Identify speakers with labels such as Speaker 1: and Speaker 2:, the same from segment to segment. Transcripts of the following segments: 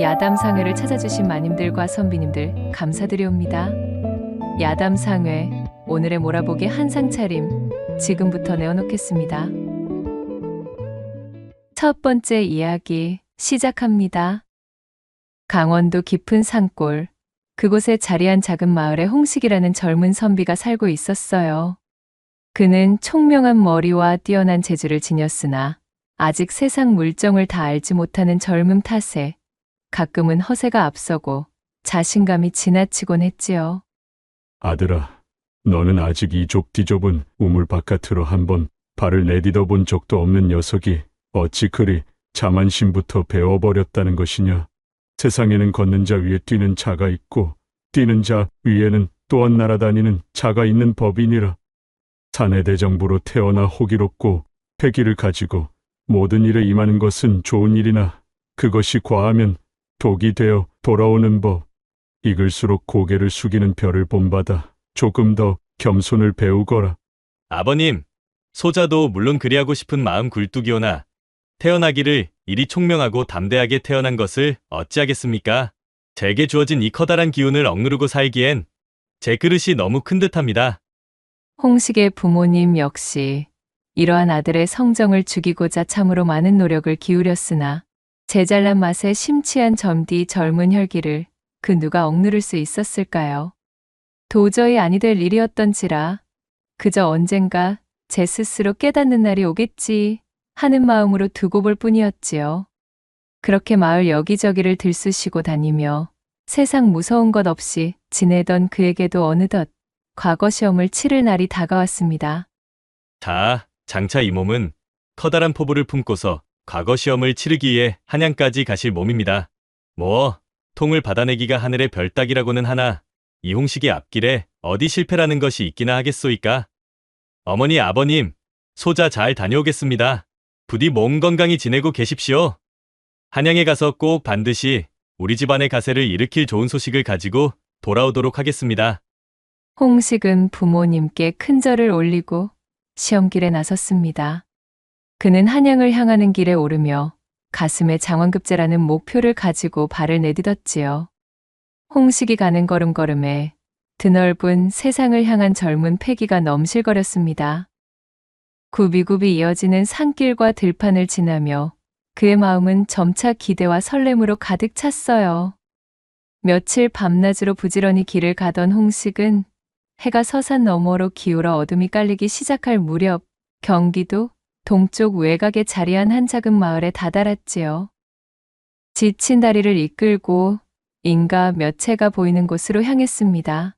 Speaker 1: 야담상회를 찾아주신 마님들과 선비님들 감사드리옵니다. 야담상회, 오늘의 몰아보기 한상 차림 지금부터 내어놓겠습니다. 첫 번째 이야기 시작합니다. 강원도 깊은 산골, 그곳에 자리한 작은 마을에 홍식이라는 젊은 선비가 살고 있었어요. 그는 총명한 머리와 뛰어난 재주를 지녔으나 아직 세상 물정을 다 알지 못하는 젊음 탓에 가끔은 허세가 앞서고 자신감이 지나치곤 했지요.
Speaker 2: 아들아, 너는 아직 이 좁디 좁은 우물 바깥으로 한번 발을 내디뎌 본 적도 없는 녀석이 어찌 그리 자만심부터 배워버렸다는 것이냐. 세상에는 걷는 자 위에 뛰는 자가 있고 뛰는 자 위에는 또한 날아다니는 자가 있는 법이니라. 사내대정부로 태어나 호기롭고 패기를 가지고 모든 일에 임하는 것은 좋은 일이나 그것이 과하면 독이 되어 돌아오는 법. 익을수록 고개를 숙이는 별을 본받아 조금 더 겸손을 배우거라.
Speaker 3: 아버님, 소자도 물론 그리하고 싶은 마음 굴뚝이오나 태어나기를 이리 총명하고 담대하게 태어난 것을 어찌하겠습니까? 제게 주어진 이 커다란 기운을 억누르고 살기엔 제 그릇이 너무 큰 듯합니다.
Speaker 1: 홍식의 부모님 역시 이러한 아들의 성정을 죽이고자 참으로 많은 노력을 기울였으나 제잘난 맛에 심취한 점디 젊은 혈기를 그 누가 억누를 수 있었을까요? 도저히 아니 될 일이었던지라 그저 언젠가 제 스스로 깨닫는 날이 오겠지 하는 마음으로 두고 볼 뿐이었지요. 그렇게 마을 여기저기를 들쑤시고 다니며 세상 무서운 것 없이 지내던 그에게도 어느덧 과거 시험을 치를 날이 다가왔습니다.
Speaker 3: 자, 장차 이 몸은 커다란 포부를 품고서 과거 시험을 치르기 위해 한양까지 가실 몸입니다. 통을 받아내기가 하늘의 별 따기라고는 하나 이 홍식의 앞길에 어디 실패라는 것이 있기나 하겠소이까? 어머니, 아버님, 소자 잘 다녀오겠습니다. 부디 몸 건강히 지내고 계십시오. 한양에 가서 꼭 반드시 우리 집안의 가세를 일으킬 좋은 소식을 가지고 돌아오도록 하겠습니다.
Speaker 1: 홍식은 부모님께 큰 절을 올리고 시험길에 나섰습니다. 그는 한양을 향하는 길에 오르며 가슴에 장원급제라는 목표를 가지고 발을 내딛었지요. 홍식이 가는 걸음걸음에 드넓은 세상을 향한 젊은 패기가 넘실거렸습니다. 굽이굽이 이어지는 산길과 들판을 지나며 그의 마음은 점차 기대와 설렘으로 가득 찼어요. 며칠 밤낮으로 부지런히 길을 가던 홍식은 해가 서산 너머로 기울어 어둠이 깔리기 시작할 무렵 경기도 동쪽 외곽에 자리한 한 작은 마을에 다다랐지요. 지친 다리를 이끌고 인가 몇 채가 보이는 곳으로 향했습니다.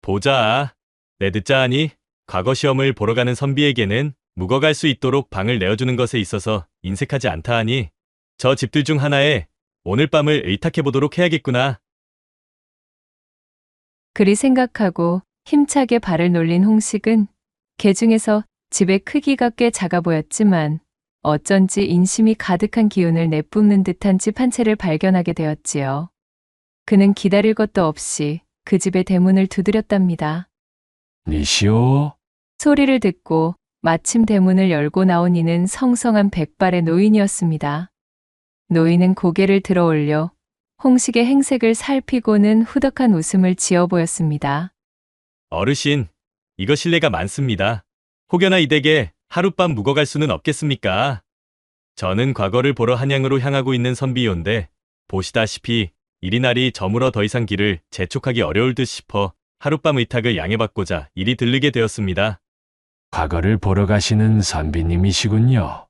Speaker 3: 보자. 내 듣자 하니 과거 시험을 보러 가는 선비에게는 묵어갈 수 있도록 방을 내어주는 것에 있어서 인색하지 않다 하니 저 집들 중 하나에 오늘 밤을 의탁해보도록 해야겠구나.
Speaker 1: 그리 생각하고 힘차게 발을 놀린 홍식은 개중에서 집의 크기가 꽤 작아 보였지만 어쩐지 인심이 가득한 기운을 내뿜는 듯한 집 한 채를 발견하게 되었지요. 그는 기다릴 것도 없이 그 집의 대문을 두드렸답니다.
Speaker 2: 니시오?
Speaker 1: 소리를 듣고 마침 대문을 열고 나온 이는 성성한 백발의 노인이었습니다. 노인은 고개를 들어 올려 홍식의 행색을 살피고는 후덕한 웃음을 지어 보였습니다.
Speaker 3: 어르신, 이거 실례가 많습니다. 혹여나 이 댁에 하룻밤 묵어갈 수는 없겠습니까? 저는 과거를 보러 한양으로 향하고 있는 선비요인데 보시다시피 이리날이 저물어 더 이상 길을 재촉하기 어려울 듯 싶어 하룻밤 의탁을 양해받고자 이리 들르게 되었습니다.
Speaker 4: 과거를 보러 가시는 선비님이시군요.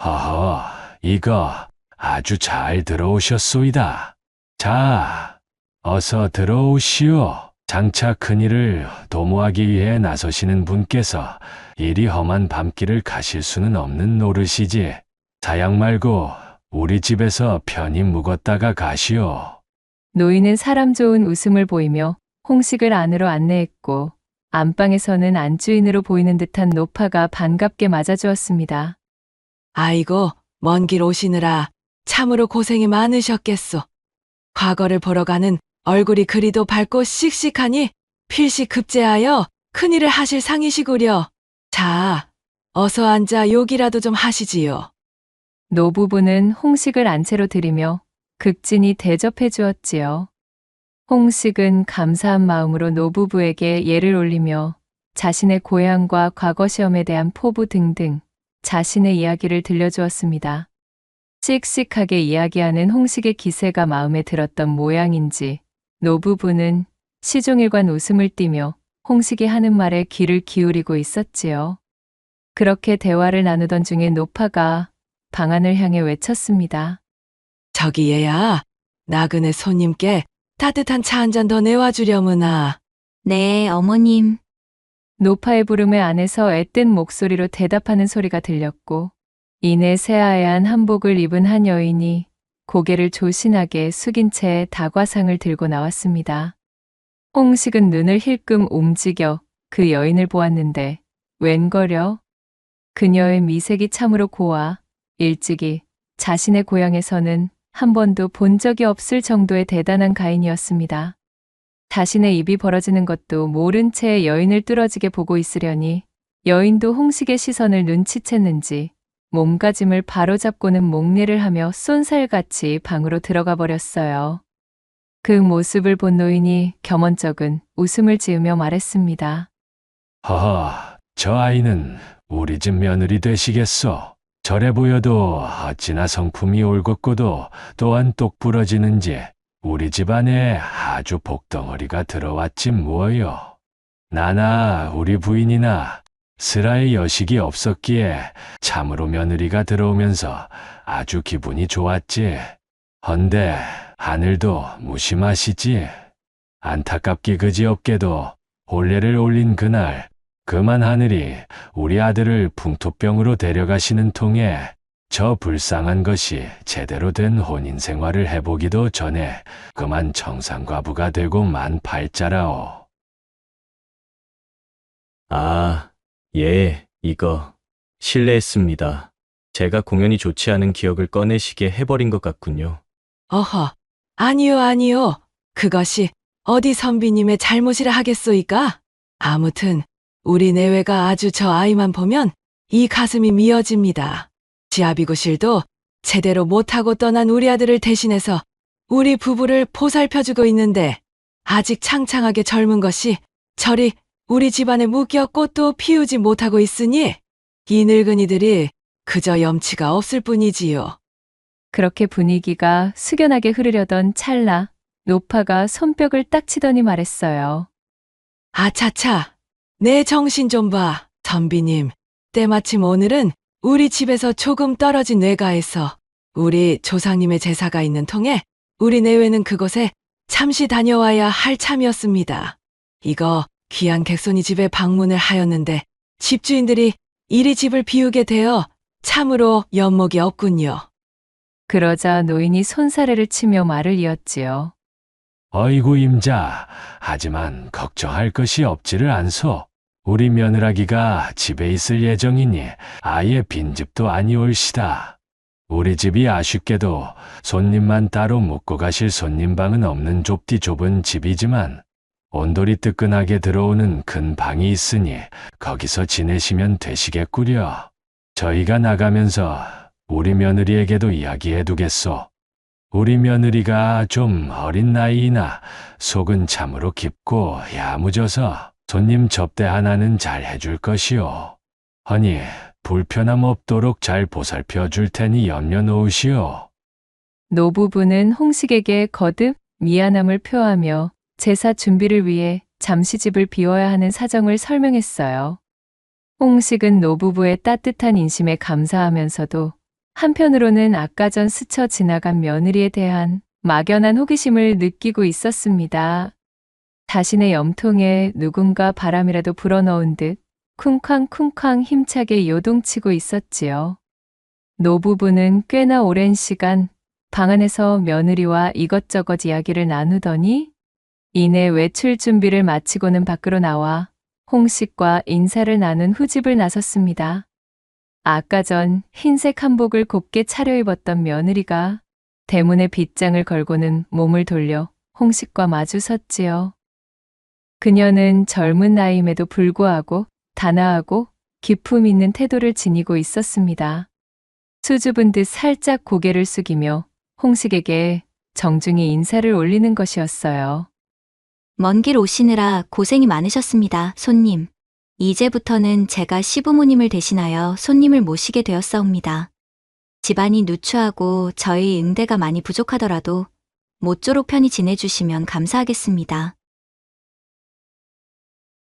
Speaker 4: 허허, 이거 아주 잘 들어오셨소이다. 자, 어서 들어오시오. 장차 큰일을 도모하기 위해 나서시는 분께서 이리 험한 밤길을 가실 수는 없는 노릇이지. 사양 말고 우리 집에서 편히 묵었다가 가시오.
Speaker 1: 노인은 사람 좋은 웃음을 보이며 홍식을 안으로 안내했고 안방에서는 안주인으로 보이는 듯한 노파가 반갑게 맞아주었습니다.
Speaker 5: 아이고, 먼 길 오시느라 참으로 고생이 많으셨겠소. 과거를 보러 가는 얼굴이 그리도 밝고 씩씩하니 필시 급제하여 큰일을 하실 상이시구려. 자, 어서 앉아 욕이라도 좀 하시지요.
Speaker 1: 노부부는 홍식을 안채로 들이며 극진히 대접해 주었지요. 홍식은 감사한 마음으로 노부부에게 예를 올리며 자신의 고향과 과거 시험에 대한 포부 등등 자신의 이야기를 들려주었습니다. 씩씩하게 이야기하는 홍식의 기세가 마음에 들었던 모양인지 노부부는 시종일관 웃음을 띠며 홍식이 하는 말에 귀를 기울이고 있었지요. 그렇게 대화를 나누던 중에 노파가 방안을 향해 외쳤습니다.
Speaker 5: 저기 얘야, 나그네 손님께 따뜻한 차 한 잔 더 내와주려무나.
Speaker 6: 네, 어머님.
Speaker 1: 노파의 부름에 안에서 앳된 목소리로 대답하는 소리가 들렸고 이내 새하얀 한복을 입은 한 여인이 고개를 조신하게 숙인 채 다과상을 들고 나왔습니다. 홍식은 눈을 힐끔 움직여 그 여인을 보았는데 웬걸요? 그녀의 미색이 참으로 고와 일찍이 자신의 고향에서는 한 번도 본 적이 없을 정도의 대단한 가인이었습니다. 자신의 입이 벌어지는 것도 모른 채 여인을 뚫어지게 보고 있으려니 여인도 홍식의 시선을 눈치챘는지 몸가짐을 바로잡고는 목례를 하며 쏜살같이 방으로 들어가 버렸어요. 그 모습을 본 노인이 겸언쩍은 웃음을 지으며 말했습니다.
Speaker 4: 허허, 저 아이는 우리 집 며느리 되시겠소. 저래 보여도 어찌나 성품이 올곧고도 또한 똑부러지는지 우리 집안에 아주 복덩어리가 들어왔지 뭐요. 나나 우리 부인이나 스라의 여식이 없었기에 참으로 며느리가 들어오면서 아주 기분이 좋았지. 헌데 하늘도 무심하시지. 안타깝기 그지없게도 혼례를 올린 그날 그만 하늘이 우리 아들을 풍토병으로 데려가시는 통에 저 불쌍한 것이 제대로 된 혼인 생활을 해보기도 전에 그만 청산과부가 되고 만 팔자라오.
Speaker 3: 아, 예, 이거 실례했습니다. 제가 공연이 좋지 않은 기억을 꺼내시게 해버린 것 같군요.
Speaker 5: 어허, 아니요, 아니요. 그것이 어디 선비님의 잘못이라 하겠소이까? 아무튼 우리 내외가 아주 저 아이만 보면 이 가슴이 미어집니다. 지아비고실도 제대로 못하고 떠난 우리 아들을 대신해서 우리 부부를 보살펴주고 있는데 아직 창창하게 젊은 것이 저리 우리 집안에 묶여 꽃도 피우지 못하고 있으니 이 늙은이들이 그저 염치가 없을 뿐이지요.
Speaker 1: 그렇게 분위기가 숙연하게 흐르려던 찰나 노파가 손뼉을 딱 치더니 말했어요.
Speaker 5: 아차차, 내 정신 좀 봐. 선비님, 때마침 오늘은 우리 집에서 조금 떨어진 뇌가에서 우리 조상님의 제사가 있는 통에 우리 내외는 그곳에 잠시 다녀와야 할 참이었습니다. 이거 귀한 객손이 집에 방문을 하였는데 집주인들이 이리 집을 비우게 되어 참으로 연목이 없군요.
Speaker 1: 그러자 노인이 손사래를 치며 말을 이었지요.
Speaker 4: 어이구 임자, 하지만 걱정할 것이 없지를 않소. 우리 며느라기가 집에 있을 예정이니 아예 빈집도 아니올시다. 우리 집이 아쉽게도 손님만 따로 묵고 가실 손님방은 없는 좁디 좁은 집이지만 온돌이 뜨끈하게 들어오는 큰 방이 있으니 거기서 지내시면 되시겠구려. 저희가 나가면서 우리 며느리에게도 이야기해두겠소. 우리 며느리가 좀 어린 나이이나 속은 참으로 깊고 야무져서 손님 접대 하나는 잘 해줄 것이오. 허니 불편함 없도록 잘 보살펴 줄 테니 염려 놓으시오.
Speaker 1: 노부부는 홍식에게 거듭 미안함을 표하며 제사 준비를 위해 잠시 집을 비워야 하는 사정을 설명했어요. 홍식은 노부부의 따뜻한 인심에 감사하면서도 한편으로는 아까 전 스쳐 지나간 며느리에 대한 막연한 호기심을 느끼고 있었습니다. 자신의 염통에 누군가 바람이라도 불어넣은 듯 쿵쾅쿵쾅 힘차게 요동치고 있었지요. 노부부는 꽤나 오랜 시간 방 안에서 며느리와 이것저것 이야기를 나누더니 이내 외출 준비를 마치고는 밖으로 나와 홍식과 인사를 나눈 후 집을 나섰습니다. 아까 전 흰색 한복을 곱게 차려입었던 며느리가 대문에 빗장을 걸고는 몸을 돌려 홍식과 마주 섰지요. 그녀는 젊은 나이임에도 불구하고 단아하고 기품 있는 태도를 지니고 있었습니다. 수줍은 듯 살짝 고개를 숙이며 홍식에게 정중히 인사를 올리는 것이었어요.
Speaker 6: 먼 길 오시느라 고생이 많으셨습니다, 손님. 이제부터는 제가 시부모님을 대신하여 손님을 모시게 되었사옵니다. 집안이 누추하고 저희 응대가 많이 부족하더라도 모쪼록 편히 지내주시면 감사하겠습니다.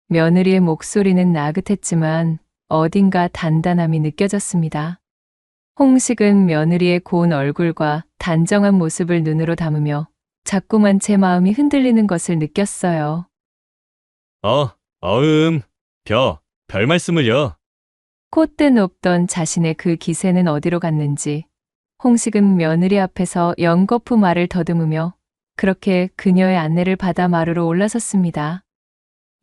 Speaker 1: 며느리의 목소리는 나긋했지만 어딘가 단단함이 느껴졌습니다. 홍식은 며느리의 고운 얼굴과 단정한 모습을 눈으로 담으며 자꾸만 제 마음이 흔들리는 것을 느꼈어요.
Speaker 3: 별 말씀을요.
Speaker 1: 콧대 높던 자신의 그 기세는 어디로 갔는지 홍식은 며느리 앞에서 연거푸 말을 더듬으며 그렇게 그녀의 안내를 받아 마루로 올라섰습니다.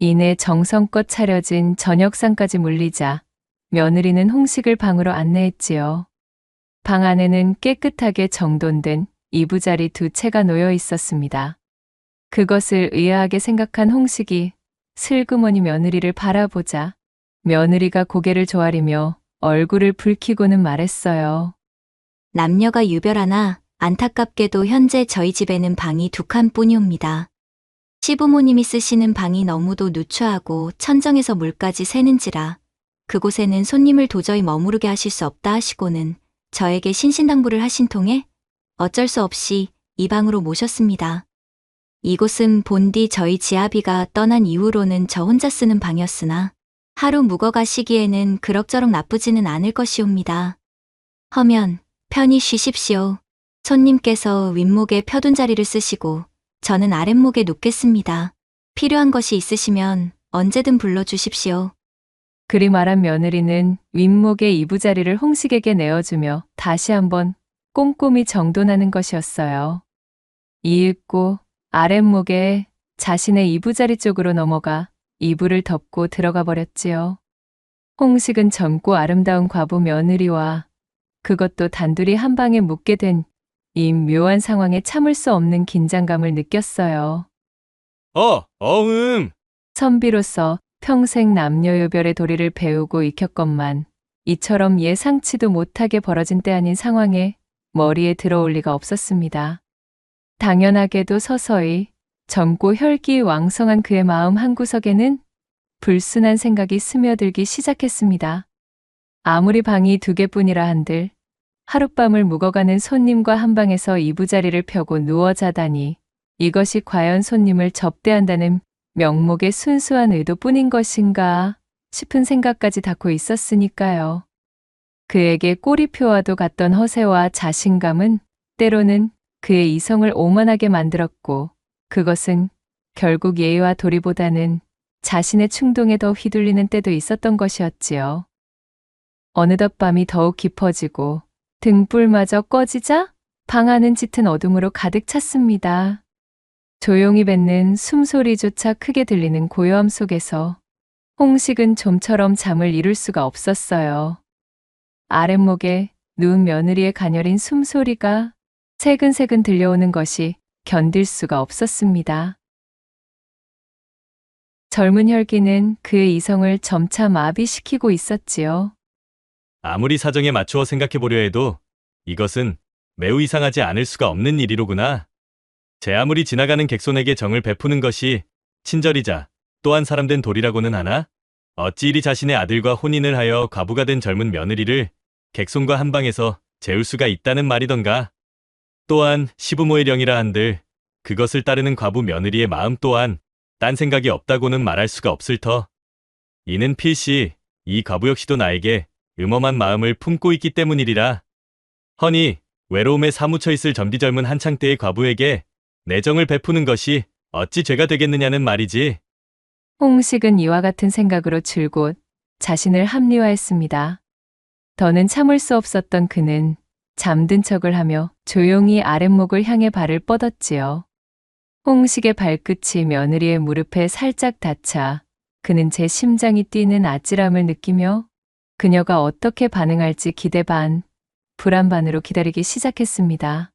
Speaker 1: 이내 정성껏 차려진 저녁상까지 물리자 며느리는 홍식을 방으로 안내했지요. 방 안에는 깨끗하게 정돈된 이부자리 2채가 놓여 있었습니다. 그것을 의아하게 생각한 홍식이 슬그머니 며느리를 바라보자 며느리가 고개를 조아리며 얼굴을 붉히고는 말했어요.
Speaker 6: 남녀가 유별하나 안타깝게도 현재 저희 집에는 방이 2칸뿐이옵니다. 시부모님이 쓰시는 방이 너무도 누추하고 천정에서 물까지 새는지라 그곳에는 손님을 도저히 머무르게 하실 수 없다 하시고는 저에게 신신당부를 하신 통에 어쩔 수 없이 이 방으로 모셨습니다. 이곳은 본디 저희 지아비가 떠난 이후로는 저 혼자 쓰는 방이었으나 하루 묵어 가시기에는 그럭저럭 나쁘지는 않을 것이옵니다. 허면 편히 쉬십시오. 손님께서 윗목에 펴둔 자리를 쓰시고 저는 아랫목에 눕겠습니다. 필요한 것이 있으시면 언제든 불러주십시오.
Speaker 1: 그리 말한 며느리는 윗목의 이부자리를 홍식에게 내어주며 다시 한번 꼼꼼히 정돈하는 것이었어요. 이윽고 아랫목에 자신의 이부자리 쪽으로 넘어가 이불을 덮고 들어가 버렸지요. 홍식은 젊고 아름다운 과부 며느리와 그것도 단둘이 한 방에 묵게 된 이 묘한 상황에 참을 수 없는 긴장감을 느꼈어요. 선비로서 평생 남녀요별의 도리를 배우고 익혔건만 이처럼 예상치도 못하게 벌어진 때 아닌 상황에 머리에 들어올 리가 없었습니다. 당연하게도 서서히 젊고 혈기 왕성한 그의 마음 한구석에는 불순한 생각이 스며들기 시작했습니다. 아무리 방이 2개뿐이라 한들 하룻밤을 묵어가는 손님과 한 방에서 이부자리를 펴고 누워 자다니 이것이 과연 손님을 접대한다는 명목의 순수한 의도뿐인 것인가 싶은 생각까지 닿고 있었으니까요. 그에게 꼬리표와도 같던 허세와 자신감은 때로는 그의 이성을 오만하게 만들었고 그것은 결국 예의와 도리보다는 자신의 충동에 더 휘둘리는 때도 있었던 것이었지요. 어느덧 밤이 더욱 깊어지고 등불마저 꺼지자 방 안은 짙은 어둠으로 가득 찼습니다. 조용히 뱉는 숨소리조차 크게 들리는 고요함 속에서 홍식은 좀처럼 잠을 이룰 수가 없었어요. 아랫목에 누운 며느리의 가녀린 숨소리가 새근새근 들려오는 것이 견딜 수가 없었습니다. 젊은 혈기는 그의 이성을 점차 마비시키고 있었지요.
Speaker 3: 아무리 사정에 맞추어 생각해보려 해도 이것은 매우 이상하지 않을 수가 없는 일이로구나. 제 아무리 지나가는 객손에게 정을 베푸는 것이 친절이자 또한 사람된 도리라고는 하나 어찌 이리 자신의 아들과 혼인을 하여 과부가 된 젊은 며느리를 객손과 한 방에서 재울 수가 있다는 말이던가. 또한 시부모의 령이라 한들 그것을 따르는 과부 며느리의 마음 또한 딴 생각이 없다고는 말할 수가 없을 터. 이는 필시 이 과부 역시도 나에게 음험한 마음을 품고 있기 때문이리라. 허니 외로움에 사무쳐 있을 젊디 젊은 한창 때의 과부에게 내정을 베푸는 것이 어찌 죄가 되겠느냐는 말이지.
Speaker 1: 홍식은 이와 같은 생각으로 줄곧 자신을 합리화했습니다. 더는 참을 수 없었던 그는 잠든 척을 하며 조용히 아랫목을 향해 발을 뻗었지요. 홍식의 발끝이 며느리의 무릎에 살짝 닿자 그는 제 심장이 뛰는 아찔함을 느끼며 그녀가 어떻게 반응할지 기대 반, 불안 반으로 기다리기 시작했습니다.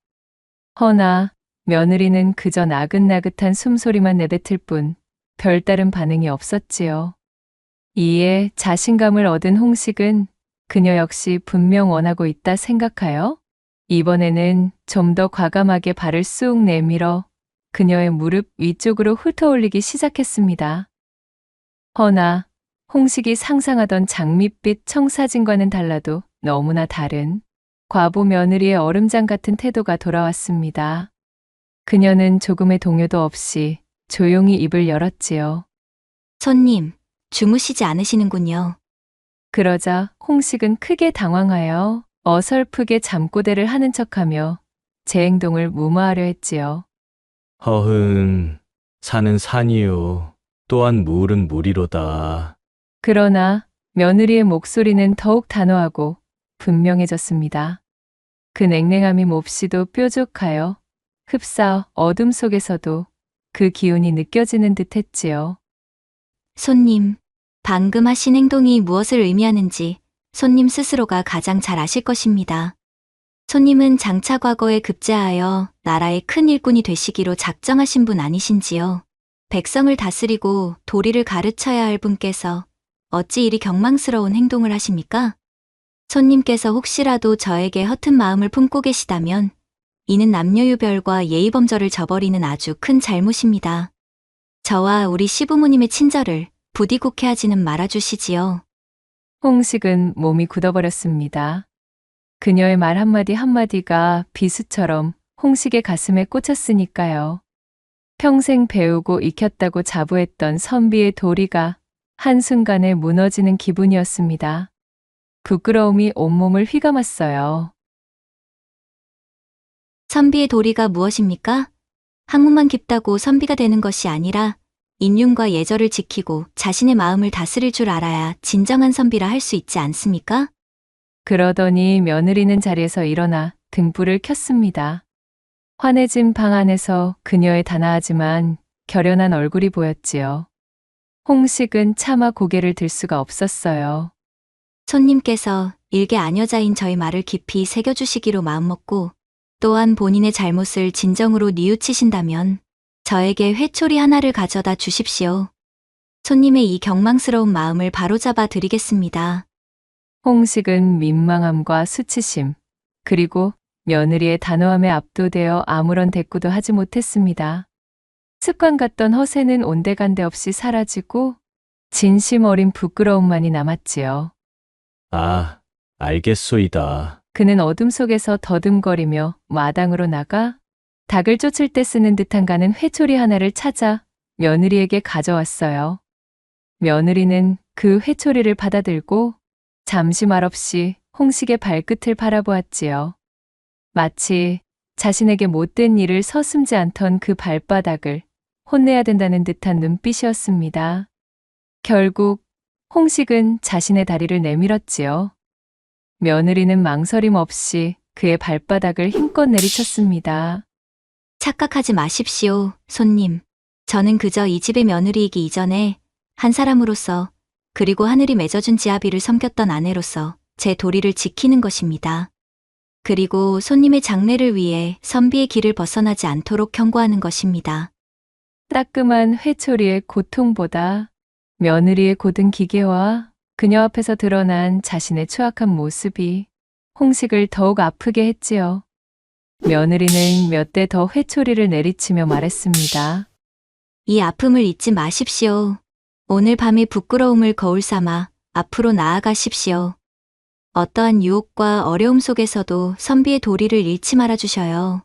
Speaker 1: 허나 며느리는 그저 나긋나긋한 숨소리만 내뱉을 뿐 별다른 반응이 없었지요. 이에 자신감을 얻은 홍식은 그녀 역시 분명 원하고 있다 생각하여 이번에는 좀 더 과감하게 발을 쑥 내밀어 그녀의 무릎 위쪽으로 훑어올리기 시작했습니다. 허나 홍식이 상상하던 장밋빛 청사진과는 달라도 너무나 다른 과부 며느리의 얼음장 같은 태도가 돌아왔습니다. 그녀는 조금의 동요도 없이 조용히 입을 열었지요.
Speaker 6: 손님, 주무시지 않으시는군요.
Speaker 1: 그러자 홍식은 크게 당황하여 어설프게 잠꼬대를 하는 척하며 제 행동을 무마하려 했지요.
Speaker 3: 허흔, 산은 산이요. 또한 물은 물이로다.
Speaker 1: 그러나 며느리의 목소리는 더욱 단호하고 분명해졌습니다. 그 냉랭함이 몹시도 뾰족하여 흡사 어둠 속에서도 그 기운이 느껴지는 듯 했지요.
Speaker 6: 손님, 방금 하신 행동이 무엇을 의미하는지 손님 스스로가 가장 잘 아실 것입니다. 손님은 장차 과거에 급제하여 나라의 큰 일꾼이 되시기로 작정하신 분 아니신지요. 백성을 다스리고 도리를 가르쳐야 할 분께서 어찌 이리 경망스러운 행동을 하십니까? 손님께서 혹시라도 저에게 허튼 마음을 품고 계시다면 이는 남녀유별과 예의범절을 저버리는 아주 큰 잘못입니다. 저와 우리 시부모님의 친절을 부디 곡해하지는 말아주시지요.
Speaker 1: 홍식은 몸이 굳어버렸습니다. 그녀의 말 한마디 한마디가 비수처럼 홍식의 가슴에 꽂혔으니까요. 평생 배우고 익혔다고 자부했던 선비의 도리가 한순간에 무너지는 기분이었습니다. 부끄러움이 온몸을 휘감았어요.
Speaker 6: 선비의 도리가 무엇입니까? 학문만 깊다고 선비가 되는 것이 아니라 인륜과 예절을 지키고 자신의 마음을 다스릴 줄 알아야 진정한 선비라 할 수 있지 않습니까?
Speaker 1: 그러더니 며느리는 자리에서 일어나 등불을 켰습니다. 환해진 방 안에서 그녀의 단아하지만 결연한 얼굴이 보였지요. 홍식은 차마 고개를 들 수가 없었어요.
Speaker 6: 손님께서 일개 아녀자인 저의 말을 깊이 새겨주시기로 마음먹고 또한 본인의 잘못을 진정으로 뉘우치신다면 저에게 회초리 하나를 가져다 주십시오. 손님의 이 경망스러운 마음을 바로잡아 드리겠습니다.
Speaker 1: 홍식은 민망함과 수치심, 그리고 며느리의 단호함에 압도되어 아무런 대꾸도 하지 못했습니다. 습관 같던 허세는 온데간데 없이 사라지고 진심 어린 부끄러움만이 남았지요.
Speaker 3: 아, 알겠소이다.
Speaker 1: 그는 어둠 속에서 더듬거리며 마당으로 나가 닭을 쫓을 때 쓰는 듯한 가는 회초리 하나를 찾아 며느리에게 가져왔어요. 며느리는 그 회초리를 받아들고 잠시 말없이 홍식의 발끝을 바라보았지요. 마치 자신에게 못된 일을 서슴지 않던 그 발바닥을 혼내야 된다는 듯한 눈빛이었습니다. 결국 홍식은 자신의 다리를 내밀었지요. 며느리는 망설임 없이 그의 발바닥을 힘껏 내리쳤습니다.
Speaker 6: 착각하지 마십시오, 손님. 저는 그저 이 집의 며느리이기 이전에 한 사람으로서 그리고 하늘이 맺어준 지아비를 섬겼던 아내로서 제 도리를 지키는 것입니다. 그리고 손님의 장래를 위해 선비의 길을 벗어나지 않도록 경고하는 것입니다.
Speaker 1: 따끔한 회초리의 고통보다 며느리의 고든 기계와 그녀 앞에서 드러난 자신의 추악한 모습이 홍식을 더욱 아프게 했지요. 며느리는 몇 대 더 회초리를 내리치며 말했습니다.
Speaker 6: 이 아픔을 잊지 마십시오. 오늘 밤의 부끄러움을 거울 삼아 앞으로 나아가십시오. 어떠한 유혹과 어려움 속에서도 선비의 도리를 잃지 말아주셔요.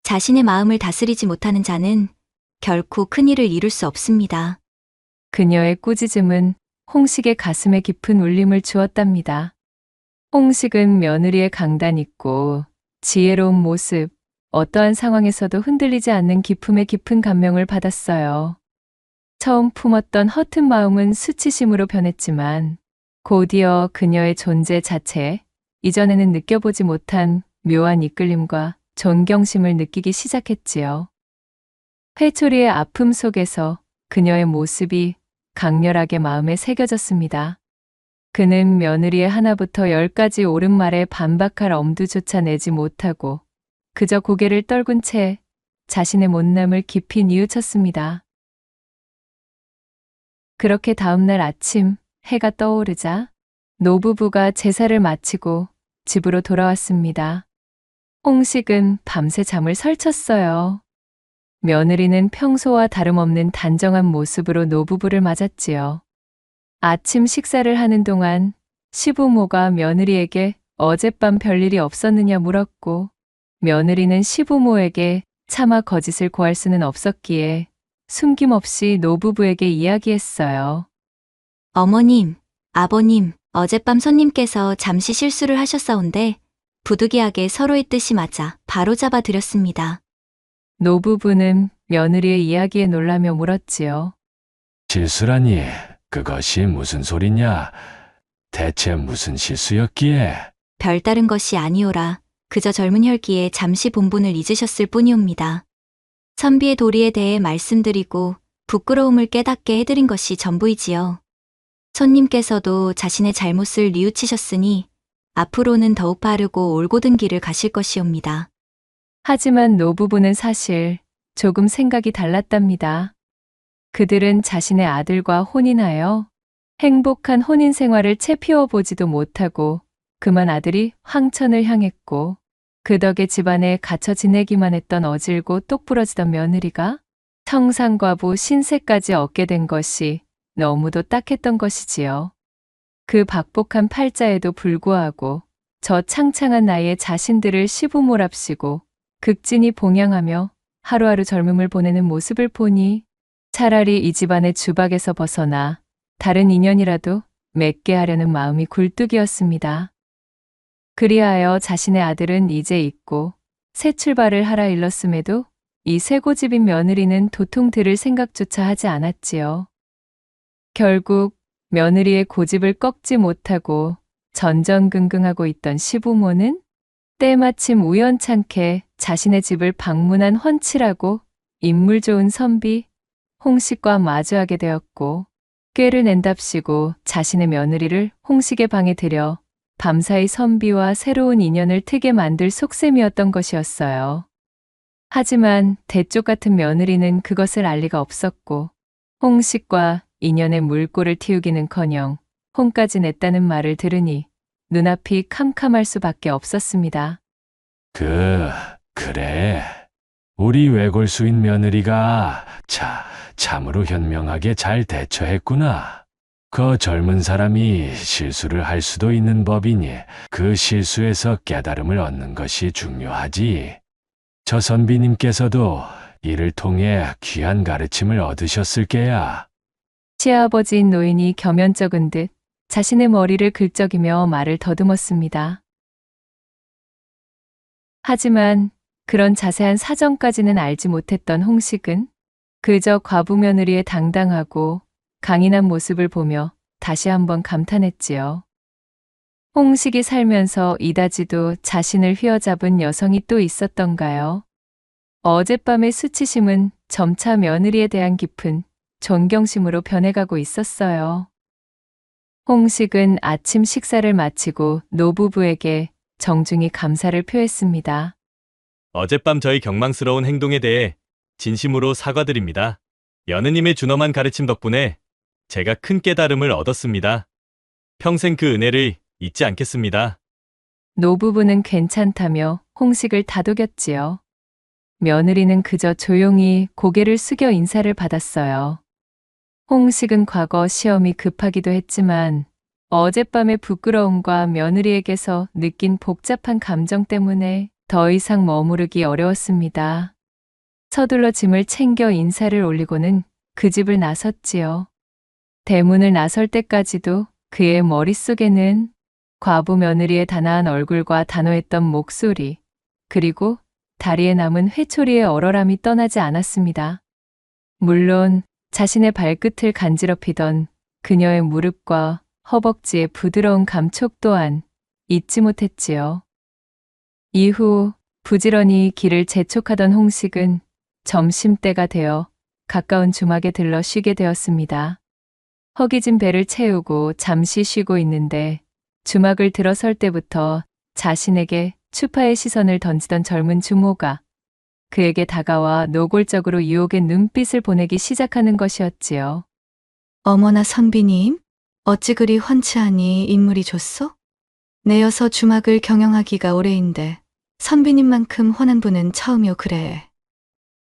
Speaker 6: 자신의 마음을 다스리지 못하는 자는 결코 큰 일을 이룰 수 없습니다.
Speaker 1: 그녀의 꾸짖음은 홍식의 가슴에 깊은 울림을 주었답니다. 홍식은 며느리의 강단 있고 지혜로운 모습, 어떠한 상황에서도 흔들리지 않는 기품에 깊은 감명을 받았어요. 처음 품었던 허튼 마음은 수치심으로 변했지만 곧이어 그녀의 존재 자체에 이전에는 느껴보지 못한 묘한 이끌림과 존경심을 느끼기 시작했지요. 회초리의 아픔 속에서 그녀의 모습이 강렬하게 마음에 새겨졌습니다. 그는 며느리의 하나부터 10까지 옳은 말에 반박할 엄두조차 내지 못하고 그저 고개를 떨군 채 자신의 못남을 깊이 뉘우쳤습니다. 그렇게 다음날 아침 해가 떠오르자 노부부가 제사를 마치고 집으로 돌아왔습니다. 홍식은 밤새 잠을 설쳤어요. 며느리는 평소와 다름없는 단정한 모습으로 노부부를 맞았지요. 아침 식사를 하는 동안 시부모가 며느리에게 어젯밤 별일이 없었느냐 물었고, 며느리는 시부모에게 차마 거짓을 고할 수는 없었기에 숨김없이 노부부에게 이야기했어요.
Speaker 6: 어머님, 아버님, 어젯밤 손님께서 잠시 실수를 하셨사온데 부득이하게 서로의 뜻이 맞아 바로잡아 드렸습니다.
Speaker 1: 노부부는 며느리의 이야기에 놀라며 물었지요.
Speaker 4: 실수라니, 그것이 무슨 소리냐? 대체 무슨 실수였기에?
Speaker 6: 별다른 것이 아니오라. 그저 젊은 혈기에 잠시 본분을 잊으셨을 뿐이옵니다. 선비의 도리에 대해 말씀드리고 부끄러움을 깨닫게 해드린 것이 전부이지요. 손님께서도 자신의 잘못을 뉘우치셨으니 앞으로는 더욱 바르고 올곧은 길을 가실 것이옵니다.
Speaker 1: 하지만 노부부는 사실 조금 생각이 달랐답니다. 그들은 자신의 아들과 혼인하여 행복한 혼인 생활을 채 피워보지도 못하고 그만 아들이 황천을 향했고, 그 덕에 집안에 갇혀 지내기만 했던 어질고 똑부러지던 며느리가 청산과부 신세까지 얻게 된 것이 너무도 딱했던 것이지요. 그 박복한 팔자에도 불구하고 저 창창한 나이에 자신들을 시부모랍시고 극진히 봉양하며 하루하루 젊음을 보내는 모습을 보니 차라리 이 집안의 주박에서 벗어나 다른 인연이라도 맺게 하려는 마음이 굴뚝이었습니다. 그리하여 자신의 아들은 이제 있고 새 출발을 하라 일렀음에도 이 쇠고집인 며느리는 도통 들을 생각조차 하지 않았지요. 결국 며느리의 고집을 꺾지 못하고 전전긍긍하고 있던 시부모는 때마침 우연찮게 자신의 집을 방문한 훤칠하고 인물 좋은 선비 홍식과 마주하게 되었고, 꾀를 낸답시고 자신의 며느리를 홍식의 방에 들여 밤사이 선비와 새로운 인연을 트게 만들 속셈이었던 것이었어요. 하지만 대쪽 같은 며느리는 그것을 알 리가 없었고, 홍식과 인연의 물꼬를 틔우기는커녕 혼까지 냈다는 말을 들으니 눈앞이 캄캄할 수밖에 없었습니다.
Speaker 4: 그래. 우리 외골수인 며느리가 참으로 현명하게 잘 대처했구나. 그 젊은 사람이 실수를 할 수도 있는 법이니 그 실수에서 깨달음을 얻는 것이 중요하지. 저 선비님께서도 이를 통해 귀한 가르침을 얻으셨을 게야.
Speaker 1: 시아버지인 노인이 겸연쩍은 듯 자신의 머리를 긁적이며 말을 더듬었습니다. 하지만 그런 자세한 사정까지는 알지 못했던 홍식은 그저 과부 며느리의 당당하고 강인한 모습을 보며 다시 한번 감탄했지요. 홍식이 살면서 이다지도 자신을 휘어잡은 여성이 또 있었던가요? 어젯밤의 수치심은 점차 며느리에 대한 깊은 존경심으로 변해가고 있었어요. 홍식은 아침 식사를 마치고 노부부에게 정중히 감사를 표했습니다.
Speaker 3: 어젯밤 저희 경망스러운 행동에 대해 진심으로 사과드립니다. 며느님의 준엄한 가르침 덕분에 제가 큰 깨달음을 얻었습니다. 평생 그 은혜를 잊지 않겠습니다.
Speaker 1: 노부부는 괜찮다며 홍식을 다독였지요. 며느리는 그저 조용히 고개를 숙여 인사를 받았어요. 홍식은 과거 시험이 급하기도 했지만 어젯밤의 부끄러움과 며느리에게서 느낀 복잡한 감정 때문에 더 이상 머무르기 어려웠습니다. 서둘러 짐을 챙겨 인사를 올리고는 그 집을 나섰지요. 대문을 나설 때까지도 그의 머릿속에는 과부 며느리의 단아한 얼굴과 단호했던 목소리, 그리고 다리에 남은 회초리의 얼얼함이 떠나지 않았습니다. 물론 자신의 발끝을 간지럽히던 그녀의 무릎과 허벅지의 부드러운 감촉 또한 잊지 못했지요. 이후 부지런히 길을 재촉하던 홍식은 점심때가 되어 가까운 주막에 들러 쉬게 되었습니다. 허기진 배를 채우고 잠시 쉬고 있는데 주막을 들어설 때부터 자신에게 추파의 시선을 던지던 젊은 주모가 그에게 다가와 노골적으로 유혹의 눈빛을 보내기 시작하는 것이었지요.
Speaker 7: 어머나 선비님, 어찌 그리 훤치하니 인물이 좋소? 내여서 주막을 경영하기가 오래인데 선비님만큼 혼한 분은 처음이요, 그래.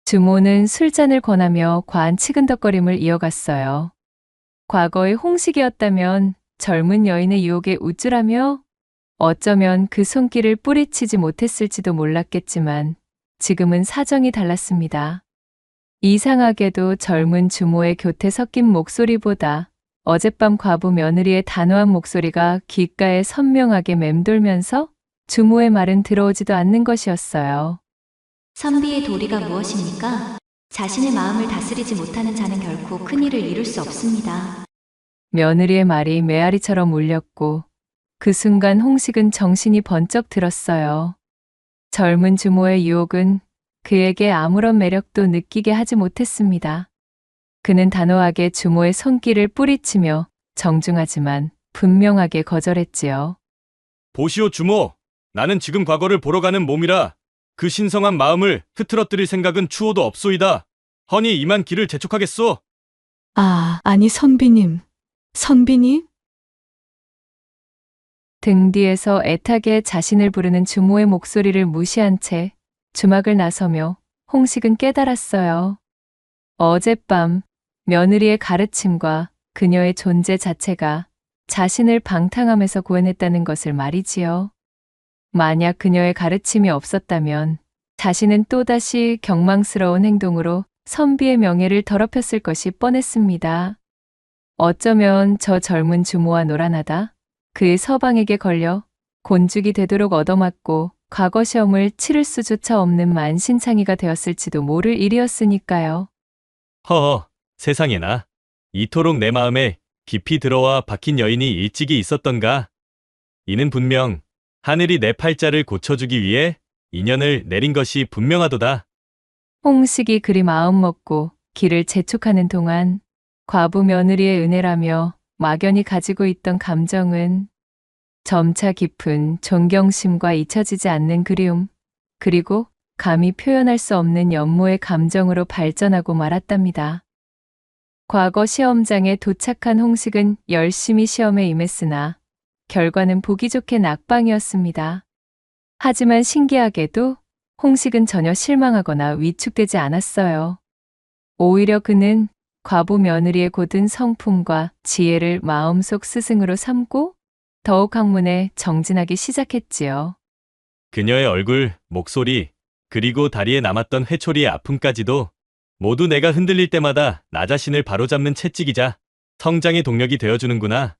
Speaker 1: 주모는 술잔을 권하며 과한 치근덕거림을 이어갔어요. 과거의 홍식이었다면 젊은 여인의 유혹에 우쭐하며 어쩌면 그 손길을 뿌리치지 못했을지도 몰랐겠지만 지금은 사정이 달랐습니다. 이상하게도 젊은 주모의 곁에 섞인 목소리보다 어젯밤 과부 며느리의 단호한 목소리가 귓가에 선명하게 맴돌면서 주모의 말은 들어오지도 않는 것이었어요.
Speaker 6: 선비의 도리가 무엇입니까? 자신의 마음을 다스리지 못하는 자는 결코 큰 일을 이룰 수 없습니다.
Speaker 1: 며느리의 말이 메아리처럼 울렸고 그 순간 홍식은 정신이 번쩍 들었어요. 젊은 주모의 유혹은 그에게 아무런 매력도 느끼게 하지 못했습니다. 그는 단호하게 주모의 손길을 뿌리치며 정중하지만 분명하게 거절했지요.
Speaker 3: 보시오 주모, 나는 지금 과거를 보러 가는 몸이라 그 신성한 마음을 흐트러뜨릴 생각은 추호도 없소이다. 허니 이만 길을 재촉하겠소.
Speaker 7: 아, 아니, 선비님. 선비님?
Speaker 1: 등 뒤에서 애타게 자신을 부르는 주모의 목소리를 무시한 채 주막을 나서며 홍식은 깨달았어요. 어젯밤 며느리의 가르침과 그녀의 존재 자체가 자신을 방탕함에서 구원했다는 것을 말이지요. 만약 그녀의 가르침이 없었다면 자신은 또다시 경망스러운 행동으로 선비의 명예를 더럽혔을 것이 뻔했습니다. 어쩌면 저 젊은 주모와 놀아나다 그의 서방에게 걸려 곤죽이 되도록 얻어맞고 과거 시험을 치를 수조차 없는 만신창이가 되었을지도 모를 일이었으니까요.
Speaker 3: 허허, 세상에나. 이토록 내 마음에 깊이 들어와 박힌 여인이 일찍이 있었던가. 이는 분명 하늘이 내 팔자를 고쳐주기 위해 인연을 내린 것이 분명하도다.
Speaker 1: 홍식이 그리 마음먹고 길을 재촉하는 동안 과부 며느리의 은혜라며 막연히 가지고 있던 감정은 점차 깊은 존경심과 잊혀지지 않는 그리움, 그리고 감히 표현할 수 없는 연모의 감정으로 발전하고 말았답니다. 과거 시험장에 도착한 홍식은 열심히 시험에 임했으나 결과는 보기 좋게 낙방이었습니다. 하지만 신기하게도 홍식은 전혀 실망하거나 위축되지 않았어요. 오히려 그는 과부 며느리의 고든 성품과 지혜를 마음속 스승으로 삼고 더욱 학문에 정진하기 시작했지요.
Speaker 3: 그녀의 얼굴, 목소리, 그리고 다리에 남았던 회초리의 아픔까지도 모두 내가 흔들릴 때마다 나 자신을 바로잡는 채찍이자 성장의 동력이 되어주는구나.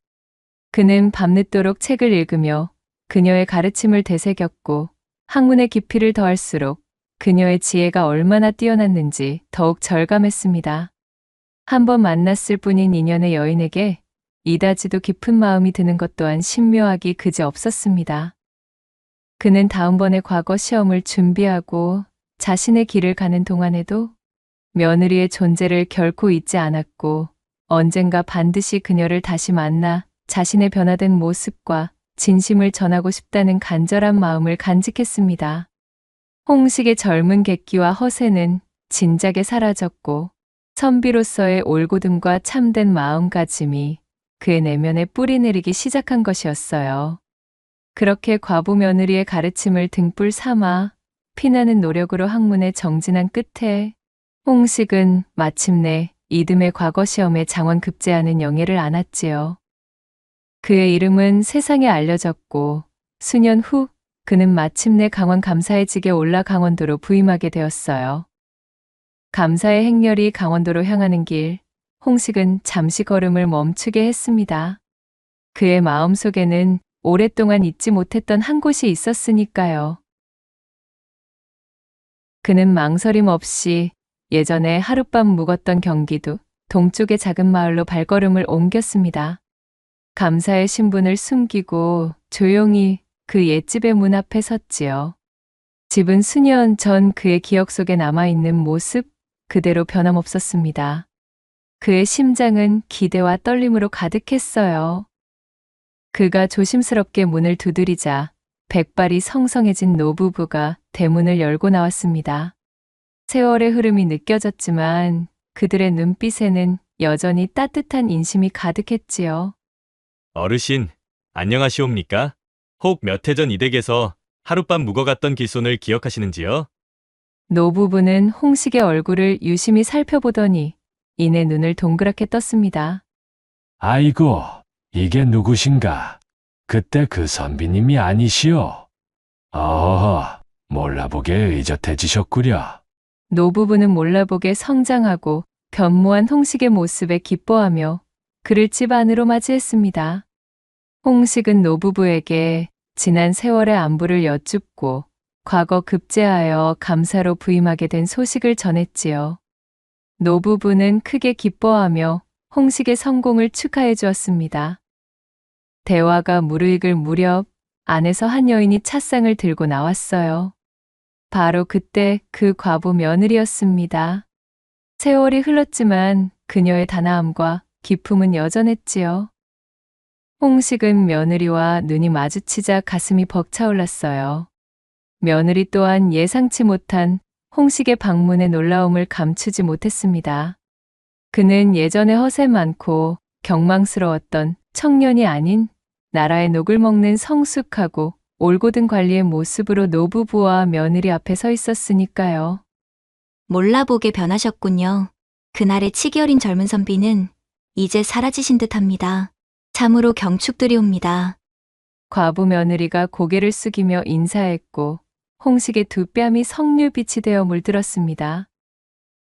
Speaker 1: 그는 밤늦도록 책을 읽으며 그녀의 가르침을 되새겼고 학문의 깊이를 더할수록 그녀의 지혜가 얼마나 뛰어났는지 더욱 절감했습니다. 한번 만났을 뿐인 인연의 여인에게 이다지도 깊은 마음이 드는 것 또한 신묘하기 그지 없었습니다. 그는 다음번에 과거 시험을 준비하고 자신의 길을 가는 동안에도 며느리의 존재를 결코 잊지 않았고 언젠가 반드시 그녀를 다시 만나 자신의 변화된 모습과 진심을 전하고 싶다는 간절한 마음을 간직했습니다. 홍식의 젊은 객기와 허세는 진작에 사라졌고 선비로서의 올곧음과 참된 마음가짐이 그의 내면에 뿌리 내리기 시작한 것이었어요. 그렇게 과부 며느리의 가르침을 등불 삼아 피나는 노력으로 학문에 정진한 끝에 홍식은 마침내 이듬해 과거 시험에 장원급제하는 영예를 안았지요. 그의 이름은 세상에 알려졌고 수년 후 그는 마침내 강원 감사의 직에 올라 강원도로 부임하게 되었어요. 감사의 행렬이 강원도로 향하는 길, 홍식은 잠시 걸음을 멈추게 했습니다. 그의 마음속에는 오랫동안 잊지 못했던 한 곳이 있었으니까요. 그는 망설임 없이 예전에 하룻밤 묵었던 경기도 동쪽의 작은 마을로 발걸음을 옮겼습니다. 감사의 신분을 숨기고 조용히 그 옛집의 문 앞에 섰지요. 집은 수년 전 그의 기억 속에 남아있는 모습 그대로 변함없었습니다. 그의 심장은 기대와 떨림으로 가득했어요. 그가 조심스럽게 문을 두드리자 백발이 성성해진 노부부가 대문을 열고 나왔습니다. 세월의 흐름이 느껴졌지만 그들의 눈빛에는 여전히 따뜻한 인심이 가득했지요.
Speaker 3: 어르신, 안녕하시옵니까? 혹 몇 해 전 이 댁에서 하룻밤 묵어갔던 길손을 기억하시는지요?
Speaker 1: 노부부는 홍식의 얼굴을 유심히 살펴보더니 이내 눈을 동그랗게 떴습니다.
Speaker 4: 아이고, 이게 누구신가? 그때 그 선비님이 아니시오. 어허, 몰라보게 의젓해지셨구려.
Speaker 1: 노부부는 몰라보게 성장하고 변모한 홍식의 모습에 기뻐하며 그를 집 안으로 맞이했습니다. 홍식은 노부부에게 지난 세월의 안부를 여쭙고 과거 급제하여 감사로 부임하게 된 소식을 전했지요. 노부부는 크게 기뻐하며 홍식의 성공을 축하해 주었습니다. 대화가 무르익을 무렵 안에서 한 여인이 찻상을 들고 나왔어요. 바로 그때 그 과부 며느리였습니다. 세월이 흘렀지만 그녀의 단아함과 기품은 여전했지요. 홍식은 며느리와 눈이 마주치자 가슴이 벅차올랐어요. 며느리 또한 예상치 못한 홍식의 방문의 놀라움을 감추지 못했습니다. 그는 예전에 허세 많고 경망스러웠던 청년이 아닌 나라의 녹을 먹는 성숙하고 올곧은 관리의 모습으로 노부부와 며느리 앞에 서 있었으니까요.
Speaker 6: 몰라보게 변하셨군요. 그날의 치기 어린 젊은 선비는 이제 사라지신 듯합니다. 참으로 경축드리옵니다.
Speaker 1: 과부 며느리가 고개를 숙이며 인사했고 홍식의 두 뺨이 석류빛이 되어 물들었습니다.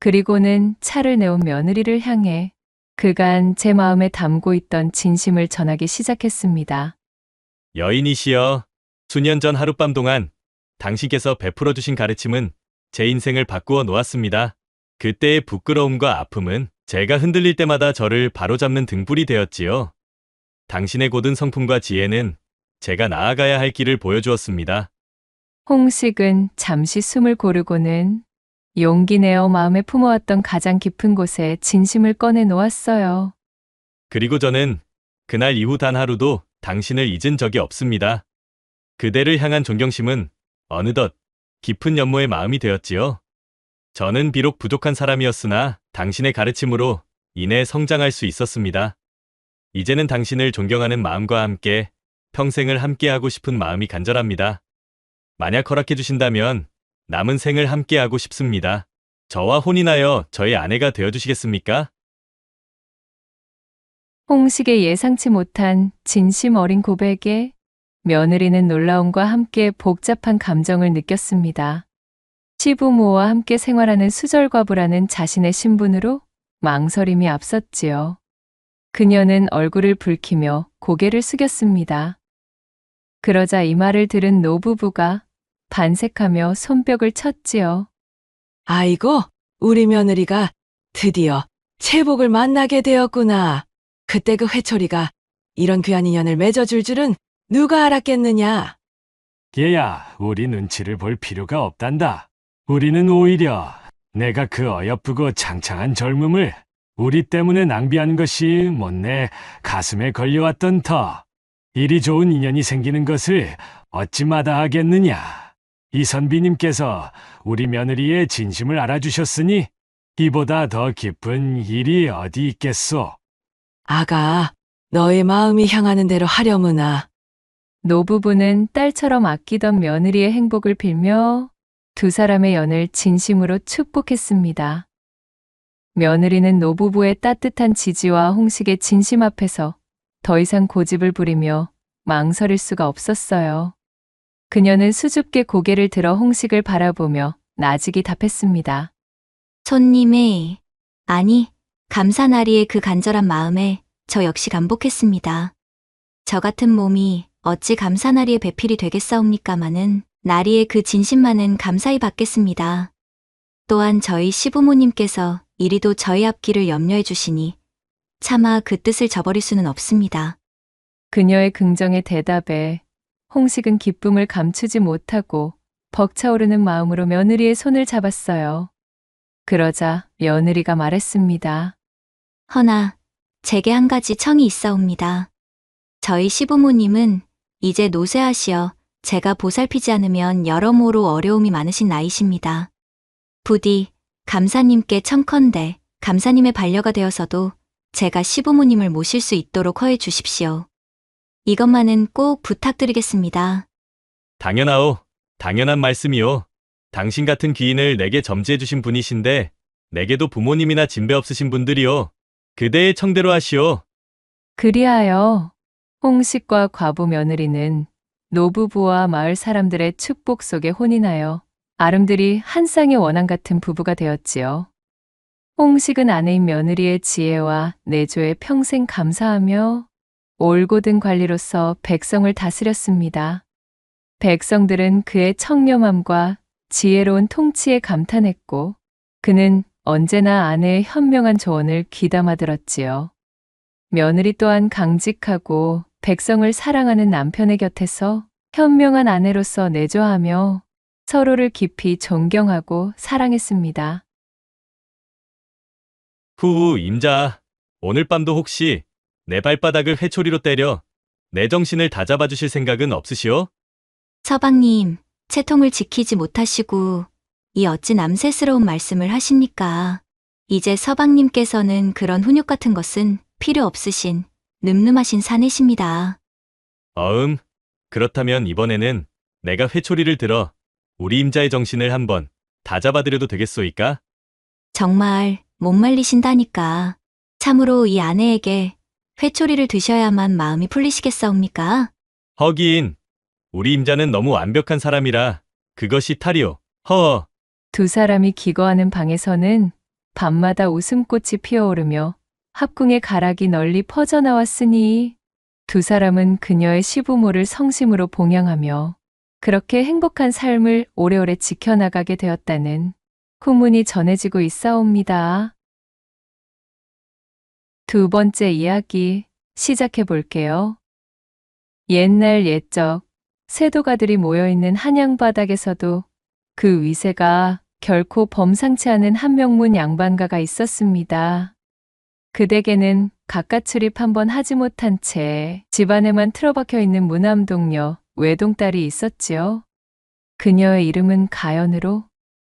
Speaker 1: 그리고는 차를 내온 며느리를 향해 그간 제 마음에 담고 있던 진심을 전하기 시작했습니다.
Speaker 3: 여인이시여, 수년 전 하룻밤 동안 당신께서 베풀어 주신 가르침은 제 인생을 바꾸어 놓았습니다. 그때의 부끄러움과 아픔은 제가 흔들릴 때마다 저를 바로잡는 등불이 되었지요. 당신의 고든 성품과 지혜는 제가 나아가야 할 길을 보여주었습니다.
Speaker 1: 홍식은 잠시 숨을 고르고는 용기 내어 마음에 품어왔던 가장 깊은 곳에 진심을 꺼내 놓았어요.
Speaker 3: 그리고 저는 그날 이후 단 하루도 당신을 잊은 적이 없습니다. 그대를 향한 존경심은 어느덧 깊은 연모의 마음이 되었지요. 저는 비록 부족한 사람이었으나 당신의 가르침으로 인해 성장할 수 있었습니다. 이제는 당신을 존경하는 마음과 함께 평생을 함께하고 싶은 마음이 간절합니다. 만약 허락해 주신다면 남은 생을 함께하고 싶습니다. 저와 혼인하여 저의 아내가 되어주시겠습니까?
Speaker 1: 홍식의 예상치 못한 진심 어린 고백에 며느리는 놀라움과 함께 복잡한 감정을 느꼈습니다. 시부모와 함께 생활하는 수절과부라는 자신의 신분으로 망설임이 앞섰지요. 그녀는 얼굴을 붉히며 고개를 숙였습니다. 그러자 이 말을 들은 노부부가 반색하며 손뼉을 쳤지요.
Speaker 5: 아이고, 우리 며느리가 드디어 채복을 만나게 되었구나. 그때 그 회초리가 이런 귀한 인연을 맺어줄 줄은 누가 알았겠느냐.
Speaker 4: 얘야, 우리 눈치를 볼 필요가 없단다. 우리는 오히려 내가 그 어여쁘고 창창한 젊음을 우리 때문에 낭비한 것이 못내 가슴에 걸려왔던 터. 이리 좋은 인연이 생기는 것을 어찌 마다하겠느냐. 이 선비님께서 우리 며느리의 진심을 알아주셨으니 이보다 더 기쁜 일이 어디 있겠소.
Speaker 5: 아가, 너의 마음이 향하는 대로 하려무나.
Speaker 1: 노부부는 딸처럼 아끼던 며느리의 행복을 빌며 두 사람의 연을 진심으로 축복했습니다. 며느리는 노부부의 따뜻한 지지와 홍식의 진심 앞에서 더 이상 고집을 부리며 망설일 수가 없었어요. 그녀는 수줍게 고개를 들어 홍식을 바라보며 나직이 답했습니다.
Speaker 6: 손님의, 아니, 감사나리의 그 간절한 마음에 저 역시 감복했습니다. 저 같은 몸이 어찌 감사나리의 배필이 되겠사옵니까마는 나리의 그 진심만은 감사히 받겠습니다. 또한 저희 시부모님께서 이리도 저희 앞길을 염려해 주시니 차마 그 뜻을 저버릴 수는 없습니다.
Speaker 1: 그녀의 긍정의 대답에 홍식은 기쁨을 감추지 못하고 벅차오르는 마음으로 며느리의 손을 잡았어요. 그러자 며느리가 말했습니다.
Speaker 6: 허나 제게 한 가지 청이 있사옵니다. 저희 시부모님은 이제 노쇠하시어 제가 보살피지 않으면 여러모로 어려움이 많으신 나이십니다. 부디 감사님께 청컨대 감사님의 반려가 되어서도 제가 시부모님을 모실 수 있도록 허해 주십시오. 이것만은 꼭 부탁드리겠습니다.
Speaker 3: 당연하오, 당연한 말씀이요. 당신 같은 귀인을 내게 점지해 주신 분이신데 내게도 부모님이나 진배 없으신 분들이요. 그대의 청대로 하시오.
Speaker 1: 그리하여 홍식과 과부 며느리는 노부부와 마을 사람들의 축복 속에 혼인하여 아름드리 한 쌍의 원앙 같은 부부가 되었지요. 홍식은 아내인 며느리의 지혜와 내조에 평생 감사하며 올곧은 관리로서 백성을 다스렸습니다. 백성들은 그의 청렴함과 지혜로운 통치에 감탄했고 그는 언제나 아내의 현명한 조언을 귀담아 들었지요. 며느리 또한 강직하고 백성을 사랑하는 남편의 곁에서 현명한 아내로서 내조하며 서로를 깊이 존경하고 사랑했습니다.
Speaker 3: 후, 임자. 오늘 밤도 혹시 내 발바닥을 회초리로 때려 내 정신을 다잡아 주실 생각은 없으시오?
Speaker 6: 서방님, 채통을 지키지 못하시고 이 어찌 남세스러운 말씀을 하십니까? 이제 서방님께서는 그런 훈육 같은 것은 필요 없으신 늠름하신 사내십니다.
Speaker 3: 그렇다면 이번에는 내가 회초리를 들어 우리 임자의 정신을 한번 다잡아드려도 되겠소이까?
Speaker 6: 정말 못 말리신다니까. 참으로 이 아내에게 회초리를 드셔야만 마음이 풀리시겠사옵니까?
Speaker 3: 허기인, 우리 임자는 너무 완벽한 사람이라 그것이 탈이오. 허.
Speaker 1: 두 사람이 기거하는 방에서는 밤마다 웃음꽃이 피어오르며 합궁의 가락이 널리 퍼져나왔으니 두 사람은 그녀의 시부모를 성심으로 봉양하며 그렇게 행복한 삶을 오래오래 지켜나가게 되었다는 후문이 전해지고 있사옵니다. 두 번째 이야기 시작해 볼게요. 옛날 옛적 세도가들이 모여있는 한양바닥에서도 그 위세가 결코 범상치 않은 한명문 양반가가 있었습니다. 그 댁에는 가까 출입 한번 하지 못한 채 집안에만 틀어박혀 있는 무남동녀 외동딸이 있었지요. 그녀의 이름은 가연으로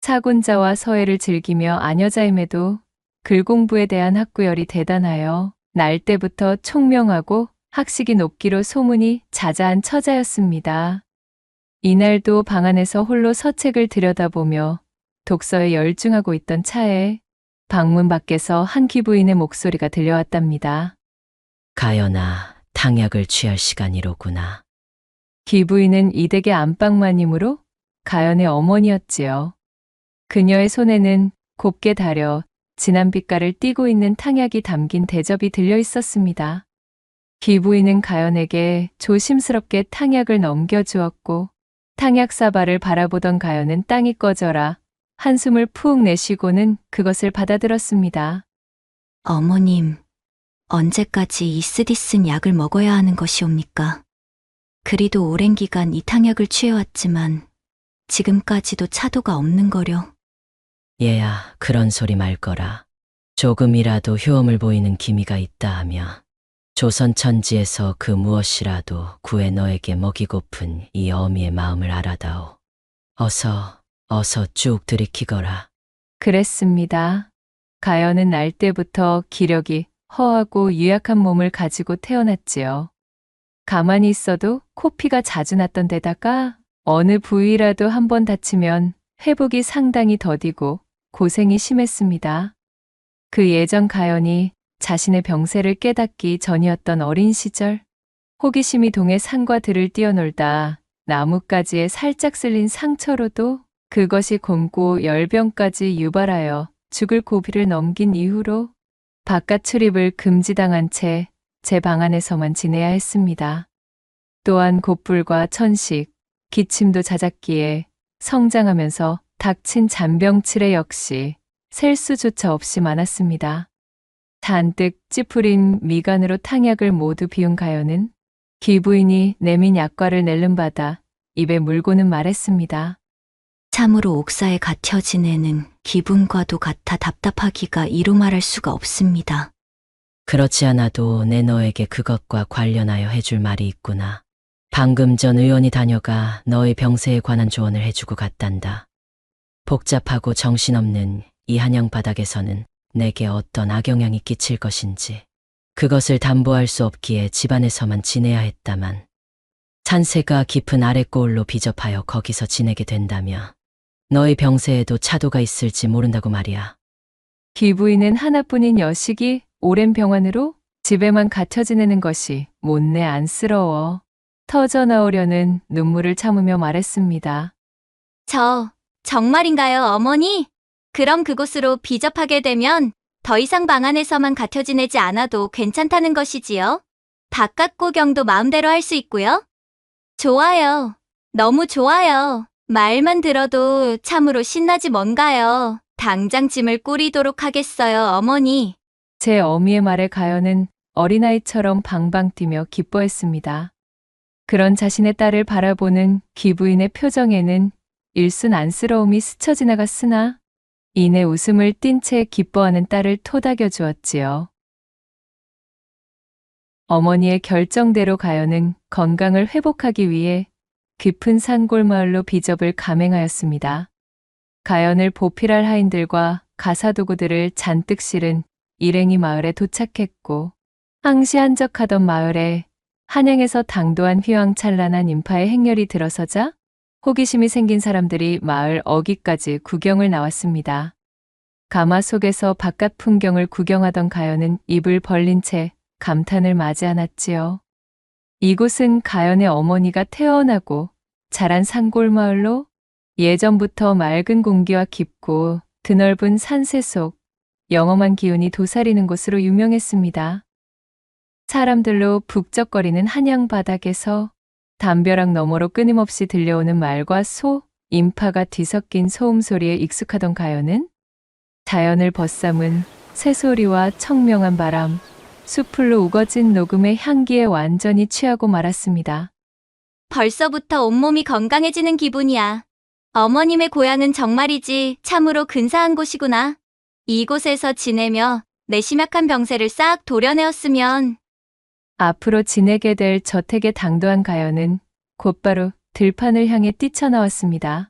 Speaker 1: 사군자와 서예를 즐기며 아녀자임에도 글공부에 대한 학구열이 대단하여 날 때부터 총명하고 학식이 높기로 소문이 자자한 처자였습니다. 이날도 방 안에서 홀로 서책을 들여다보며 독서에 열중하고 있던 차에 방문 밖에서 한 귀부인의 목소리가 들려왔답니다.
Speaker 8: 가연아, 탕약을 취할 시간이로구나.
Speaker 1: 귀부인은 이 댁의 안방마님으로 가연의 어머니였지요. 그녀의 손에는 곱게 달여 진한 빛깔을 띠고 있는 탕약이 담긴 대접이 들려 있었습니다. 귀부인은 가연에게 조심스럽게 탕약을 넘겨주었고 탕약 사발을 바라보던 가연은 땅이 꺼져라 한숨을 푹 내쉬고는 그것을 받아들었습니다.
Speaker 6: 어머님, 언제까지 이 쓰디쓴 약을 먹어야 하는 것이옵니까? 그리도 오랜 기간 이 탕약을 취해왔지만 지금까지도 차도가 없는 거려.
Speaker 8: 얘야, 그런 소리 말거라. 조금이라도 효험을 보이는 기미가 있다 하며 조선 천지에서 그 무엇이라도 구해 너에게 먹이고픈 이 어미의 마음을 알아다오. 어서 쭉 들이키거라.
Speaker 1: 그랬습니다. 가연은 날 때부터 기력이 허하고 유약한 몸을 가지고 태어났지요. 가만히 있어도 코피가 자주 났던 데다가 어느 부위라도 한번 다치면 회복이 상당히 더디고 고생이 심했습니다. 그 예전 가연이 자신의 병세를 깨닫기 전이었던 어린 시절, 호기심이 동해 산과 들을 뛰어놀다 나뭇가지에 살짝 쓸린 상처로도 그것이 곪고 열병까지 유발하여 죽을 고비를 넘긴 이후로 바깥 출입을 금지당한 채 제 방 안에서만 지내야 했습니다. 또한 곧불과 천식, 기침도 잦았기에 성장하면서 닥친 잔병치레 역시 셀 수조차 없이 많았습니다. 잔뜩 찌푸린 미간으로 탕약을 모두 비운 가연은 귀부인이 내민 약과를 낼름받아 입에 물고는 말했습니다.
Speaker 6: 참으로 옥사에 갇혀 지내는 기분과도 같아 답답하기가 이루 말할 수가 없습니다.
Speaker 8: 그렇지 않아도 내 너에게 그것과 관련하여 해줄 말이 있구나. 방금 전 의원이 다녀가 너의 병세에 관한 조언을 해주고 갔단다. 복잡하고 정신없는 이 한양 바닥에서는 내게 어떤 악영향이 끼칠 것인지 그것을 담보할 수 없기에 집안에서만 지내야 했다만 산세가 깊은 아랫고을로 비접하여 거기서 지내게 된다며 너희 병세에도 차도가 있을지 모른다고 말이야.
Speaker 1: 기부인은 하나뿐인 여식이 오랜 병환으로 집에만 갇혀 지내는 것이 못내 안쓰러워 터져 나오려는 눈물을 참으며 말했습니다.
Speaker 6: 정말인가요, 어머니? 그럼 그곳으로 비접하게 되면 더 이상 방 안에서만 갇혀 지내지 않아도 괜찮다는 것이지요? 바깥 구경도 마음대로 할 수 있고요? 좋아요. 너무 좋아요. 말만 들어도 참으로 신나지 뭔가요. 당장 짐을 꾸리도록 하겠어요, 어머니.
Speaker 1: 제 어미의 말에 가연은 어린아이처럼 방방 뛰며 기뻐했습니다. 그런 자신의 딸을 바라보는 기부인의 표정에는 일순 안쓰러움이 스쳐 지나갔으나 이내 웃음을 띤 채 기뻐하는 딸을 토닥여 주었지요. 어머니의 결정대로 가연은 건강을 회복하기 위해 깊은 산골마을로 비접을 감행하였습니다. 가연을 보필할 하인들과 가사도구들을 잔뜩 실은 일행이 마을에 도착했고 항시한적하던 마을에 한양에서 당도한 휘황찬란한 인파의 행렬이 들어서자 호기심이 생긴 사람들이 마을 어귀까지 구경을 나왔습니다. 가마 속에서 바깥 풍경을 구경하던 가연은 입을 벌린 채 감탄을 맞이 않았지요. 이곳은 가연의 어머니가 태어나고 자란 산골마을로 예전부터 맑은 공기와 깊고 드넓은 산세 속 영험한 기운이 도사리는 곳으로 유명했습니다. 사람들로 북적거리는 한양 바닥에서 담벼락 너머로 끊임없이 들려오는 말과 소, 인파가 뒤섞인 소음 소리에 익숙하던 가연은 자연을 벗삼은 새소리와 청명한 바람, 수풀로 우거진 녹음의 향기에 완전히 취하고 말았습니다.
Speaker 6: 벌써부터 온몸이 건강해지는 기분이야. 어머님의 고향은 정말이지 참으로 근사한 곳이구나. 이곳에서 지내며 내 심약한 병세를 싹 도려내었으면.
Speaker 1: 앞으로 지내게 될 저택의 당도한 가연은 곧바로 들판을 향해 뛰쳐나왔습니다.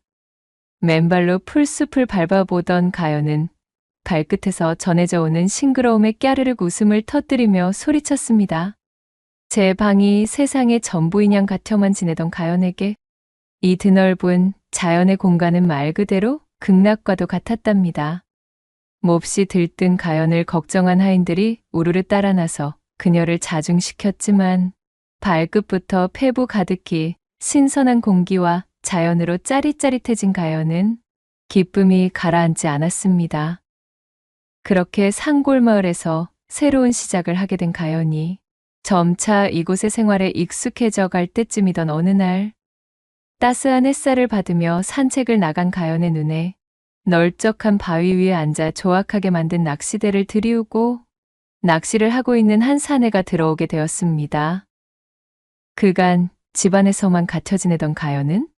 Speaker 1: 맨발로 풀숲을 밟아보던 가연은 발끝에서 전해져 오는 싱그러움에 깨르륵 웃음을 터뜨리며 소리쳤습니다. 제 방이 세상의 전부인 양 같아만 지내던 가연에게 이 드넓은 자연의 공간은 말 그대로 극락과도 같았답니다. 몹시 들뜬 가연을 걱정한 하인들이 우르르 따라 나서 그녀를 자중시켰지만 발끝부터 폐부 가득히 신선한 공기와 자연으로 짜릿짜릿해진 가연은 기쁨이 가라앉지 않았습니다. 그렇게 산골마을에서 새로운 시작을 하게 된 가연이 점차 이곳의 생활에 익숙해져 갈 때쯤이던 어느 날 따스한 햇살을 받으며 산책을 나간 가연의 눈에 널쩍한 바위 위에 앉아 조악하게 만든 낚시대를 들이우고 낚시를 하고 있는 한 사내가 들어오게 되었습니다. 그간 집안에서만 갇혀 지내던 가연은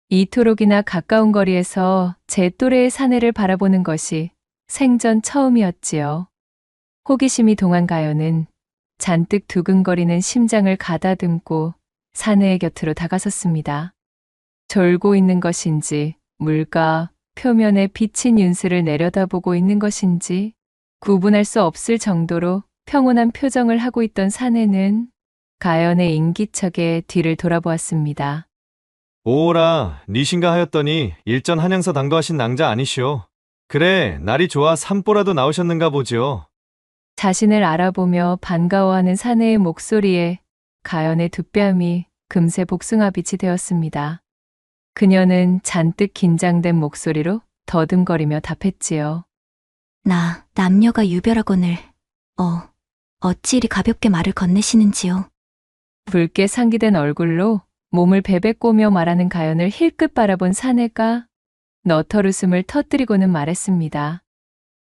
Speaker 1: 이토록이나 가까운 거리에서 제 또래의 사내를 바라보는 것이 생전 처음이었지요. 호기심이 동한 가연은 잔뜩 두근거리는 심장을 가다듬고 사내의 곁으로 다가섰습니다. 졸고 있는 것인지 물가 표면에 비친 윤슬을 내려다보고 있는 것인지 구분할 수 없을 정도로 평온한 표정을 하고 있던 사내는 가연의 인기척에 뒤를 돌아보았습니다.
Speaker 9: 오라, 니신가 하였더니 일전 한양서 당도하신 낭자 아니시오. 그래, 날이 좋아 산보라도 나오셨는가 보지요.
Speaker 1: 자신을 알아보며 반가워하는 사내의 목소리에 가연의 두 뺨이 금세 복숭아빛이 되었습니다. 그녀는 잔뜩 긴장된 목소리로 더듬거리며 답했지요.
Speaker 6: 나 남녀가 유별하거늘. 어찌 이리 가볍게 말을 건네시는지요.
Speaker 1: 붉게 상기된 얼굴로 몸을 베베꼬며 말하는 가연을 힐끗 바라본 사내가 너털웃음을 터뜨리고는 말했습니다.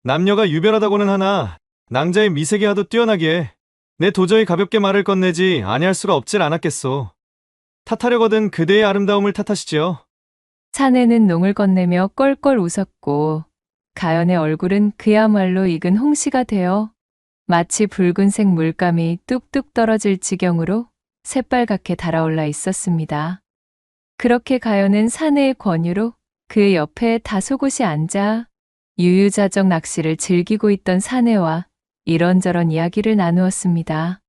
Speaker 9: 남녀가 유별하다고는 하나 낭자의 미세계와도 뛰어나기에 내 도저히 가볍게 말을 건네지 아니할 수가 없질 않았겠소. 탓하려거든 그대의 아름다움을 탓하시지요.
Speaker 1: 사내는 농을 건네며 껄껄 웃었고 가연의 얼굴은 그야말로 익은 홍시가 되어 마치 붉은색 물감이 뚝뚝 떨어질 지경으로 새빨갛게 달아올라 있었습니다. 그렇게 가연은 사내의 권유로 그 옆에 다소곳이 앉아 유유자적 낚시를 즐기고 있던 사내와 이런저런 이야기를 나누었습니다.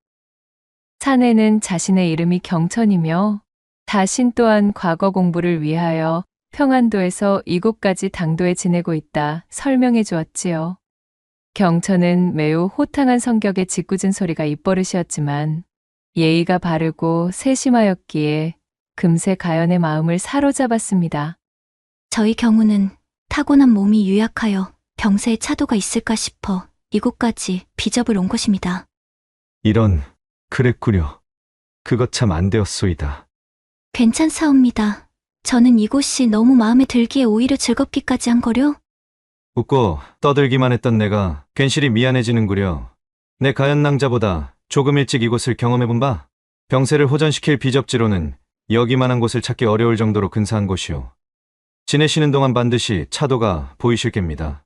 Speaker 1: 사내는 자신의 이름이 경천이며 자신 또한 과거 공부를 위하여 평안도에서 이곳까지 당도에 지내고 있다 설명해 주었지요. 경천은 매우 호탕한 성격의 짓궂은 소리가 입버릇이었지만 예의가 바르고 세심하였기에 금세 가연의 마음을 사로잡았습니다.
Speaker 6: 저희 경우는 타고난 몸이 유약하여 병세에 차도가 있을까 싶어 이곳까지 비접을 온 것입니다.
Speaker 9: 이런, 그랬구려. 그것 참 안 되었소이다.
Speaker 6: 괜찮사옵니다. 저는 이곳이 너무 마음에 들기에 오히려 즐겁기까지 한 거려.
Speaker 9: 웃고 떠들기만 했던 내가 괜시리 미안해지는구려. 내 가연낭자보다 조금 일찍 이곳을 경험해본 바, 병세를 호전시킬 비접지로는 여기만한 곳을 찾기 어려울 정도로 근사한 곳이오. 지내시는 동안 반드시 차도가 보이실 겁니다.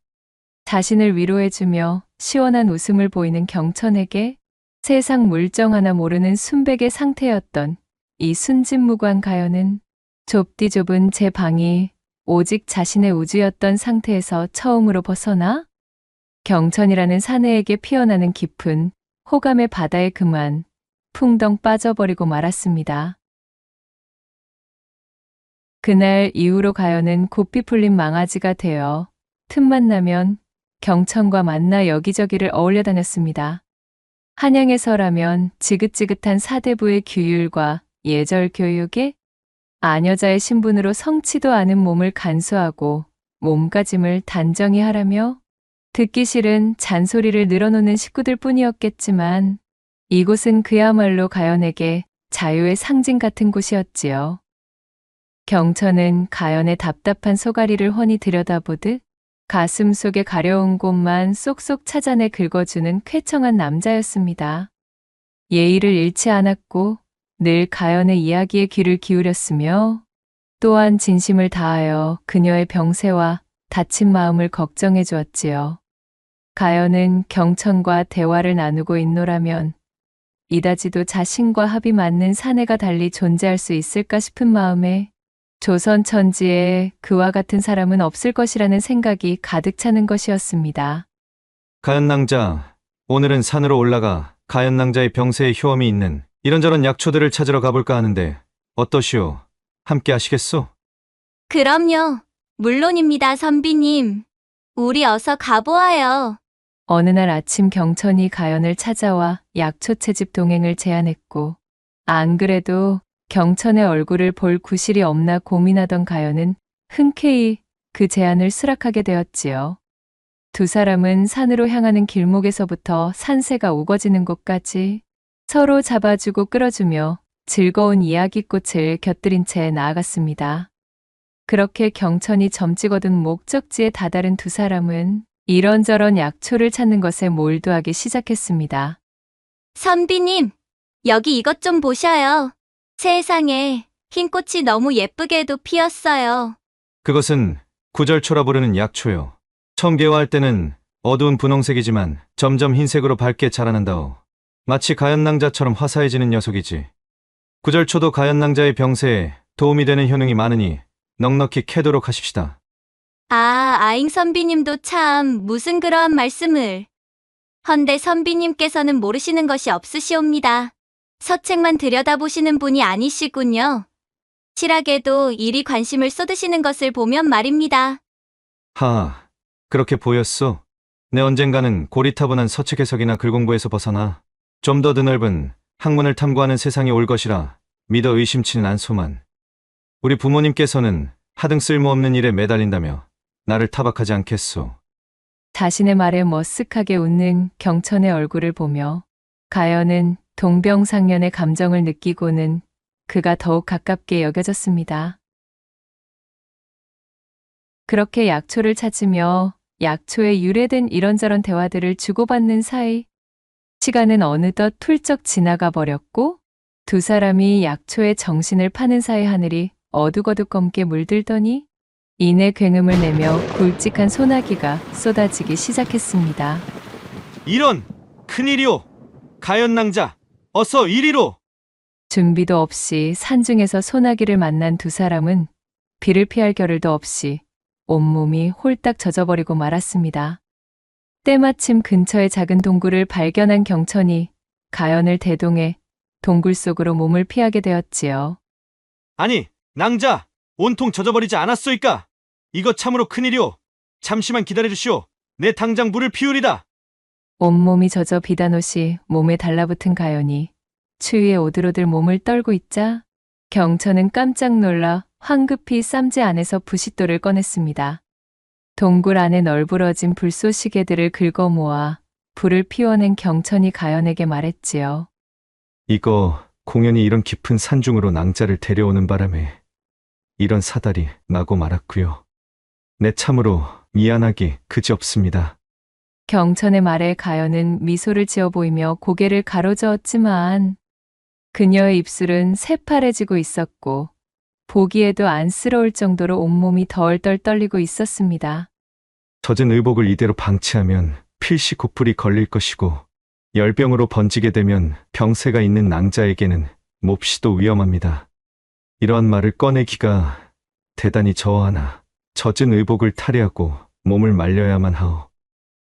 Speaker 1: 자신을 위로해주며 시원한 웃음을 보이는 경천에게 세상 물정 하나 모르는 순백의 상태였던 이 순진무구한 가연은 좁디 좁은 제 방이 오직 자신의 우주였던 상태에서 처음으로 벗어나 경천이라는 사내에게 피어나는 깊은 호감의 바다에 그만 풍덩 빠져버리고 말았습니다. 그날 이후로 가연은 곱비 풀린 망아지가 되어 틈만 나면 경천과 만나 여기저기를 어울려 다녔습니다. 한양에서라면 지긋지긋한 사대부의 규율과 예절 교육에 아녀자의 신분으로 성치도 않은 몸을 간수하고 몸가짐을 단정히 하라며 듣기 싫은 잔소리를 늘어놓는 식구들 뿐이었겠지만 이곳은 그야말로 가연에게 자유의 상징 같은 곳이었지요. 경천은 가연의 답답한 소가리를 훤히 들여다보듯 가슴 속에 가려운 곳만 쏙쏙 찾아내 긁어주는 쾌청한 남자였습니다. 예의를 잃지 않았고 늘 가연의 이야기에 귀를 기울였으며 또한 진심을 다하여 그녀의 병세와 다친 마음을 걱정해 주었지요. 가연은 경천과 대화를 나누고 있노라면 이다지도 자신과 합이 맞는 사내가 달리 존재할 수 있을까 싶은 마음에 조선 천지에 그와 같은 사람은 없을 것이라는 생각이 가득 차는 것이었습니다.
Speaker 9: 가연낭자, 오늘은 산으로 올라가 가연낭자의 병세에 효험이 있는 이런저런 약초들을 찾으러 가볼까 하는데 어떠시오? 함께 하시겠소?
Speaker 6: 그럼요. 물론입니다, 선비님. 우리 어서 가보아요.
Speaker 1: 어느 날 아침 경천이 가연을 찾아와 약초 채집 동행을 제안했고 안 그래도 경천의 얼굴을 볼 구실이 없나 고민하던 가연은 흔쾌히 그 제안을 수락하게 되었지요. 두 사람은 산으로 향하는 길목에서부터 산새가 우거지는 곳까지 서로 잡아주고 끌어주며 즐거운 이야기꽃을 곁들인 채 나아갔습니다. 그렇게 경천이 점찍어둔 목적지에 다다른 두 사람은 이런저런 약초를 찾는 것에 몰두하기 시작했습니다.
Speaker 6: 선비님, 여기 이것 좀 보셔요. 세상에, 흰 꽃이 너무 예쁘게도 피었어요.
Speaker 9: 그것은 구절초라 부르는 약초요. 처음 개화할 때는 어두운 분홍색이지만 점점 흰색으로 밝게 자라난다오. 마치 가연낭자처럼 화사해지는 녀석이지. 구절초도 가연낭자의 병세에 도움이 되는 효능이 많으니 넉넉히 캐도록 하십시다.
Speaker 6: 아, 아잉 선비님도 참 무슨 그러한 말씀을. 헌데 선비님께서는 모르시는 것이 없으시옵니다. 서책만 들여다보시는 분이 아니시군요. 실하게도 이리 관심을 쏟으시는 것을 보면 말입니다.
Speaker 9: 하, 그렇게 보였소. 내 언젠가는 고리타분한 서책 해석이나 글 공부에서 벗어나 좀 더 드넓은 학문을 탐구하는 세상이 올 것이라 믿어 의심치는 않소만. 우리 부모님께서는 하등 쓸모없는 일에 매달린다며 나를 타박하지 않겠소.
Speaker 1: 자신의 말에 머쓱하게 웃는 경천의 얼굴을 보며 가연은 동병상련의 감정을 느끼고는 그가 더욱 가깝게 여겨졌습니다. 그렇게 약초를 찾으며 약초에 유래된 이런저런 대화들을 주고받는 사이 시간은 어느덧 훌쩍 지나가 버렸고 두 사람이 약초에 정신을 파는 사이 하늘이 어둑어둑검게 물들더니 이내 굉음을 내며 굵직한 소나기가 쏟아지기 시작했습니다.
Speaker 9: 이런! 큰일이오! 가연낭자! 어서 이리로!
Speaker 1: 준비도 없이 산중에서 소나기를 만난 두 사람은 비를 피할 겨를도 없이 온몸이 홀딱 젖어버리고 말았습니다. 때마침 근처의 작은 동굴을 발견한 경천이 가연을 대동해 동굴 속으로 몸을 피하게 되었지요.
Speaker 9: 아니, 낭자, 온통 젖어버리지 않았소이까? 이거 참으로 큰일이오. 잠시만 기다려주시오. 내 당장 물을 피우리다.
Speaker 1: 온몸이 젖어 비단 옷이 몸에 달라붙은 가연이 추위에 오들오들 몸을 떨고 있자 경천은 깜짝 놀라 황급히 쌈지 안에서 부싯돌을 꺼냈습니다. 동굴 안에 널브러진 불쏘시개들을 긁어 모아 불을 피워낸 경천이 가연에게 말했지요.
Speaker 9: 이거 공연히 이런 깊은 산중으로 낭자를 데려오는 바람에 이런 사달이 나고 말았고요. 내 참으로 미안하기 그지없습니다.
Speaker 1: 경천의 말에 가연은 미소를 지어 보이며 고개를 가로저었지만 그녀의 입술은 새파래지고 있었고 보기에도 안쓰러울 정도로 온몸이 덜덜 떨리고 있었습니다.
Speaker 9: 젖은 의복을 이대로 방치하면 필시 고풀이 걸릴 것이고 열병으로 번지게 되면 병세가 있는 낭자에게는 몹시도 위험합니다. 이러한 말을 꺼내기가 대단히 저하나 젖은 의복을 탈의하고 몸을 말려야만 하오.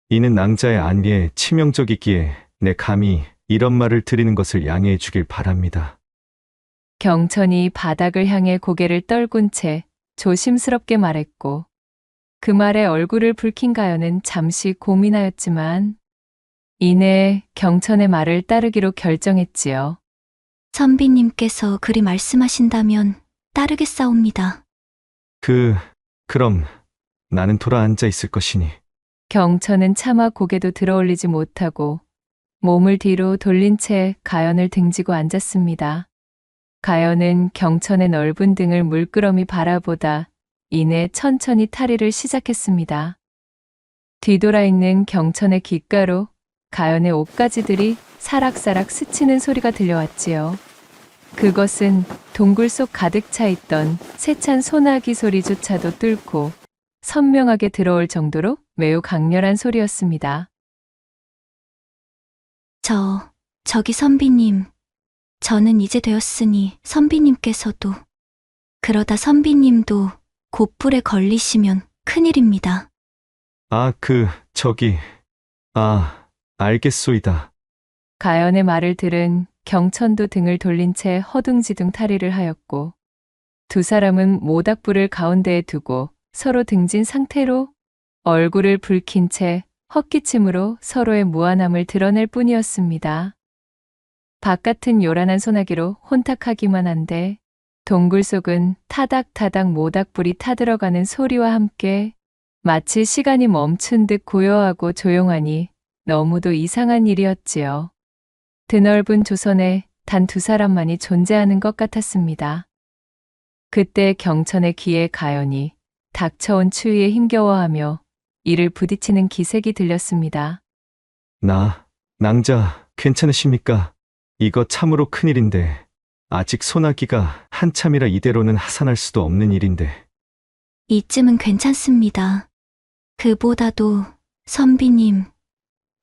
Speaker 9: 이는 낭자의 안위에 치명적이기에 내 감히 이런 말을 드리는 것을 양해해 주길 바랍니다.
Speaker 1: 경천이 바닥을 향해 고개를 떨군 채 조심스럽게 말했고 그 말에 얼굴을 붉힌 가연은 잠시 고민하였지만 이내 경천의 말을 따르기로 결정했지요.
Speaker 6: 선비님께서 그리 말씀하신다면 따르겠사옵니다.
Speaker 9: 그럼 나는 돌아 앉아 있을 것이니.
Speaker 1: 경천은 차마 고개도 들어올리지 못하고 몸을 뒤로 돌린 채 가연을 등지고 앉았습니다. 가연은 경천의 넓은 등을 물끄러미 바라보다 이내 천천히 탈의를 시작했습니다. 뒤돌아 있는 경천의 귓가로 가연의 옷가지들이 사락사락 스치는 소리가 들려왔지요. 그것은 동굴 속 가득 차 있던 세찬 소나기 소리조차도 뚫고 선명하게 들어올 정도로 매우 강렬한 소리였습니다.
Speaker 6: 저기 선비님. 저는 이제 되었으니 선비님께서도 그러다 선비님도 곧불에 걸리시면 큰일입니다.
Speaker 9: 알겠소이다.
Speaker 1: 가연의 말을 들은 경천도 등을 돌린 채 허둥지둥 탈의를 하였고 두 사람은 모닥불을 가운데에 두고 서로 등진 상태로 얼굴을 붉힌 채 헛기침으로 서로의 무안함을 드러낼 뿐이었습니다. 바깥은 요란한 소나기로 혼탁하기만 한데 동굴 속은 타닥타닥 모닥불이 타들어가는 소리와 함께 마치 시간이 멈춘 듯 고요하고 조용하니 너무도 이상한 일이었지요. 드넓은 조선에 단 두 사람만이 존재하는 것 같았습니다. 그때 경천의 귀에 가연이 닥쳐온 추위에 힘겨워하며 이를 부딪히는 기색이 들렸습니다.
Speaker 9: 낭자, 괜찮으십니까? 이거 참으로 큰일인데 아직 소나기가 한참이라 이대로는 하산할 수도 없는 일인데.
Speaker 6: 이쯤은 괜찮습니다. 그보다도 선비님,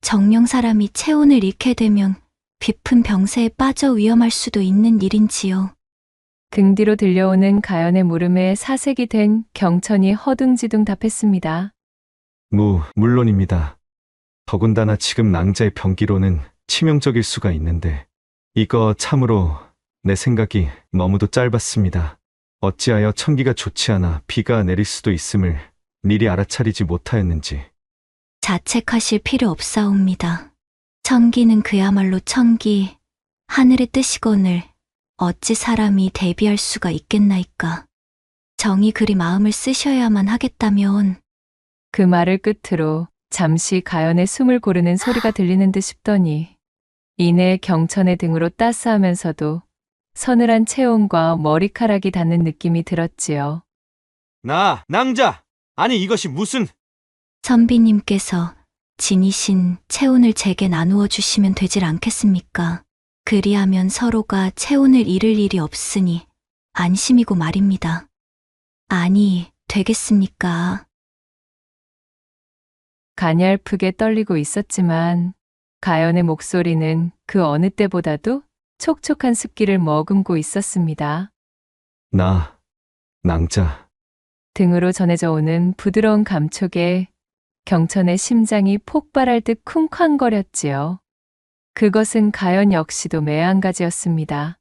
Speaker 6: 정령 사람이 체온을 잃게 되면 깊은 병세에 빠져 위험할 수도 있는 일인지요.
Speaker 1: 등 뒤로 들려오는 가연의 물음에 사색이 된 경천이 허둥지둥 답했습니다.
Speaker 9: 물론입니다. 더군다나 지금 낭자의 병기로는 치명적일 수가 있는데 이거 참으로 내 생각이 너무도 짧았습니다. 어찌하여 천기가 좋지 않아 비가 내릴 수도 있음을 미리 알아차리지 못하였는지.
Speaker 6: 자책하실 필요 없사옵니다. 천기는 그야말로 천기, 하늘의 뜻이거늘 어찌 사람이 대비할 수가 있겠나이까. 정이 그리 마음을 쓰셔야만 하겠다면.
Speaker 1: 그 말을 끝으로 잠시 가연의 숨을 고르는 소리가 들리는 듯 싶더니 이내 경천의 등으로 따스하면서도 서늘한 체온과 머리카락이 닿는 느낌이 들었지요.
Speaker 9: 낭자! 아니 이것이 무슨...
Speaker 6: 선비님께서 지니신 체온을 제게 나누어 주시면 되질 않겠습니까? 그리하면 서로가 체온을 잃을 일이 없으니 안심이고 말입니다. 아니, 되겠습니까?
Speaker 1: 가냘프게 떨리고 있었지만 가연의 목소리는 그 어느 때보다도 촉촉한 습기를 머금고 있었습니다.
Speaker 9: 낭자.
Speaker 1: 등으로 전해져 오는 부드러운 감촉에 경천의 심장이 폭발할 듯 쿵쾅거렸지요. 그것은 가연 역시도 매한가지였습니다.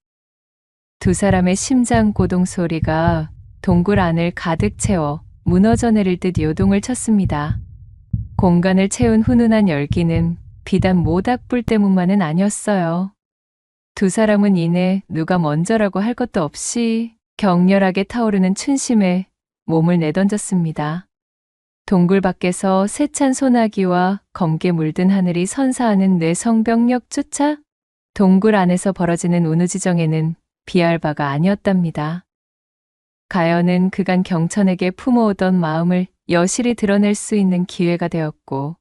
Speaker 1: 두 사람의 심장 고동 소리가 동굴 안을 가득 채워 무너져 내릴 듯 요동을 쳤습니다. 공간을 채운 훈훈한 열기는 비단 모닥불 때문만은 아니었어요. 두 사람은 이내 누가 먼저라고 할 것도 없이 격렬하게 타오르는 춘심에 몸을 내던졌습니다. 동굴 밖에서 세찬 소나기와 검게 물든 하늘이 선사하는 뇌성병력조차 동굴 안에서 벌어지는 운우지정에는 비할 바가 아니었답니다. 가연은 그간 경천에게 품어오던 마음을 여실히 드러낼 수 있는 기회가 되었고,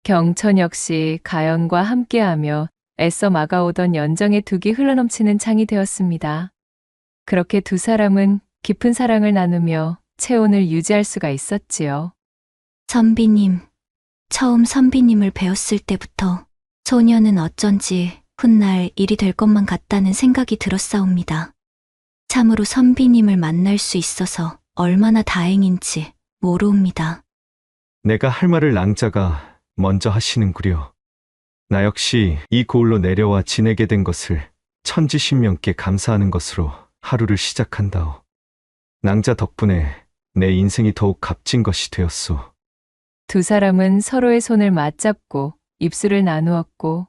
Speaker 1: 경천 역시 가연과 함께하며 애써 막아오던 연정의 둑이 흘러넘치는 장이 되었습니다. 그렇게 두 사람은 깊은 사랑을 나누며 체온을 유지할 수가 있었지요.
Speaker 6: 선비님, 처음 선비님을 배웠을 때부터 소녀는 어쩐지 훗날 일이 될 것만 같다는 생각이 들었사옵니다. 참으로 선비님을 만날 수 있어서 얼마나 다행인지 모르옵니다.
Speaker 9: 내가 할 말을 낭자가 먼저 하시는구려. 나 역시 이 고을로 내려와 지내게 된 것을 천지신명께 감사하는 것으로 하루를 시작한다오. 낭자 덕분에 내 인생이 더욱 값진 것이 되었소.
Speaker 1: 두 사람은 서로의 손을 맞잡고 입술을 나누었고,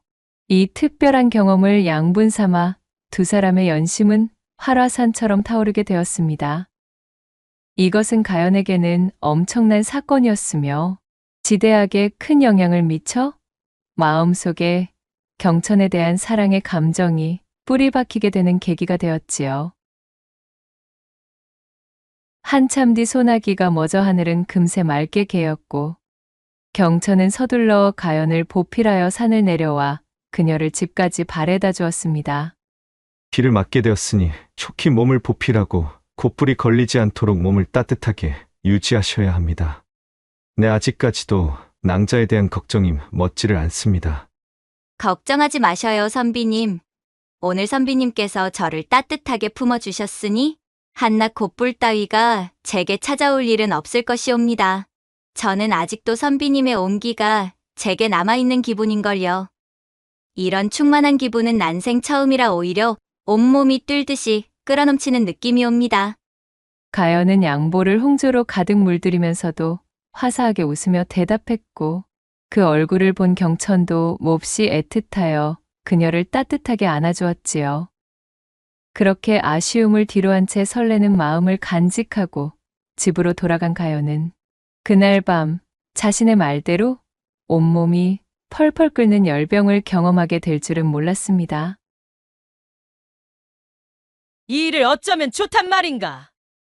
Speaker 1: 이 특별한 경험을 양분 삼아 두 사람의 연심은 활화산처럼 타오르게 되었습니다. 이것은 가연에게는 엄청난 사건이었으며 지대하게 큰 영향을 미쳐 마음속에 경천에 대한 사랑의 감정이 뿌리 박히게 되는 계기가 되었지요. 한참 뒤 소나기가 멎어 하늘은 금세 맑게 개었고, 경천은 서둘러 가연을 보필하여 산을 내려와 그녀를 집까지 바래다 주었습니다.
Speaker 9: 비를 맞게 되었으니 촉히 몸을 보필하고 곧불이 걸리지 않도록 몸을 따뜻하게 유지하셔야 합니다. 네, 아직까지도 낭자에 대한 걱정이 멎지를 않습니다.
Speaker 6: 걱정하지 마셔요, 선비님. 오늘 선비님께서 저를 따뜻하게 품어주셨으니 한낱 곧불 따위가 제게 찾아올 일은 없을 것이옵니다. 저는 아직도 선비님의 온기가 제게 남아있는 기분인걸요. 이런 충만한 기분은 난생 처음이라 오히려 온몸이 뛸듯이 끌어넘치는 느낌이옵니다.
Speaker 1: 가연은 양보를 홍조로 가득 물들이면서도 화사하게 웃으며 대답했고, 그 얼굴을 본 경천도 몹시 애틋하여 그녀를 따뜻하게 안아주었지요. 그렇게 아쉬움을 뒤로한 채 설레는 마음을 간직하고 집으로 돌아간 가연은 그날 밤 자신의 말대로 온몸이 펄펄 끓는 열병을 경험하게 될 줄은 몰랐습니다.
Speaker 10: 이 일을 어쩌면 좋단 말인가?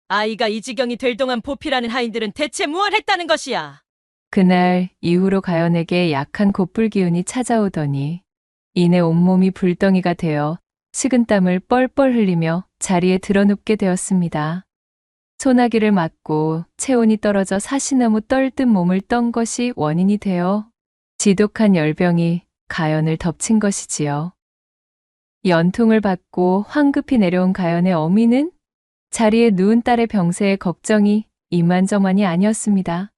Speaker 10: 아이가 이 지경이 될 동안 보필하는 하인들은 대체 무얼 했다는 것이야?
Speaker 1: 그날 이후로 가연에게 약한 곧불 기운이 찾아오더니 이내 온몸이 불덩이가 되어 식은땀을 뻘뻘 흘리며 자리에 드러눕게 되었습니다. 소나기를 맞고 체온이 떨어져 사시나무 떨듯 몸을 떤 것이 원인이 되어 지독한 열병이 가연을 덮친 것이지요. 연통을 받고 황급히 내려온 가연의 어미는 자리에 누운 딸의 병세에 걱정이 이만저만이 아니었습니다.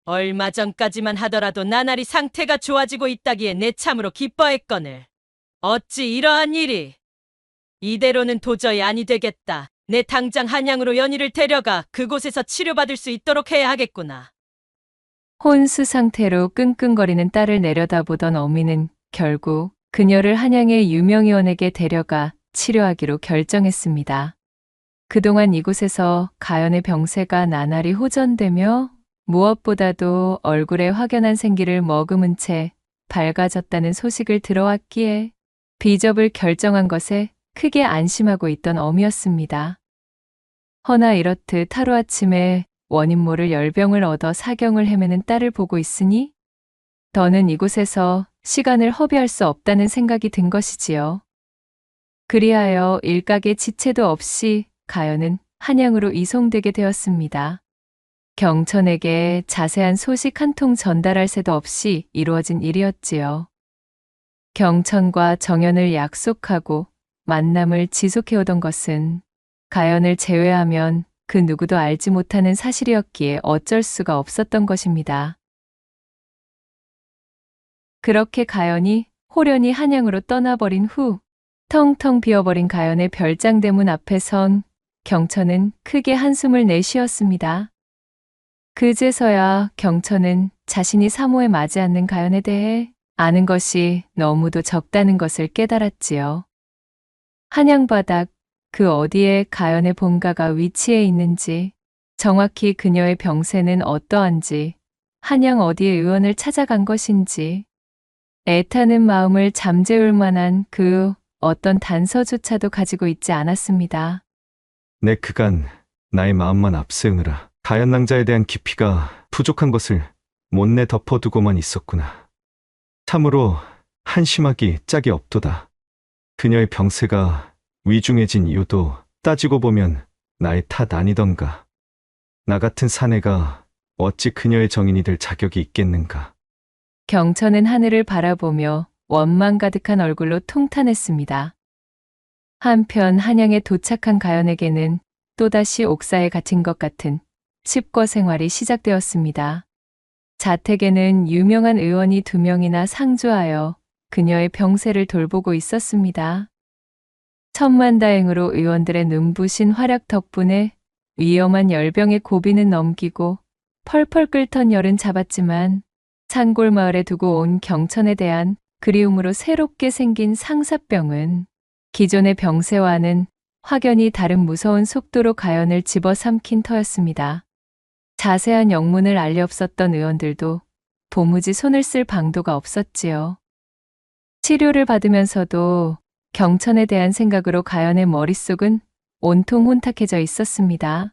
Speaker 10: 얼마 전까지만 하더라도 나날이 상태가 좋아지고 있다기에 내 참으로 기뻐했거늘. 어찌 이러한 일이? 이대로는 도저히 아니 되겠다. 내 당장 한양으로 연희를 데려가 그곳에서 치료받을 수 있도록 해야 하겠구나.
Speaker 1: 혼수 상태로 끙끙거리는 딸을 내려다보던 어미는 결국 그녀를 한양의 유명의원에게 데려가 치료하기로 결정했습니다. 그동안 이곳에서 가연의 병세가 나날이 호전되며 무엇보다도 얼굴에 확연한 생기를 머금은 채 밝아졌다는 소식을 들어왔기에 비접을 결정한 것에 크게 안심하고 있던 어미였습니다. 허나 이렇듯 하루아침에 원인 모를 열병을 얻어 사경을 헤매는 딸을 보고 있으니 더는 이곳에서 시간을 허비할 수 없다는 생각이 든 것이지요. 그리하여 일각의 지체도 없이 가연은 한양으로 이송되게 되었습니다. 경천에게 자세한 소식 한 통 전달할 새도 없이 이루어진 일이었지요. 경천과 정연을 약속하고 만남을 지속해오던 것은 가연을 제외하면 그 누구도 알지 못하는 사실이었기에 어쩔 수가 없었던 것입니다. 그렇게 가연이 호련히 한양으로 떠나버린 후 텅텅 비어버린 가연의 별장 대문 앞에 선 경천은 크게 한숨을 내쉬었습니다. 그제서야 경천은 자신이 사모에 맞지 않는 가연에 대해 아는 것이 너무도 적다는 것을 깨달았지요. 한양바닥 그 어디에 가연의 본가가 위치해 있는지, 정확히 그녀의 병세는 어떠한지, 한양 어디에 의원을 찾아간 것인지, 애타는 마음을 잠재울 만한 그 어떤 단서조차도 가지고 있지 않았습니다.
Speaker 9: 내 그간 나의 마음만 앞세우느라 가연 낭자에 대한 깊이가 부족한 것을 못내 덮어두고만 있었구나. 참으로 한심하기 짝이 없도다. 그녀의 병세가 위중해진 이유도 따지고 보면 나의 탓 아니던가. 나 같은 사내가 어찌 그녀의 정인이 될 자격이 있겠는가.
Speaker 1: 경천은 하늘을 바라보며 원망 가득한 얼굴로 통탄했습니다. 한편 한양에 도착한 가연에게는 또다시 옥사에 갇힌 것 같은 칩거 생활이 시작되었습니다. 자택에는 유명한 의원이 2명이나 상주하여 그녀의 병세를 돌보고 있었습니다. 천만다행으로 의원들의 눈부신 활약 덕분에 위험한 열병의 고비는 넘기고 펄펄 끓던 열은 잡았지만 산골 마을에 두고 온 경천에 대한 그리움으로 새롭게 생긴 상사병은 기존의 병세와는 확연히 다른 무서운 속도로 가연을 집어삼킨 터였습니다. 자세한 영문을 알리 없었던 의원들도 도무지 손을 쓸 방도가 없었지요. 치료를 받으면서도 경천에 대한 생각으로 가연의 머릿속은 온통 혼탁해져 있었습니다.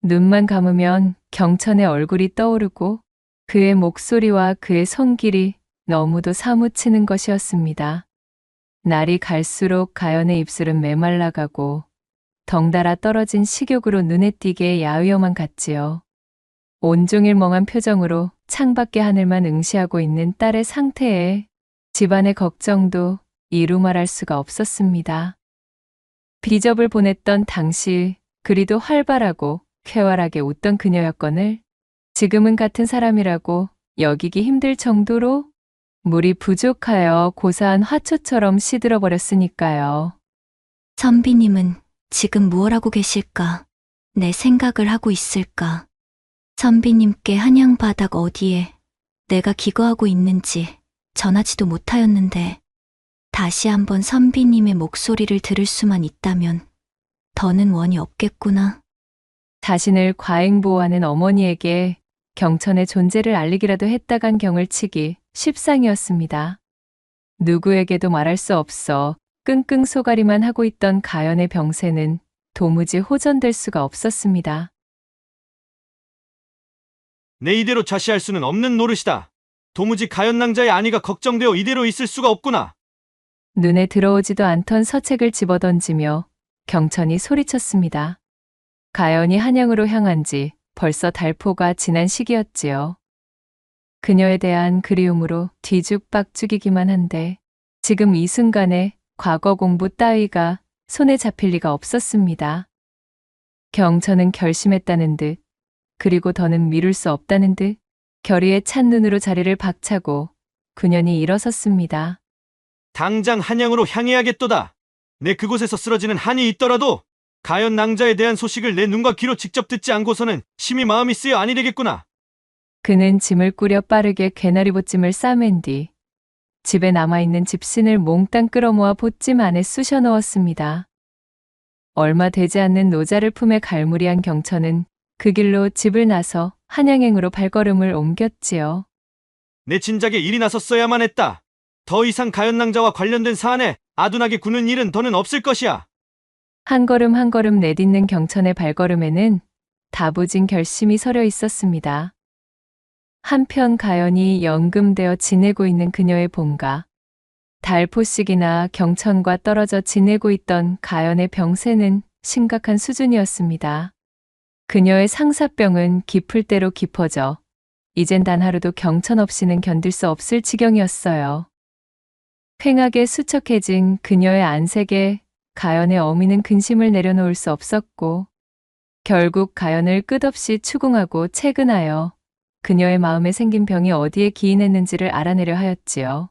Speaker 1: 눈만 감으면 경천의 얼굴이 떠오르고 그의 목소리와 그의 손길이 너무도 사무치는 것이었습니다. 날이 갈수록 가연의 입술은 메말라가고 덩달아 떨어진 식욕으로 눈에 띄게 야위어만 같지요. 온종일 멍한 표정으로 창밖의 하늘만 응시하고 있는 딸의 상태에 집안의 걱정도 이루 말할 수가 없었습니다. 비접을 보냈던 당시 그리도 활발하고 쾌활하게 웃던 그녀였거늘 지금은 같은 사람이라고 여기기 힘들 정도로 물이 부족하여 고사한 화초처럼 시들어 버렸으니까요.
Speaker 6: 선비님은 지금 무얼 하고 계실까? 내 생각을 하고 있을까? 선비님께 한양바닥 어디에 내가 기거하고 있는지 전하지도 못하였는데 다시 한번 선비님의 목소리를 들을 수만 있다면 더는 원이 없겠구나.
Speaker 1: 자신을 과잉보호하는 어머니에게 경천의 존재를 알리기라도 했다간 경을 치기 십상이었습니다. 누구에게도 말할 수 없어 끙끙 소가리만 하고 있던 가연의 병세는 도무지 호전될 수가 없었습니다.
Speaker 9: 내 이대로 좌시할 수는 없는 노릇이다. 도무지 가연 낭자의 안위가 걱정되어 이대로 있을 수가 없구나.
Speaker 1: 눈에 들어오지도 않던 서책을 집어던지며 경천이 소리쳤습니다. 가연이 한양으로 향한 지 벌써 달포가 지난 시기였지요. 그녀에 대한 그리움으로 뒤죽박죽이기만 한데 지금 이 순간에 과거 공부 따위가 손에 잡힐 리가 없었습니다. 경천은 결심했다는 듯 그리고 더는 미룰 수 없다는 듯 결의에 찬 눈으로 자리를 박차고 그년이 일어섰습니다.
Speaker 9: 당장 한양으로 향해야겠도다. 내 그곳에서 쓰러지는 한이 있더라도 가연 낭자에 대한 소식을 내 눈과 귀로 직접 듣지 않고서는 심히 마음이 쓰여 아니 되겠구나.
Speaker 1: 그는 짐을 꾸려 빠르게 개나리 보찜을 싸맨 뒤 집에 남아있는 집신을 몽땅 끌어모아 보찜 안에 쑤셔 넣었습니다. 얼마 되지 않는 노자를 품에 갈무리한 경천은 그 길로 집을 나서 한양행으로 발걸음을 옮겼지요.
Speaker 9: 내 진작에 일이 나섰어야만 했다. 더 이상 가연 낭자와 관련된 사안에 아둔하게 구는 일은 더는 없을 것이야.
Speaker 1: 한 걸음 한 걸음 내딛는 경천의 발걸음에는 다부진 결심이 서려 있었습니다. 한편 가연이 연금되어 지내고 있는 그녀의 본가, 달포씩이나 경천과 떨어져 지내고 있던 가연의 병세는 심각한 수준이었습니다. 그녀의 상사병은 깊을 대로 깊어져 이젠 단 하루도 경천 없이는 견딜 수 없을 지경이었어요. 휑하게 수척해진 그녀의 안색에 가연의 어미는 근심을 내려놓을 수 없었고 결국 가연을 끝없이 추궁하고 채근하여 그녀의 마음에 생긴 병이 어디에 기인했는지를 알아내려 하였지요.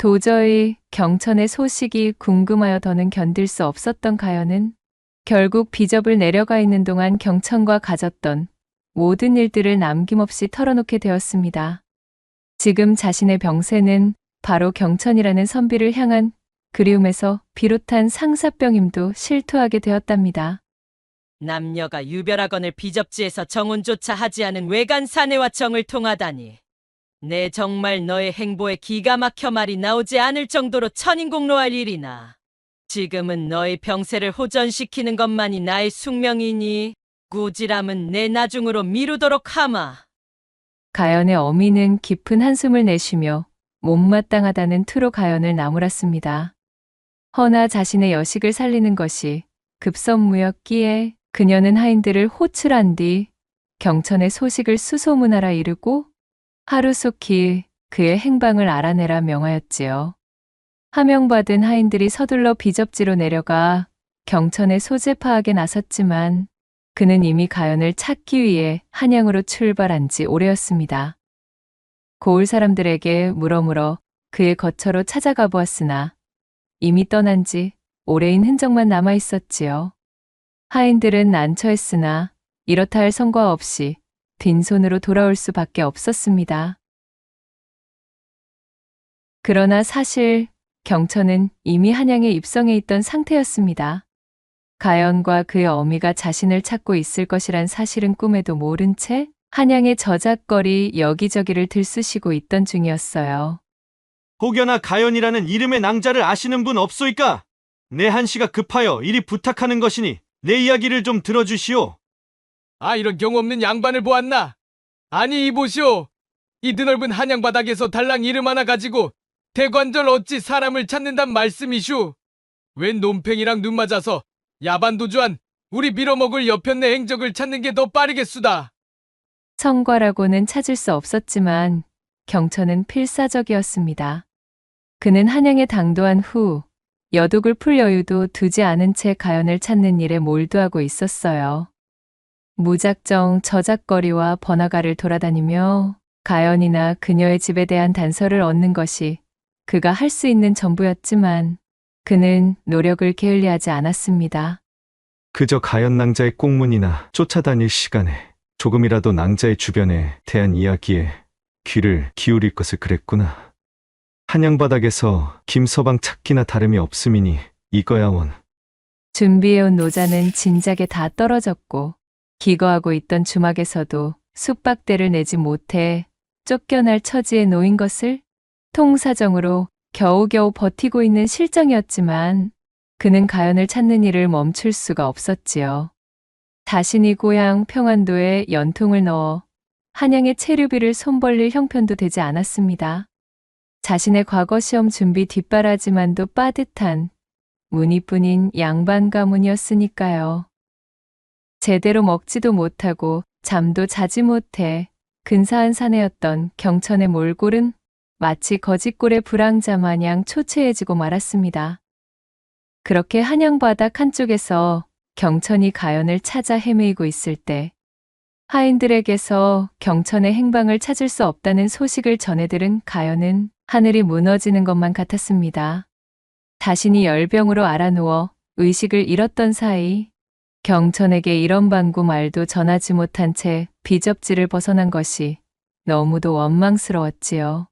Speaker 1: 도저히 경천의 소식이 궁금하여 더는 견딜 수 없었던 가연은 결국 비접을 내려가 있는 동안 경천과 가졌던 모든 일들을 남김없이 털어놓게 되었습니다. 지금 자신의 병세는 바로 경천이라는 선비를 향한 그리움에서 비롯한 상사병임도 실토하게 되었답니다.
Speaker 10: 남녀가 유별하거늘 비접지에서 정혼조차 하지 않은 외간 사내와 정을 통하다니. 내 정말 너의 행보에 기가 막혀 말이 나오지 않을 정도로 천인공로할 일이나. 지금은 너의 병세를 호전시키는 것만이 나의 숙명이니 꾸지람은 내 나중으로 미루도록 하마.
Speaker 1: 가연의 어미는 깊은 한숨을 내쉬며 못마땅하다는 투로 가연을 나무랐습니다. 허나 자신의 여식을 살리는 것이 급선무였기에 그녀는 하인들을 호출한 뒤 경천의 소식을 수소문하라 이르고 하루속히 그의 행방을 알아내라 명하였지요. 하명받은 하인들이 서둘러 비접지로 내려가 경천의 소재 파악에 나섰지만 그는 이미 가연을 찾기 위해 한양으로 출발한 지 오래였습니다. 고을 사람들에게 물어물어 그의 거처로 찾아가 보았으나 이미 떠난 지 오래인 흔적만 남아 있었지요. 하인들은 난처했으나 이렇다 할 성과 없이 빈손으로 돌아올 수밖에 없었습니다. 그러나 사실 경천은 이미 한양에 입성해 있던 상태였습니다. 가연과 그의 어미가 자신을 찾고 있을 것이란 사실은 꿈에도 모른 채 한양의 저작거리 여기저기를 들쑤시고 있던 중이었어요.
Speaker 9: 혹여나 가연이라는 이름의 낭자를 아시는 분 없소이까? 내 한시가 급하여 이리 부탁하는 것이니 내 이야기를 좀 들어주시오.
Speaker 11: 아, 이런 경우 없는 양반을 보았나? 아니, 이보시오. 이 드넓은 한양 바닥에서 달랑 이름 하나 가지고 대관절 어찌 사람을 찾는단 말씀이슈? 웬 논팽이랑 눈 맞아서 야반도주한 우리 밀어먹을 여편네 행적을 찾는 게 더 빠르겠수다.
Speaker 1: 성과라고는 찾을 수 없었지만 경천은 필사적이었습니다. 그는 한양에 당도한 후 여독을 풀 여유도 두지 않은 채 가연을 찾는 일에 몰두하고 있었어요. 무작정 저작거리와 번화가를 돌아다니며 가연이나 그녀의 집에 대한 단서를 얻는 것이 그가 할 수 있는 전부였지만 그는 노력을 게을리하지 않았습니다.
Speaker 9: 그저 가연 낭자의 꽁문이나 쫓아다닐 시간에 조금이라도 낭자의 주변에 대한 이야기에 귀를 기울일 것을 그랬구나. 한양바닥에서 김서방 찾기나 다름이 없음이니 이거야 원.
Speaker 1: 준비해온 노자는 진작에 다 떨어졌고 기거하고 있던 주막에서도 숙박대를 내지 못해 쫓겨날 처지에 놓인 것을 통사정으로 겨우겨우 버티고 있는 실정이었지만 그는 가연을 찾는 일을 멈출 수가 없었지요. 자신이 고향 평안도에 연통을 넣어 한양의 체류비를 손벌릴 형편도 되지 않았습니다. 자신의 과거 시험 준비 뒷바라지만도 빠듯한 무늬뿐인 양반 가문이었으니까요. 제대로 먹지도 못하고 잠도 자지 못해 근사한 사내였던 경천의 몰골은 마치 거짓골의 불황자 마냥 초췌해지고 말았습니다. 그렇게 한양바닥 한쪽에서 경천이 가연을 찾아 헤매이고 있을 때 하인들에게서 경천의 행방을 찾을 수 없다는 소식을 전해 들은 가연은 하늘이 무너지는 것만 같았습니다. 자신이 열병으로 알아누워 의식을 잃었던 사이 경천에게 이런 방구 말도 전하지 못한 채 비접지를 벗어난 것이 너무도 원망스러웠지요.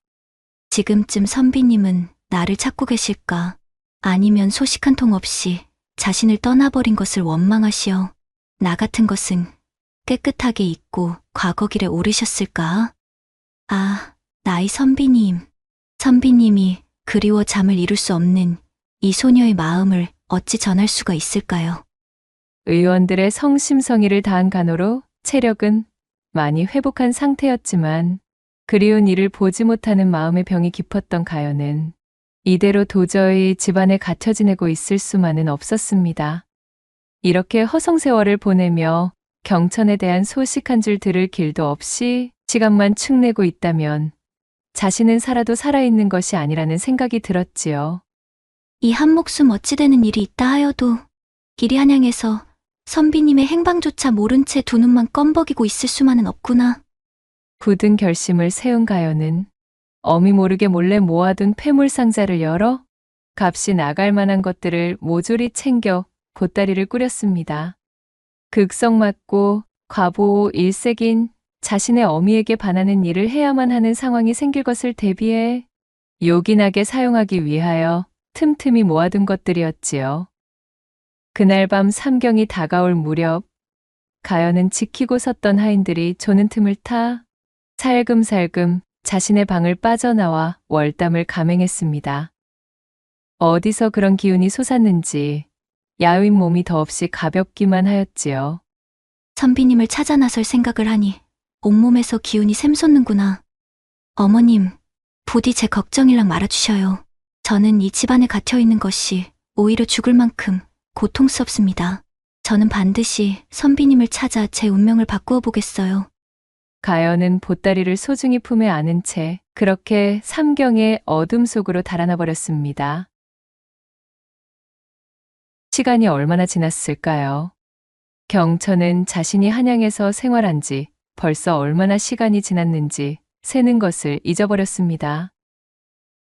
Speaker 6: 지금쯤 선비님은 나를 찾고 계실까? 아니면 소식 한 통 없이 자신을 떠나버린 것을 원망하시어 나 같은 것은 깨끗하게 잊고 과거 길에 오르셨을까? 아, 나의 선비님. 선비님이 그리워 잠을 이룰 수 없는 이 소녀의 마음을 어찌 전할 수가 있을까요?
Speaker 1: 의원들의 성심성의를 다한 간호로 체력은 많이 회복한 상태였지만 그리운 이를 보지 못하는 마음의 병이 깊었던 가연은 이대로 도저히 집안에 갇혀 지내고 있을 수만은 없었습니다. 이렇게 허송세월을 보내며 경천에 대한 소식 한 줄 들을 길도 없이 시간만 축내고 있다면 자신은 살아도 살아있는 것이 아니라는 생각이 들었지요.
Speaker 6: 이 한 목숨 어찌 되는 일이 있다 하여도 길이 한양에서 선비님의 행방조차 모른 채 두 눈만 껌벅이고 있을 수만은 없구나.
Speaker 1: 굳은 결심을 세운 가연은 어미 모르게 몰래 모아둔 폐물 상자를 열어 값이 나갈 만한 것들을 모조리 챙겨 보따리를 꾸렸습니다. 극성맞고 과보 일색인 자신의 어미에게 반하는 일을 해야만 하는 상황이 생길 것을 대비해 요긴하게 사용하기 위하여 틈틈이 모아둔 것들이었지요. 그날 밤 삼경이 다가올 무렵 가연은 지키고 섰던 하인들이 조는 틈을 타 살금살금 자신의 방을 빠져나와 월담을 감행했습니다. 어디서 그런 기운이 솟았는지 야윈 몸이 더없이 가볍기만 하였지요.
Speaker 6: 선비님을 찾아 나설 생각을 하니 온몸에서 기운이 샘솟는구나. 어머님, 부디 제 걱정이랑 말아주셔요. 저는 이 집안에 갇혀있는 것이 오히려 죽을 만큼 고통스럽습니다. 저는 반드시 선비님을 찾아 제 운명을 바꾸어 보겠어요.
Speaker 1: 가연은 보따리를 소중히 품에 안은 채 그렇게 삼경의 어둠 속으로 달아나 버렸습니다. 시간이 얼마나 지났을까요? 경천은 자신이 한양에서 생활한 지 벌써 얼마나 시간이 지났는지 세는 것을 잊어버렸습니다.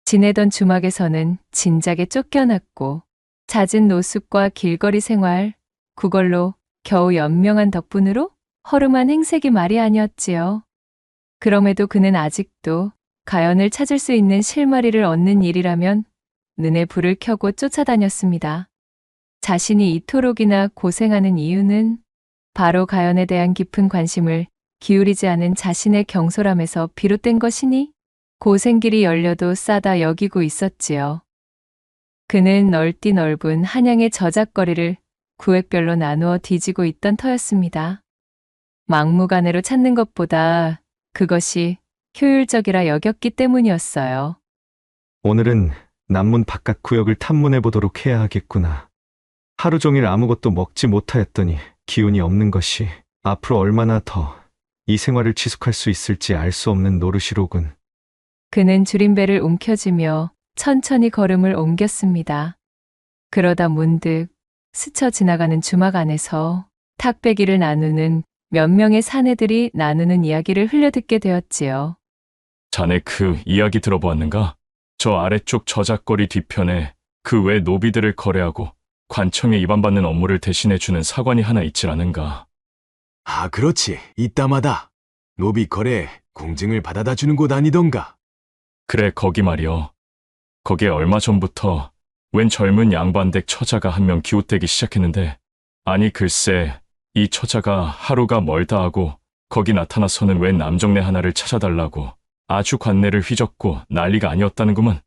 Speaker 1: 지내던 주막에서는 진작에 쫓겨났고 잦은 노숙과 길거리 생활, 그걸로 겨우 연명한 덕분으로 허름한 행색이 말이 아니었지요. 그럼에도 그는 아직도 가연을 찾을 수 있는 실마리를 얻는 일이라면 눈에 불을 켜고 쫓아다녔습니다. 자신이 이토록이나 고생하는 이유는 바로 가연에 대한 깊은 관심을 기울이지 않은 자신의 경솔함에서 비롯된 것이니 고생길이 열려도 싸다 여기고 있었지요. 그는 넓디 넓은 한양의 저작거리를 구획별로 나누어 뒤지고 있던 터였습니다. 막무가내로 찾는 것보다 그것이 효율적이라 여겼기 때문이었어요.
Speaker 9: 오늘은 남문 바깥 구역을 탐문해 보도록 해야 하겠구나. 하루 종일 아무것도 먹지 못하였더니 기운이 없는 것이 앞으로 얼마나 더 이 생활을 지속할 수 있을지 알 수 없는 노릇이로군.
Speaker 1: 그는 줄임배를 움켜쥐며 천천히 걸음을 옮겼습니다. 그러다 문득 스쳐 지나가는 주막 안에서 탁배기를 나누는 몇 명의 사내들이 나누는 이야기를 흘려듣게 되었지요.
Speaker 4: 자네 그 이야기 들어보았는가? 저 아래쪽 저작거리 뒤편에 그 외 노비들을 거래하고 관청에 입안받는 업무를 대신해주는 사관이 하나 있질 않은가?
Speaker 12: 아, 그렇지. 이따마다 노비 거래 공증을 받아다 주는 곳 아니던가.
Speaker 4: 그래, 거기 말이여. 거기에 얼마 전부터 웬 젊은 양반댁 처자가 한 명 기웃대기 시작했는데, 아니 글쎄 이 처자가 하루가 멀다 하고 거기 나타나서는 웬 남정네 하나를 찾아달라고 아주 관내를 휘젓고 난리가 아니었다는구먼.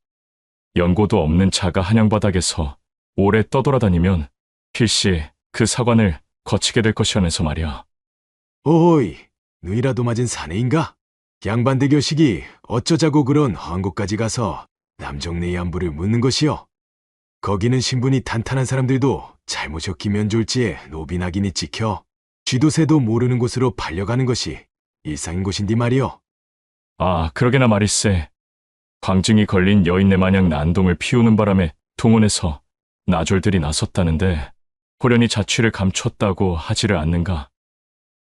Speaker 4: 연고도 없는 자가 한양바닥에서 오래 떠돌아다니면 필시 그 사관을 거치게 될 것이라면서 말이야.
Speaker 12: 오이, 눈이라도 맞은 사내인가? 양반대 교식이 어쩌자고 그런 험한 곳까지 가서 남정네의 안부를 묻는 것이여. 거기는 신분이 탄탄한 사람들도 잘못이 엮이면 졸지에 노비나긴이 찍혀 쥐도새도 모르는 곳으로 팔려가는 것이 일상인 곳인디 말이여.
Speaker 4: 아, 그러게나 말일세. 광증이 걸린 여인네 마냥 난동을 피우는 바람에 동원해서 나졸들이 나섰다는데 호련히 자취를 감췄다고 하지를 않는가.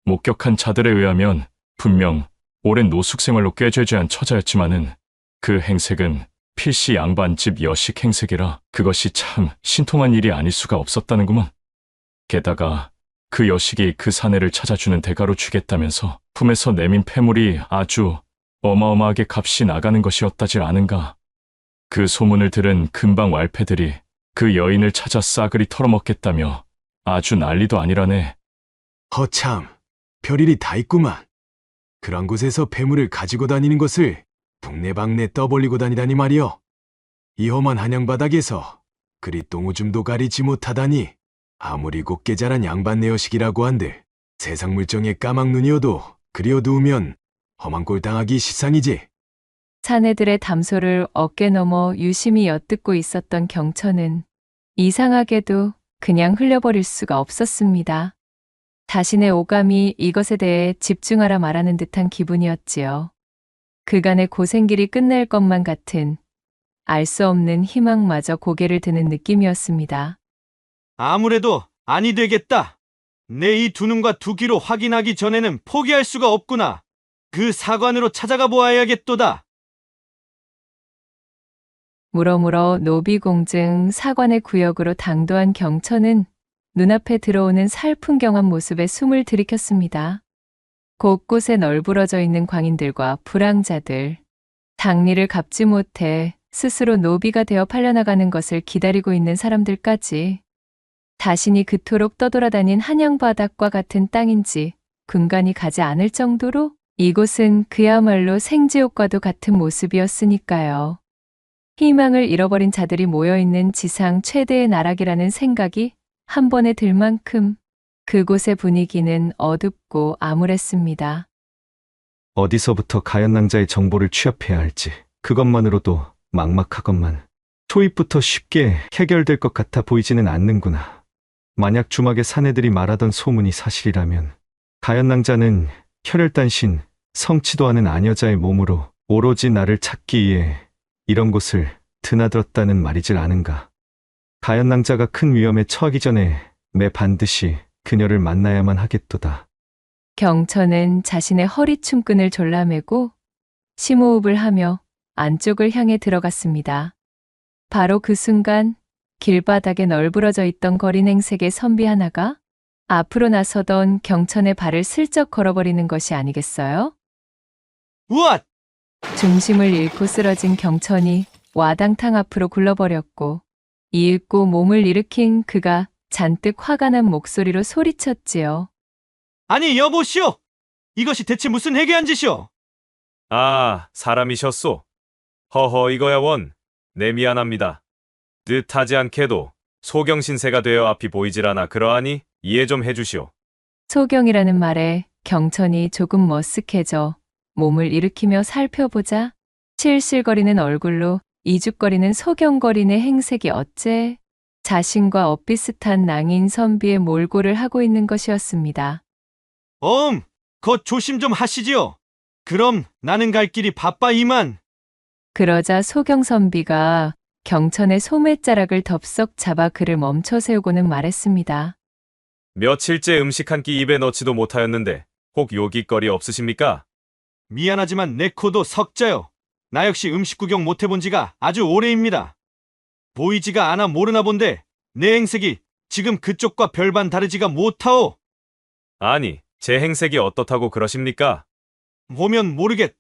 Speaker 4: 목격한 자들에 의하면 분명 오랜 노숙 생활로 꾀죄죄한 처자였지만은 그 행색은 필시 양반집 여식 행색이라 그것이 참 신통한 일이 아닐 수가 없었다는구먼. 게다가 그 여식이 그 사내를 찾아주는 대가로 주겠다면서 품에서 내민 폐물이 아주 어마어마하게 값이 나가는 것이었다질 않은가. 그 소문을 들은 근방 왈패들이 그 여인을 찾아 싸그리 털어먹겠다며 아주 난리도 아니라네.
Speaker 12: 허참, 별일이 다 있구만. 그런 곳에서 폐물을 가지고 다니는 것을 동네방네 떠벌리고 다니다니 말이여. 이 험한 한양바닥에서 그리 똥오줌도 가리지 못하다니 아무리 곱게 자란 양반네 여식이라고 한들 세상 물정에 까막눈이어도 그리어두우면 험한 꼴 당하기 시상이지.
Speaker 1: 사내들의 담소를 어깨 너머 유심히 엿듣고 있었던 경천은 이상하게도 그냥 흘려버릴 수가 없었습니다. 자신의 오감이 이것에 대해 집중하라 말하는 듯한 기분이었지요. 그간의 고생길이 끝날 것만 같은 알 수 없는 희망마저 고개를 드는 느낌이었습니다.
Speaker 9: 아무래도 아니 되겠다. 내 이 두 눈과 두 귀로 확인하기 전에는 포기할 수가 없구나. 그 사관으로 찾아가 보아야겠도다.
Speaker 1: 물어물어 노비공증 사관의 구역으로 당도한 경천은 눈앞에 들어오는 살풍경한 모습에 숨을 들이켰습니다. 곳곳에 널브러져 있는 광인들과 불황자들, 당리를 갚지 못해 스스로 노비가 되어 팔려나가는 것을 기다리고 있는 사람들까지 자신이 그토록 떠돌아다닌 한양바닥과 같은 땅인지 군간이 가지 않을 정도로 이곳은 그야말로 생지옥과도 같은 모습이었으니까요. 희망을 잃어버린 자들이 모여있는 지상 최대의 나락이라는 생각이 한 번에 들 만큼 그곳의 분위기는 어둡고 암울했습니다.
Speaker 9: 어디서부터 가연낭자의 정보를 취합해야 할지 그것만으로도 막막하건만 초입부터 쉽게 해결될 것 같아 보이지는 않는구나. 만약 주막의 사내들이 말하던 소문이 사실이라면 가연낭자는 혈혈단신, 성치도 않은 아녀자의 몸으로 오로지 나를 찾기 위해 이런 곳을 드나들었다는 말이질 않은가. 가연낭자가 큰 위험에 처하기 전에 매 반드시 그녀를 만나야만 하겠도다.
Speaker 1: 경천은 자신의 허리춤끈을 졸라매고 심호흡을 하며 안쪽을 향해 들어갔습니다. 바로 그 순간 길바닥에 널브러져 있던 거린행색의 선비 하나가 앞으로 나서던 경천의 발을 슬쩍 걸어버리는 것이 아니겠어요?
Speaker 9: 우앗!
Speaker 1: 중심을 잃고 쓰러진 경천이 와당탕 앞으로 굴러버렸고 이윽고 몸을 일으킨 그가 잔뜩 화가 난 목소리로 소리쳤지요.
Speaker 9: 아니 여보시오! 이것이 대체 무슨 해괴한 짓이오?
Speaker 3: 아, 사람이셨소. 허허 이거야 원. 내 미안합니다. 뜻하지 않게도 소경신세가 되어 앞이 보이질 않아 그러하니 이해 좀 해주시오.
Speaker 1: 소경이라는 말에 경천이 조금 머쓱해져 몸을 일으키며 살펴보자 실실거리는 얼굴로 이죽거리는 소경거린의 행색이 어째 자신과 엇비슷한 낭인 선비의 몰골을 하고 있는 것이었습니다.
Speaker 9: 거 조심 좀 하시지요. 그럼 나는 갈 길이 바빠 이만.
Speaker 1: 그러자 소경 선비가 경천의 소매자락을 덥석 잡아 그를 멈춰 세우고는 말했습니다.
Speaker 3: 며칠째 음식 한 끼 입에 넣지도 못하였는데 혹 요깃거리 없으십니까?
Speaker 9: 미안하지만 내 코도 석자요. 나 역시 음식 구경 못 해본 지가 아주 오래입니다. 보이지가 않아 모르나 본데 내 행색이 지금 그쪽과 별반 다르지가 못하오.
Speaker 3: 아니, 제 행색이 어떻다고 그러십니까?
Speaker 9: 보면 모르겠.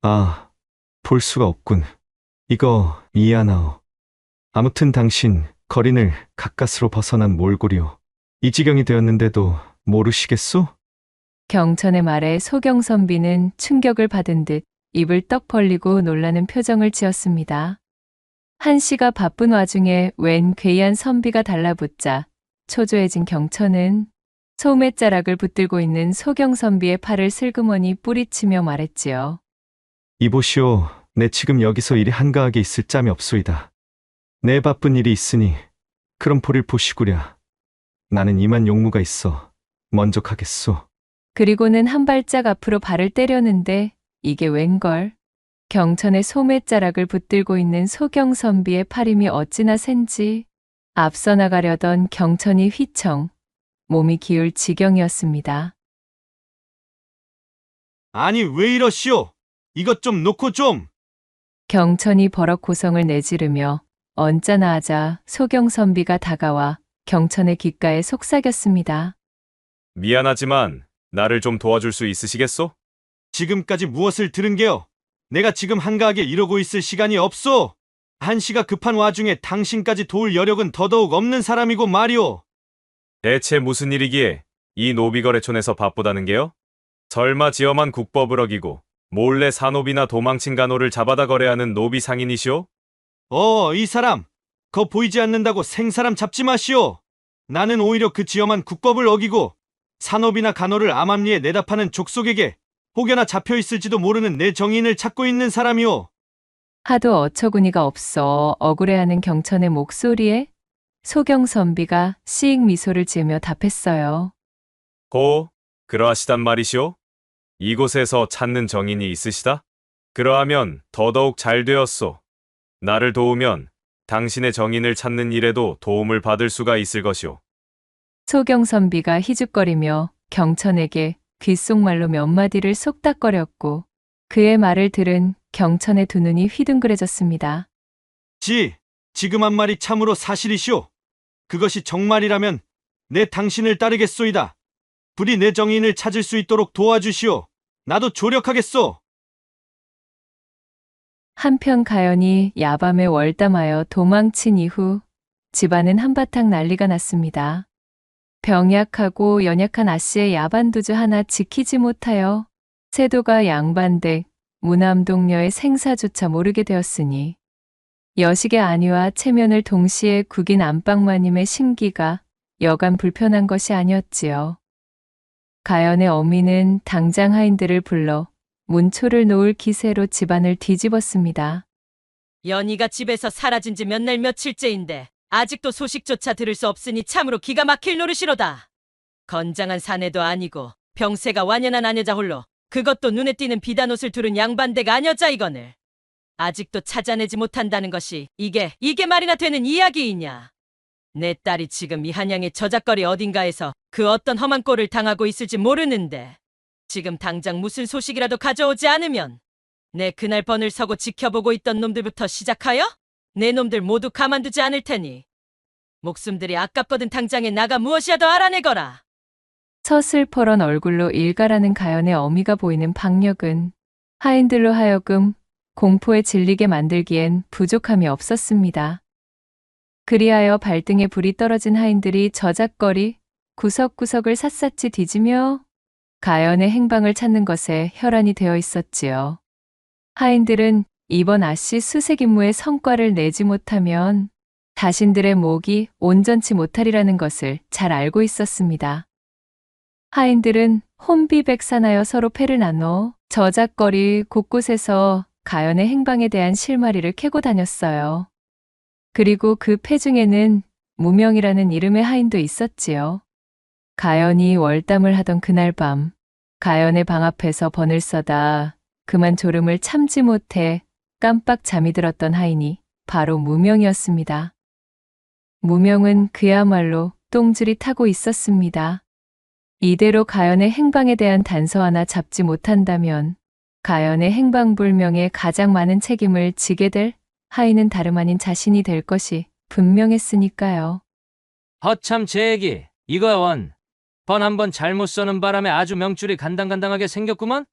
Speaker 9: 아, 볼 수가 없군. 이거 미안하오. 아무튼 당신 거린을 가까스로 벗어난 몰골이오. 이 지경이 되었는데도 모르시겠소?
Speaker 1: 경천의 말에 소경 선비는 충격을 받은 듯 입을 떡 벌리고 놀라는 표정을 지었습니다. 한시가 바쁜 와중에 웬 괴이한 선비가 달라붙자 초조해진 경천은 소매자락을 붙들고 있는 소경 선비의 팔을 슬그머니 뿌리치며 말했지요.
Speaker 9: 이보시오, 내 지금 여기서 일이 한가하게 있을 짬이 없소이다. 내 바쁜 일이 있으니 그럼 볼일 보시구랴. 나는 이만 용무가 있어 먼저 가겠소.
Speaker 1: 그리고는 한 발짝 앞으로 발을 때렸는데 이게 웬걸. 경천의 소매자락을 붙들고 있는 소경 선비의 팔힘이 어찌나 센지 앞서 나가려던 경천이 휘청 몸이 기울 지경이었습니다.
Speaker 9: 아니 왜 이러시오? 이것 좀 놓고 좀.
Speaker 1: 경천이 버럭 고성을 내지르며 언짢아 하자 소경 선비가 다가와 경천의 귓가에 속삭였습니다.
Speaker 3: 미안하지만 나를 좀 도와줄 수 있으시겠소?
Speaker 9: 지금까지 무엇을 들은 게요? 내가 지금 한가하게 이러고 있을 시간이 없소. 한시가 급한 와중에 당신까지 도울 여력은 더더욱 없는 사람이고 말이오.
Speaker 3: 대체 무슨 일이기에 이 노비거래촌에서 바쁘다는 게요? 설마 지엄한 국법을 어기고 몰래 산노비나 도망친 간호를 잡아다 거래하는 노비 상인이시오?
Speaker 9: 이 사람. 거 보이지 않는다고 생사람 잡지 마시오. 나는 오히려 그 지엄한 국법을 어기고 산업이나 간호를 암암리에 내다 파는 족속에게 혹여나 잡혀있을지도 모르는 내 정인을 찾고 있는 사람이오.
Speaker 1: 하도 어처구니가 없어 억울해하는 경천의 목소리에 소경 선비가 씩 미소를 지으며 답했어요.
Speaker 3: 고, 그러하시단 말이시오? 이곳에서 찾는 정인이 있으시다? 그러하면 더더욱 잘 되었소. 나를 도우면 당신의 정인을 찾는 일에도 도움을 받을 수가 있을 것이오.
Speaker 1: 소경 선비가 희죽거리며 경천에게 귓속말로 몇 마디를 속닥거렸고 그의 말을 들은 경천의 두 눈이 휘둥그레졌습니다.
Speaker 9: 지금 한 말이 참으로 사실이시오. 그것이 정말이라면 내 당신을 따르겠소이다. 부디 내 정인을 찾을 수 있도록 도와주시오. 나도 조력하겠소.
Speaker 1: 한편 가연이 야밤에 월담하여 도망친 이후 집안은 한바탕 난리가 났습니다. 병약하고 연약한 아씨의 야반도주 하나 지키지 못하여 세도가 양반댁 무남동녀의 생사조차 모르게 되었으니 여식의 안위와 체면을 동시에 구긴 안방마님의 심기가 여간 불편한 것이 아니었지요. 가연의 어미는 당장 하인들을 불러 문초를 놓을 기세로 집안을 뒤집었습니다.
Speaker 10: 연희가 집에서 사라진 지 몇 날 며칠째인데 아직도 소식조차 들을 수 없으니 참으로 기가 막힐 노릇이로다. 건장한 사내도 아니고 병세가 완연한 아녀자 홀로 그것도 눈에 띄는 비단 옷을 두른 양반댁 아녀자 이거늘 아직도 찾아내지 못한다는 것이 이게 말이나 되는 이야기이냐. 내 딸이 지금 이 한양의 저작거리 어딘가에서 그 어떤 험한 꼴을 당하고 있을지 모르는데 지금 당장 무슨 소식이라도 가져오지 않으면 내 그날 번을 서고 지켜보고 있던 놈들부터 시작하여 내 놈들 모두 가만두지 않을 테니 목숨들이 아깝거든 당장에 나가 무엇이라도 알아내거라.
Speaker 1: 서슬퍼런 얼굴로 일가라는 가연의 어미가 보이는 박력은 하인들로 하여금 공포에 질리게 만들기엔 부족함이 없었습니다. 그리하여 발등에 불이 떨어진 하인들이 저작거리 구석구석을 샅샅이 뒤지며 가연의 행방을 찾는 것에 혈안이 되어 있었지요. 하인들은 이번 아씨 수색 임무의 성과를 내지 못하면 자신들의 목이 온전치 못하리라는 것을 잘 알고 있었습니다. 하인들은 혼비백산하여 서로 패를 나눠 저작거리 곳곳에서 가연의 행방에 대한 실마리를 캐고 다녔어요. 그리고 그 패 중에는 무명이라는 이름의 하인도 있었지요. 가연이 월담을 하던 그날 밤 가연의 방 앞에서 번을 써다 그만 졸음을 참지 못해 깜빡 잠이 들었던 하인이 바로 무명이었습니다. 무명은 그야말로 똥줄이 타고 있었습니다. 이대로 가연의 행방에 대한 단서 하나 잡지 못한다면 가연의 행방불명에 가장 많은 책임을 지게 될 하인은 다름 아닌 자신이 될 것이 분명했으니까요.
Speaker 13: 허참 제 얘기 이거야 원. 번 한 번 잘못 써는 바람에 아주 명줄이 간당간당하게 생겼구먼.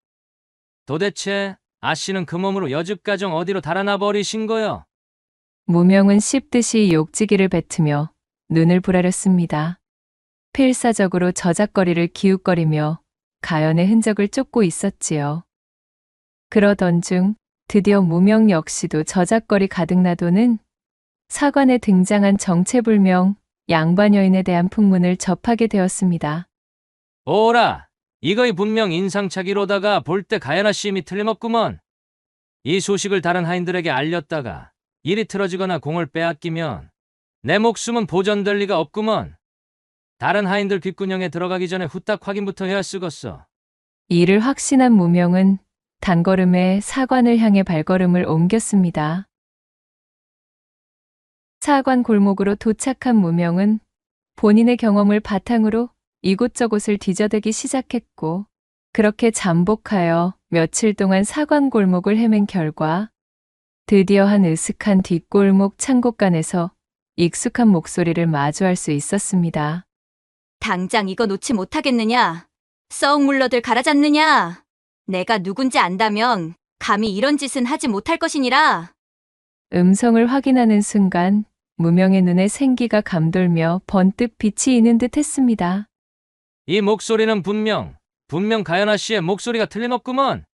Speaker 13: 도대체 아씨는 그 몸으로 여집가정 어디로 달아나 버리신 거요?
Speaker 1: 무명은 씹듯이 욕지기를 뱉으며 눈을 부라렸습니다. 필사적으로 저작거리를 기웃거리며 가연의 흔적을 쫓고 있었지요. 그러던 중 드디어 무명 역시도 저작거리 가득나도는 사관에 등장한 정체불명 양반 여인에 대한 풍문을 접하게 되었습니다.
Speaker 13: 오라, 이거이 분명 인상착의로다가 볼 때 가연아 씨임이 틀림없구먼. 이 소식을 다른 하인들에게 알렸다가 일이 틀어지거나 공을 빼앗기면 내 목숨은 보전될 리가 없구먼. 다른 하인들 귓구녕에 들어가기 전에 후딱 확인부터 해야 쓰겄어.
Speaker 1: 이를 확신한 무명은 단걸음에 사관을 향해 발걸음을 옮겼습니다. 사관 골목으로 도착한 무명은 본인의 경험을 바탕으로 이곳저곳을 뒤져대기 시작했고 그렇게 잠복하여 며칠 동안 사관 골목을 헤맨 결과 드디어 한 으슥한 뒷골목 창곡간에서 익숙한 목소리를 마주할 수 있었습니다.
Speaker 6: 당장 이거 놓지 못하겠느냐? 썩 물러들 갈아잡느냐? 내가 누군지 안다면 감히 이런 짓은 하지 못할 것이니라.
Speaker 1: 음성을 확인하는 순간 무명의 눈에 생기가 감돌며 번뜩 빛이 있는 듯 했습니다.
Speaker 13: 이 목소리는 분명 가연아 씨의 목소리가 틀림없구먼.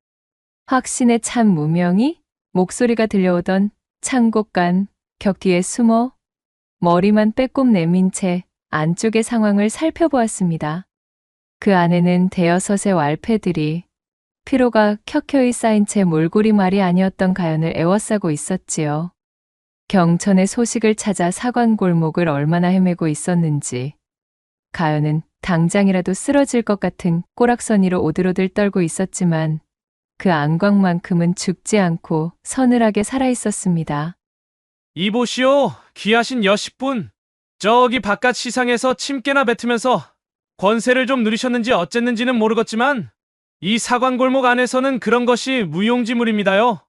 Speaker 1: 확신에 찬 무명이 목소리가 들려오던 창곡간 벽 뒤에 숨어 머리만 빼꼼 내민 채 안쪽의 상황을 살펴보았습니다. 그 안에는 대여섯의 왈패들이 피로가 켜켜이 쌓인 채 몰골이말이 아니었던 가연을 애워싸고 있었지요. 경천의 소식을 찾아 사관골목을 얼마나 헤매고 있었는지 가연은 당장이라도 쓰러질 것 같은 꼬락서니로 오들오들 떨고 있었지만 그 안광만큼은 죽지 않고 서늘하게 살아있었습니다.
Speaker 11: 이보시오, 귀하신 여식분. 저기 바깥 시상에서 침깨나 뱉으면서 권세를 좀 누리셨는지 어쨌는지는 모르겠지만 이 사관골목 안에서는 그런 것이 무용지물입니다요.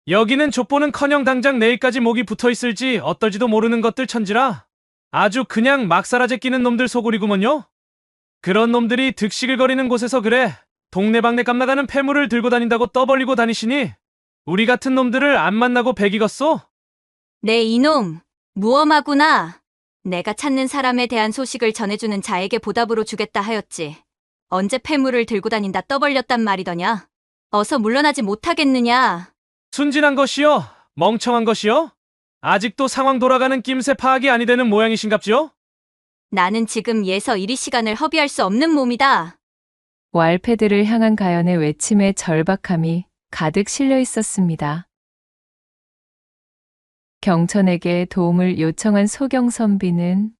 Speaker 11: 여기는 족보는커녕 당장 내일까지 목이 붙어있을지 어떨지도 모르는 것들 천지라 아주 그냥 막사라제 끼는 놈들 소굴이구먼요. 그런 놈들이 득시글거리는 곳에서 그래 동네방네 값나가는 폐물을 들고 다닌다고 떠벌리고 다니시니 우리 같은 놈들을 안 만나고 백이겠소?
Speaker 6: 네 이놈, 무엄하구나. 내가 찾는 사람에 대한 소식을 전해주는 자에게 보답으로 주겠다 하였지. 언제 폐물을 들고 다닌다 떠벌렸단 말이더냐? 어서 물러나지 못하겠느냐?
Speaker 11: 순진한 것이요? 멍청한 것이요? 아직도 상황 돌아가는 낌새 파악이 아니 되는 모양이신갑지요?
Speaker 6: 나는 지금 예서 이리 시간을 허비할 수 없는 몸이다.
Speaker 1: 왈패들을 향한 가연의 외침에 절박함이 가득 실려 있었습니다. 경천에게 도움을 요청한 소경선비는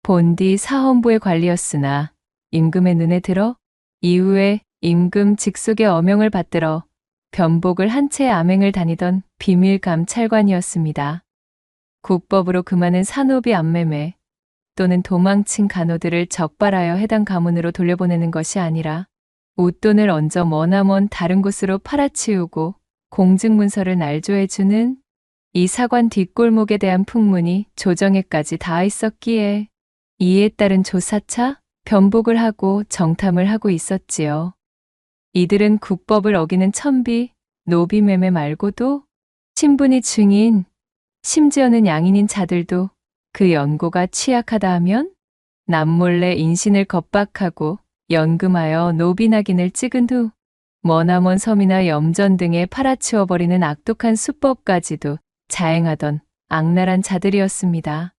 Speaker 1: 본디 사헌부의 관리였으나 임금의 눈에 들어 이후에 임금 직속의 어명을 받들어 변복을 한 채 암행을 다니던 비밀 감찰관이었습니다. 국법으로 금하는 산호비 암매매 또는 도망친 간호들을 적발하여 해당 가문으로 돌려보내는 것이 아니라 웃돈을 얹어 머나먼 다른 곳으로 팔아치우고 공증문서를 날조해주는 이 사관 뒷골목에 대한 풍문이 조정에까지 닿아 있었기에 이에 따른 조사차, 변복을 하고 정탐을 하고 있었지요. 이들은 국법을 어기는 천비, 노비매매 말고도 신분이 중인, 심지어는 양인인 자들도 그 연고가 취약하다 하면 남몰래 인신을 겁박하고 연금하여 노비 낙인을 찍은 후 머나먼 섬이나 염전 등에 팔아치워버리는 악독한 수법까지도 자행하던 악랄한 자들이었습니다.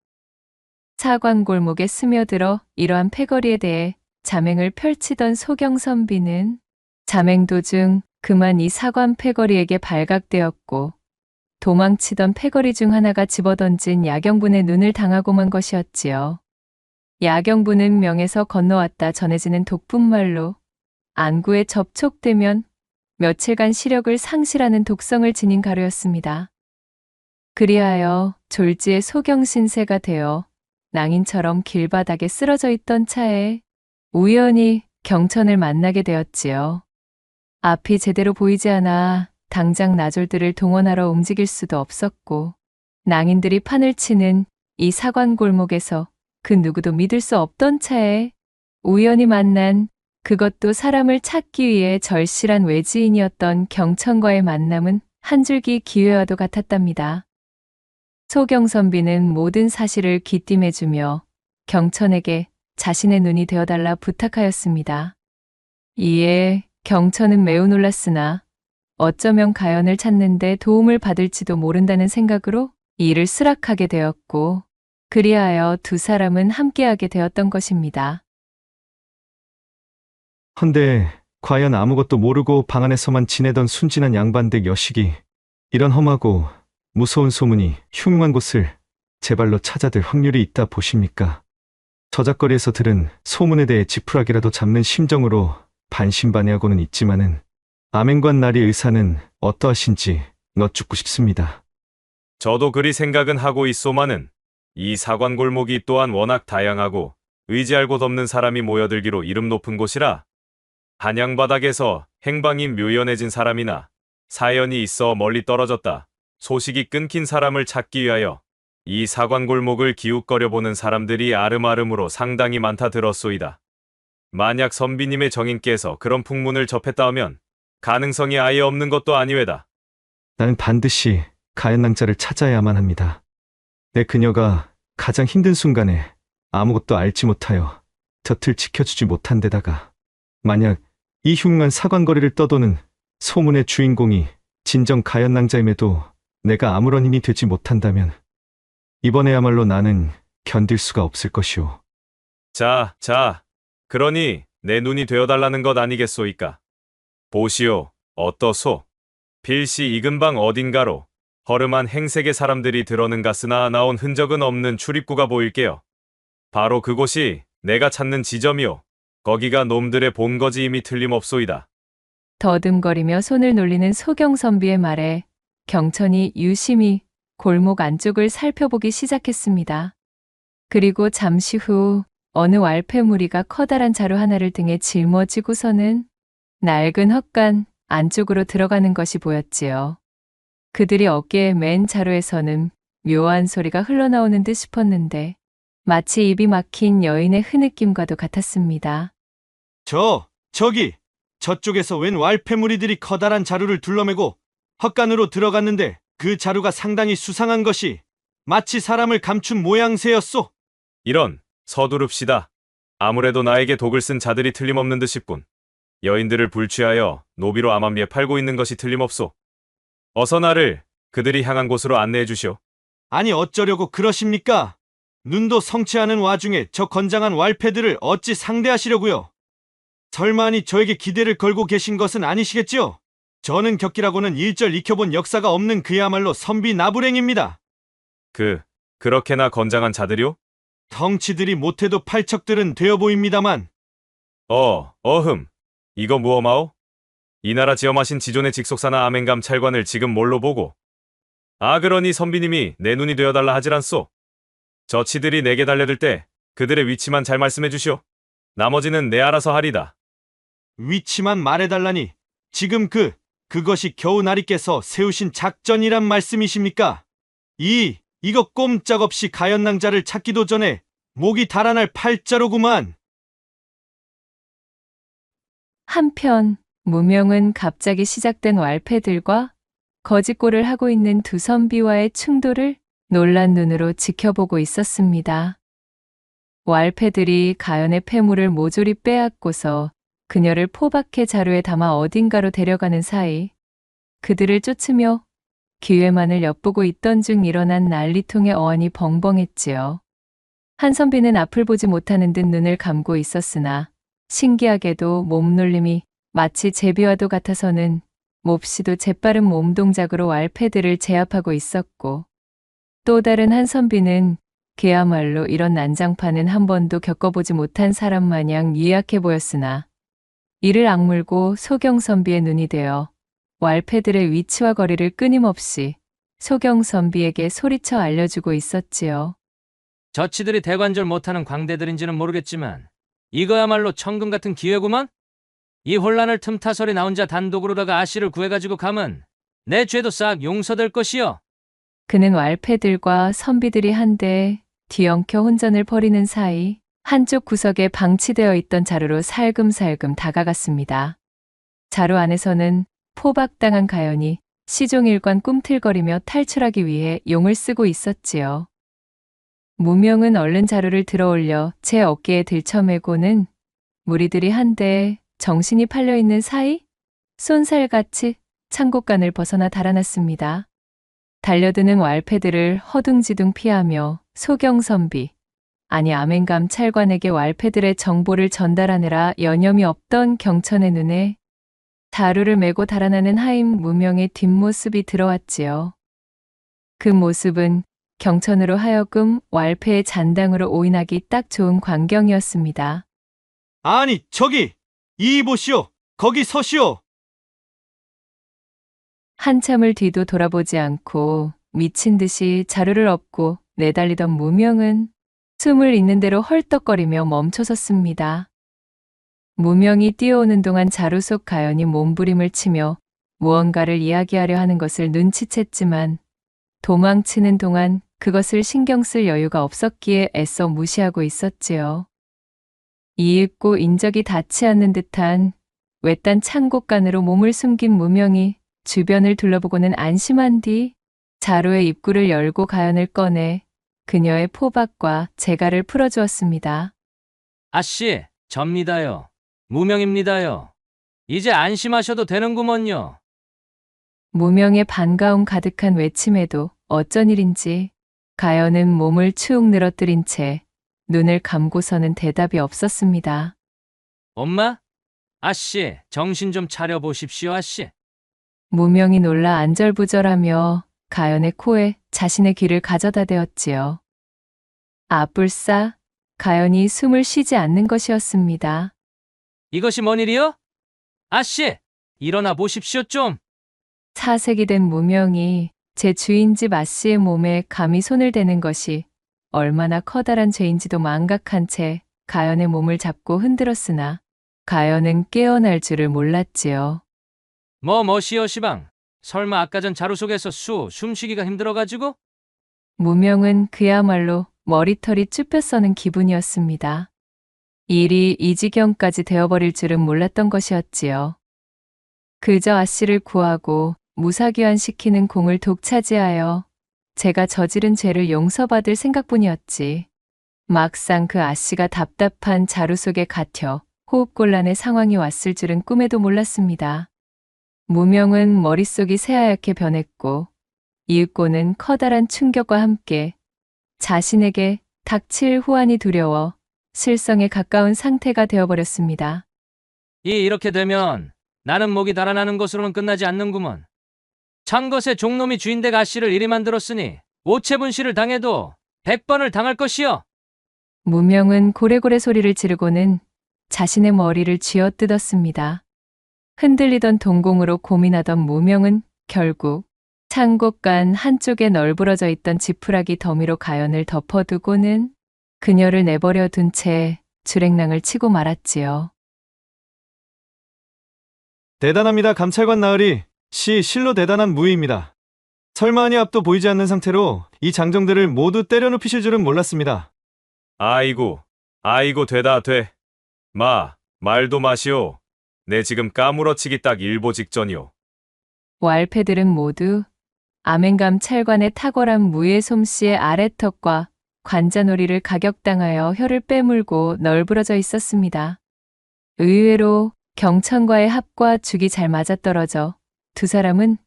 Speaker 1: 사관골목에 스며들어 이러한 패거리에 대해 자맹을 펼치던 소경선비는 자맹 도중 그만 이 사관 패거리에게 발각되었고 도망치던 패거리 중 하나가 집어던진 야경분의 눈을 당하고 만 것이었지요. 야경분은 명에서 건너왔다 전해지는 독분말로 안구에 접촉되면 며칠간 시력을 상실하는 독성을 지닌 가루였습니다. 그리하여 졸지에 소경신세가 되어 낭인처럼 길바닥에 쓰러져 있던 차에 우연히 경천을 만나게 되었지요. 앞이 제대로 보이지 않아 당장 나졸들을 동원하러 움직일 수도 없었고 낭인들이 판을 치는 이 사관골목에서 그 누구도 믿을 수 없던 차에 우연히 만난 그것도 사람을 찾기 위해 절실한 외지인이었던 경천과의 만남은 한 줄기 기회와도 같았답니다. 소경선비는 모든 사실을 귀띔해주며 경천에게 자신의 눈이 되어달라 부탁하였습니다. 이에 경천은 매우 놀랐으나 어쩌면 가연을 찾는데 도움을 받을지도 모른다는 생각으로 일을 수락하게 되었고 그리하여 두 사람은 함께하게 되었던 것입니다.
Speaker 9: 헌데 과연 아무것도 모르고 방 안에서만 지내던 순진한 양반댁 여식이 이런 험하고 무서운 소문이 흉흉한 곳을 제 발로 찾아들 확률이 있다 보십니까? 저작거리에서 들은 소문에 대해 지푸라기라도 잡는 심정으로 반신반의하고는 있지만은 암행관 나리 의사는 어떠하신지 여쭙고 싶습니다.
Speaker 3: 저도 그리 생각은 하고 있소마는 이 사관골목이 또한 워낙 다양하고 의지할 곳 없는 사람이 모여들기로 이름 높은 곳이라 한양바닥에서 행방이 묘연해진 사람이나 사연이 있어 멀리 떨어졌다 소식이 끊긴 사람을 찾기 위하여 이 사관골목을 기웃거려 보는 사람들이 아름아름으로 상당히 많다 들었소이다. 만약 선비님의 정인께서 그런 풍문을 접했다 하면 가능성이 아예 없는 것도 아니외다.
Speaker 9: 나는 반드시 가연낭자를 찾아야만 합니다. 내 그녀가 가장 힘든 순간에 아무것도 알지 못하여 곁을 지켜주지 못한 데다가 만약 이 흉흉한 사관거리를 떠도는 소문의 주인공이 진정 가연낭자임에도 내가 아무런 힘이 되지 못한다면 이번에야말로 나는 견딜 수가 없을 것이오.
Speaker 3: 자, 그러니 내 눈이 되어달라는 것 아니겠소이까? 보시오, 어떠소? 필시 이 근방 어딘가로 허름한 행색의 사람들이 들어는 갔으나 나온 흔적은 없는 출입구가 보일게요. 바로 그곳이 내가 찾는 지점이오. 거기가 놈들의 본거지임이 틀림없소이다.
Speaker 1: 더듬거리며 손을 놀리는 소경선비의 말에 경천이 유심히 골목 안쪽을 살펴보기 시작했습니다. 그리고 잠시 후 어느 왈패 무리가 커다란 자루 하나를 등에 짊어지고서는 낡은 헛간 안쪽으로 들어가는 것이 보였지요. 그들이 어깨에 맨 자루에서는 묘한 소리가 흘러나오는 듯 싶었는데 마치 입이 막힌 여인의 흐느낌과도 같았습니다.
Speaker 9: 저기, 저쪽에서 웬 왈패무리들이 커다란 자루를 둘러매고 헛간으로 들어갔는데 그 자루가 상당히 수상한 것이 마치 사람을 감춘 모양새였소.
Speaker 3: 이런, 서두릅시다. 아무래도 나에게 독을 쓴 자들이 틀림없는 듯 싶군. 여인들을 불취하여 노비로 암암리에 팔고 있는 것이 틀림없소. 어서 나를 그들이 향한 곳으로 안내해 주시오.
Speaker 9: 아니 어쩌려고 그러십니까? 눈도 성취하는 와중에 저 건장한 왈패들을 어찌 상대하시려고요? 설마니 저에게 기대를 걸고 계신 것은 아니시겠지요? 저는 격기라고는 일절 익혀본 역사가 없는 그야말로 선비 나부랭입니다.
Speaker 3: 그렇게나 건장한 자들이오?
Speaker 9: 덩치들이 못해도 팔척들은 되어 보입니다만.
Speaker 3: 이거 무엄하오? 이 나라 지엄하신 지존의 직속사나 아멘감 찰관을 지금 뭘로 보고? 그러니 선비님이 내 눈이 되어달라 하질 않소. 저 치들이 내게 달려들 때 그들의 위치만 잘 말씀해 주시오. 나머지는 내 알아서 하리다.
Speaker 9: 위치만 말해달라니 지금 그것이 겨우 나리께서 세우신 작전이란 말씀이십니까? 이거 꼼짝없이 가연낭자를 찾기도 전에 목이 달아날 팔자로구만.
Speaker 1: 한편 무명은 갑자기 시작된 왈패들과 거짓골을 하고 있는 두 선비와의 충돌을 놀란 눈으로 지켜보고 있었습니다. 왈패들이 가연의 폐물을 모조리 빼앗고서 그녀를 포박해 자루에 담아 어딘가로 데려가는 사이 그들을 쫓으며 기회만을 엿보고 있던 중 일어난 난리통의 어안이 벙벙했지요. 한 선비는 앞을 보지 못하는 듯 눈을 감고 있었으나 신기하게도 몸놀림이 마치 제비와도 같아서는 몹시도 재빠른 몸동작으로 왈패들을 제압하고 있었고 또 다른 한 선비는 그야말로 이런 난장판은 한 번도 겪어보지 못한 사람 마냥 미약해 보였으나 이를 악물고 소경 선비의 눈이 되어 왈패들의 위치와 거리를 끊임없이 소경 선비에게 소리쳐 알려주고 있었지요.
Speaker 13: 저치들이 대관절 못하는 광대들인지는 모르겠지만 이거야말로 천금 같은 기회구만? 이 혼란을 틈타서리 나 혼자 단독으로다가 아씨를 구해가지고 가면 내 죄도 싹 용서될 것이여.
Speaker 1: 그는 왈패들과 선비들이 한데 뒤엉켜 혼전을 벌이는 사이 한쪽 구석에 방치되어 있던 자루로 살금살금 다가갔습니다. 자루 안에서는 포박당한 가연이 시종일관 꿈틀거리며 탈출하기 위해 용을 쓰고 있었지요. 무명은 얼른 자루를 들어올려 제 어깨에 들쳐매고는 무리들이 한데 정신이 팔려있는 사이 쏜살같이 창고간을 벗어나 달아났습니다. 달려드는 왈패들을 허둥지둥 피하며 소경선비, 아니 아멘감 찰관에게 왈패들의 정보를 전달하느라 여념이 없던 경천의 눈에 자루를 메고 달아나는 하임 무명의 뒷모습이 들어왔지요. 그 모습은 경천으로 하여금 왈패의 잔당으로 오인하기 딱 좋은 광경이었습니다.
Speaker 9: 아니 저기 보시오. 거기 서시오.
Speaker 1: 한참을 뒤도 돌아보지 않고 미친 듯이 자루를 업고 내달리던 무명은 숨을 잇는 대로 헐떡거리며 멈춰섰습니다. 무명이 뛰어오는 동안 자루 속 가연이 몸부림을 치며 무언가를 이야기하려 하는 것을 눈치챘지만 도망치는 동안 그것을 신경 쓸 여유가 없었기에 애써 무시하고 있었지요. 이윽고 인적이 닿지 않는 듯한 외딴 창고간으로 몸을 숨긴 무명이 주변을 둘러보고는 안심한 뒤 자루의 입구를 열고 가연을 꺼내 그녀의 포박과 재갈을 풀어주었습니다.
Speaker 13: 아씨, 접니다요. 무명입니다요. 이제 안심하셔도 되는구먼요.
Speaker 1: 무명의 반가움 가득한 외침에도 어쩐 일인지 가연은 몸을 축 늘어뜨린 채 눈을 감고서는 대답이 없었습니다.
Speaker 13: 엄마? 아씨, 정신 좀 차려보십시오, 아씨.
Speaker 1: 무명이 놀라 안절부절하며 가연의 코에 자신의 귀를 가져다 대었지요. 아뿔싸, 가연이 숨을 쉬지 않는 것이었습니다.
Speaker 13: 이것이 뭔 일이요? 아씨, 일어나 보십시오 좀.
Speaker 1: 사색이 된 무명이 제 주인 집 아씨의 몸에 감히 손을 대는 것이 얼마나 커다란 죄인지도 망각한 채 가연의 몸을 잡고 흔들었으나 가연은 깨어날 줄을 몰랐지요.
Speaker 13: 뭐시여 시방. 설마 아까 전 자루 속에서 숨쉬기가 힘들어가지고?
Speaker 1: 무명은 그야말로 머리털이 쭈뼛 서는 기분이었습니다. 일이 이 지경까지 되어버릴 줄은 몰랐던 것이었지요. 그저 아씨를 구하고 무사귀환시키는 공을 독차지하여 제가 저지른 죄를 용서받을 생각뿐이었지. 막상 그 아씨가 답답한 자루 속에 갇혀 호흡곤란의 상황이 왔을 줄은 꿈에도 몰랐습니다. 무명은 머릿속이 새하얗게 변했고 이윽고는 커다란 충격과 함께 자신에게 닥칠 후환이 두려워 실성에 가까운 상태가 되어버렸습니다.
Speaker 13: 이렇게 되면 나는 목이 달아나는 것으로는 끝나지 않는구먼. 창것의 종놈이 주인댁 아씨를 이리 만들었으니 오체분실을 당해도 100번을 당할 것이여.
Speaker 1: 무명은 고래고래 소리를 지르고는 자신의 머리를 쥐어뜯었습니다. 흔들리던 동공으로 고민하던 무명은 결국 창곡간 한쪽에 널브러져 있던 지푸라기 더미로 가연을 덮어두고는 그녀를 내버려 둔 채 주랭랑을 치고 말았지요.
Speaker 9: 대단합니다, 감찰관 나으리. 실로 대단한 무의입니다. 설마하니 앞도 보이지 않는 상태로 이 장정들을 모두 때려눕히실 줄은 몰랐습니다.
Speaker 3: 아이고 되다 돼. 말도 마시오. 내 지금 까무러치기 딱 일보 직전이오.
Speaker 1: 왈패들은 모두 아멘감 찰관의 탁월한 무예 솜씨의 아래턱과 관자놀이를 가격당하여 혀를 빼물고 널브러져 있었습니다. 의외로 경천과의 합과 죽이 잘 맞아떨어져 두 사람은